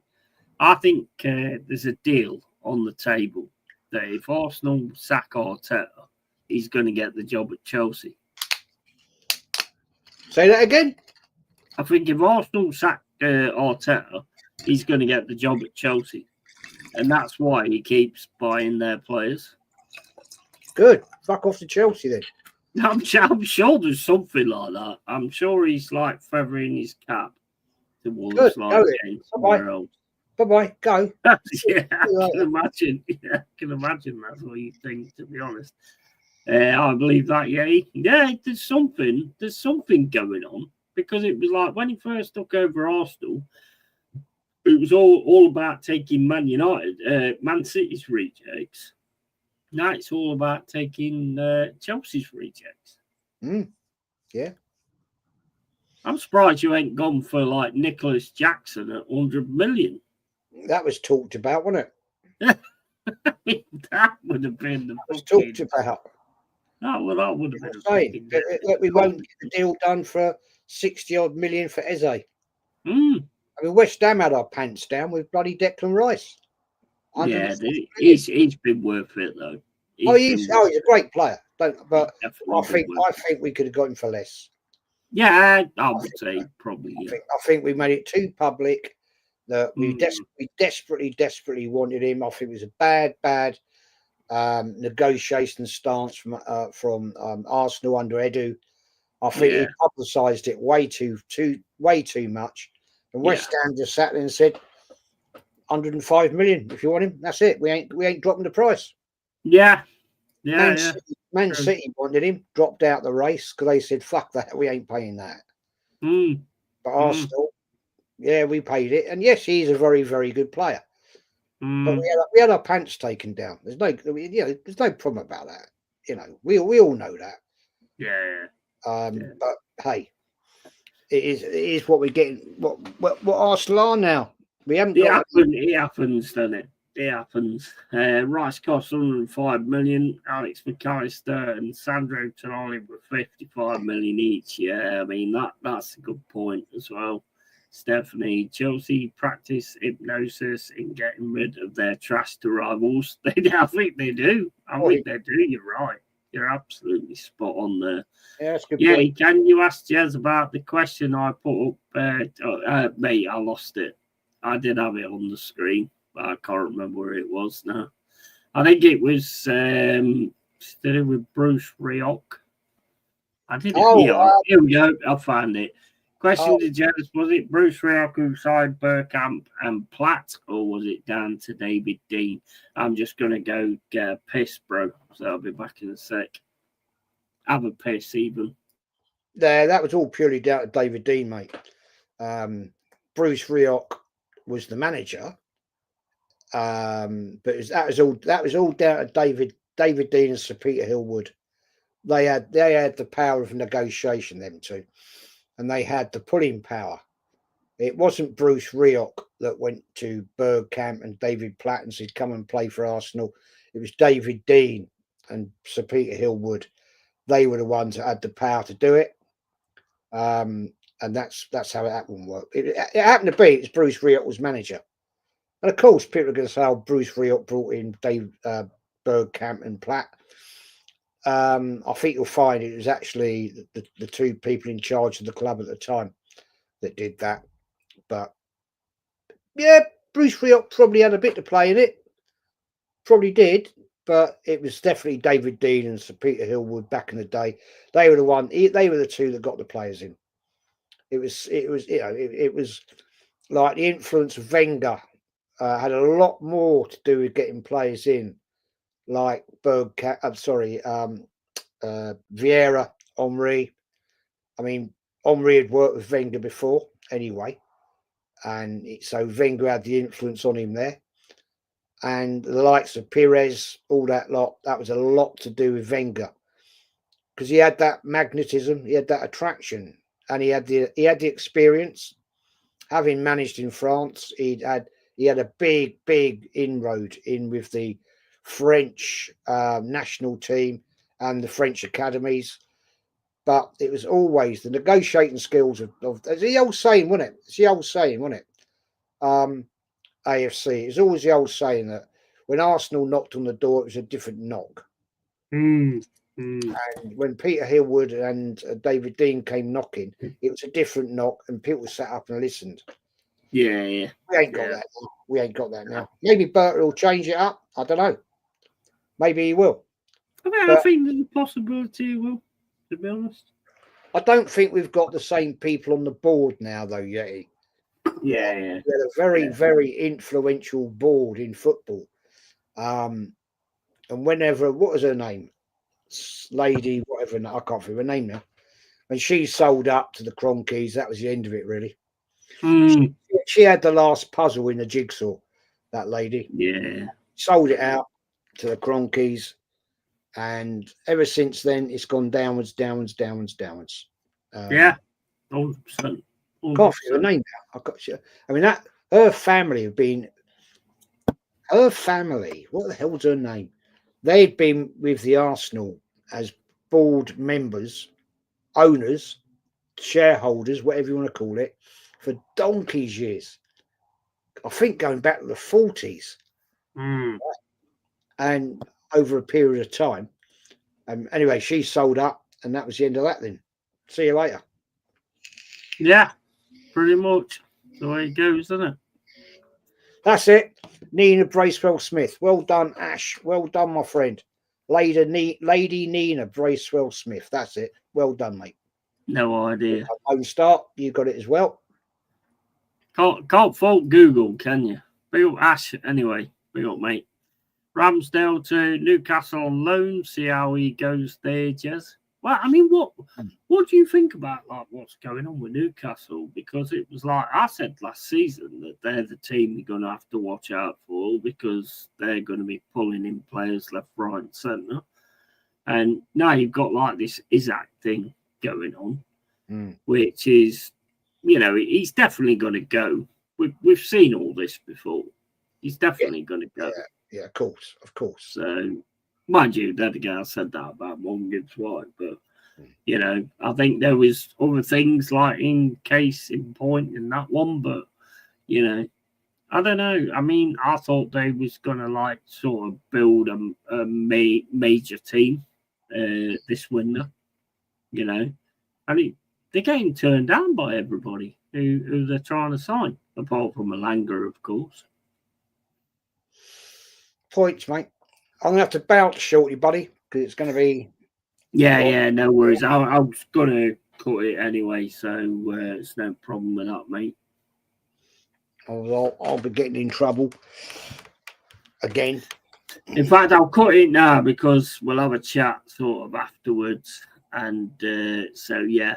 I think there's a deal on the table that if Arsenal sack Arteta, he's going to get the job at Chelsea. Say that again? I think if Arsenal sack Arteta, he's going to get the job at Chelsea. And that's why he keeps buying their players. Good. Fuck off to Chelsea then. I'm sure there's something like that. I'm sure he's like feathering his cap towards somewhere else. Bye-bye. Go. Yeah, I can imagine. Yeah, I can imagine that's what you think, to be honest. I believe that, yeah, there's something going on. Because it was like when he first took over Arsenal, it was all about taking Man City's rejects. Now it's all about taking Chelsea's rejects. Yeah. I'm surprised you ain't gone for like Nicholas Jackson at 100 million. That was talked about, wasn't it? That would have been the was talked about. That would have been. We won't get the deal done for 60-odd million for Eze. I mean, West Ham had our pants down with bloody Declan Rice. Yeah, he's been worth it, though. he's a great player. But I think we could have got him for less. Yeah, I would say probably. Yeah. I think we made it too public that we desperately wanted him. I think it was a bad negotiation stance from Arsenal under Edu. I think he publicised it way too much. And West Ham just sat there and said, 105 million. If you want him, that's it. We ain't dropping the price. Yeah. Man City wanted him, dropped out the race because they said, "Fuck that, we ain't paying that." But Arsenal, we paid it, and yes, he's a very, very good player. But we had our pants taken down. There's no problem about that. You know, we all know that. Yeah. But hey, it is what we're getting. What Arsenal are now. We haven't. It happens, doesn't it? It happens. Rice costs 105 million. Alex McAllister and Sandro Tonali were 55 million each. Yeah, I mean that's a good point as well. Stephanie, Chelsea practice hypnosis in getting rid of their trash to rivals. I think they do. Think they do. You're right. You're absolutely spot on there. Yeah, that's a good point. Can you ask Jez about the question I put up? Mate, I lost it. I did have it on the screen, but I can't remember where it was now. I think it was still with Bruce Rioch. I did it. Here we go. I found it. Question to Jez, was it Bruce Rioch who signed Bergkamp and Platt, or was it down to David Dean? I'm just going to go get a piss, bro. So I'll be back in a sec. Have a piss, even. That was all purely down to David Dean, mate. Bruce Rioch was the manager, but that was all down to David Dean and Sir Peter Hillwood. They had the power of negotiation, them two, and they had the pulling power. It wasn't Bruce Rioch that went to Bergkamp and David Platt and said, "Come and play for Arsenal." It was David Dean and Sir Peter Hillwood. They were the ones that had the power to do it. And that's how that one worked. It happened to be it's Bruce Rioch was manager, and of course people are going to say, "Oh, Bruce Rioch brought in Bergkamp and Platt." I think you'll find it was actually the two people in charge of the club at the time that did that. But yeah, Bruce Rioch probably had a bit to play in it. Probably did, but it was definitely David Dean and Sir Peter Hillwood back in the day. They were the two that got the players in. It was like the influence of Wenger had a lot more to do with getting players in, like Vieira, Henry. I mean, Henry had worked with Wenger before anyway, and so Wenger had the influence on him there. And the likes of Pires, all that lot, that was a lot to do with Wenger, because he had that magnetism, he had that attraction. And he had the experience, having managed in France. He had a big inroad in with the French national team and the French academies. But it was always the negotiating skills of it's the old saying, wasn't it? It's the old saying, wasn't it? AFC. It's always the old saying that when Arsenal knocked on the door, it was a different knock. And when Peter Hillwood and David Dean came knocking, it was a different knock, and people sat up and listened. Yeah. We ain't got that now. We ain't got that now. Maybe Bert will change it up. I don't know. Maybe he will. I think there's a possibility he will, to be honest. I don't think we've got the same people on the board now, though, Yeti. Yeah. We had a very, very influential board in football. And whenever, what was her name? Lady, whatever, I can't think of her name now. And she sold up to the Cronkies. That was the end of it, really. She had the last puzzle in the jigsaw, that lady. Yeah. Sold it out to the Cronkies. And ever since then, it's gone downwards. Yeah. 100%. Can't think of her name now. I mean, that her family have been. Her family, what the hell's her name? They'd been with the Arsenal as board members, owners, shareholders, whatever you want to call it, for donkey's years. I think going back to the 40s. And over a period of time. Anyway, she sold up, and that was the end of that. Then, see you later. Yeah, pretty much the way it goes, isn't it? That's it. Nina Bracewell Smith. Well done, Ash. Well done, my friend. Lady Nina Bracewell Smith. That's it. Well done, mate. No idea. Home start. You got it as well. Can't fault Google, can you? Big up Ash, anyway. Big up, mate. Ramsdale to Newcastle on loan. See how he goes there, Jez. Well, I mean, what do you think about like what's going on with Newcastle? Because it was like I said last season that they're the team you're going to have to watch out for because they're going to be pulling in players left, right, and centre. And now you've got like this Isaac thing going on, which is, you know, he's definitely going to go. We've seen all this before. He's definitely going to go. Yeah, of course. So, mind you, that guy said that about Morgan Gibbs White, but you know, I think there was other things like in case in point in that one, but you know, I don't know. I mean, I thought they was gonna like sort of build a major team this winter, you know, and they're getting turned down by everybody who they're trying to sign, apart from Malanga, of course. Points, mate. I'm gonna have to bounce shortly, buddy, because it's going to be. Yeah, no worries. I was gonna cut it anyway, so it's no problem with that, mate. I'll be getting in trouble again. In fact, I'll cut it now because we'll have a chat sort of afterwards, and so yeah.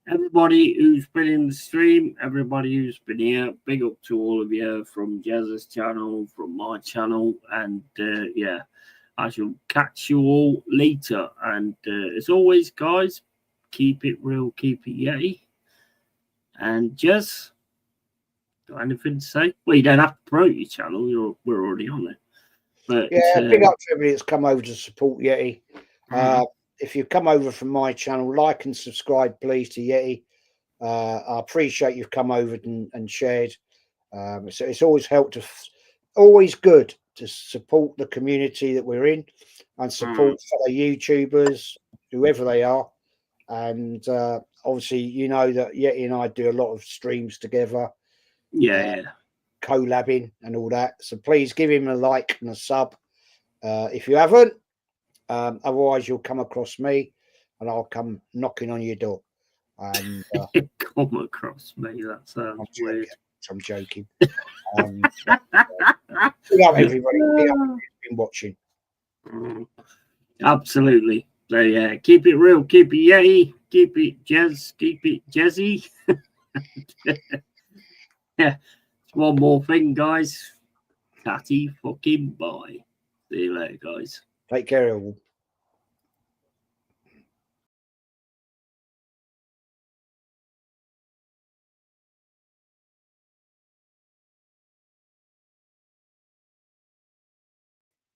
Everybody who's been in the stream, everybody who's been here, big up to all of you from Jazz's channel, from my channel, and yeah, I shall catch you all later. And as always, guys, keep it real, keep it Yeti. And Jazz, got anything to say? Well, you don't have to promote your channel, we're already on it. But yeah, big up to everybody that's come over to support Yeti. If you come over from my channel, like and subscribe, please, to Yeti. I appreciate you've come over and shared. So it's always helped us, always good to support the community that we're in and support fellow YouTubers, whoever they are. And obviously, you know that Yeti and I do a lot of streams together. Yeah. Collabing and all that. So please give him a like and a sub if you haven't. Otherwise, you'll come across me, and I'll come knocking on your door. And come across me. That sounds weird. I'm joking. Good up, everybody. Good up, who's been watching. Absolutely. So yeah, keep it real, keep it Yeti, keep it Jazz, keep it Jazzy. Yeah. One more thing, guys. Catty fucking bye. See you later, guys. Take care, everyone.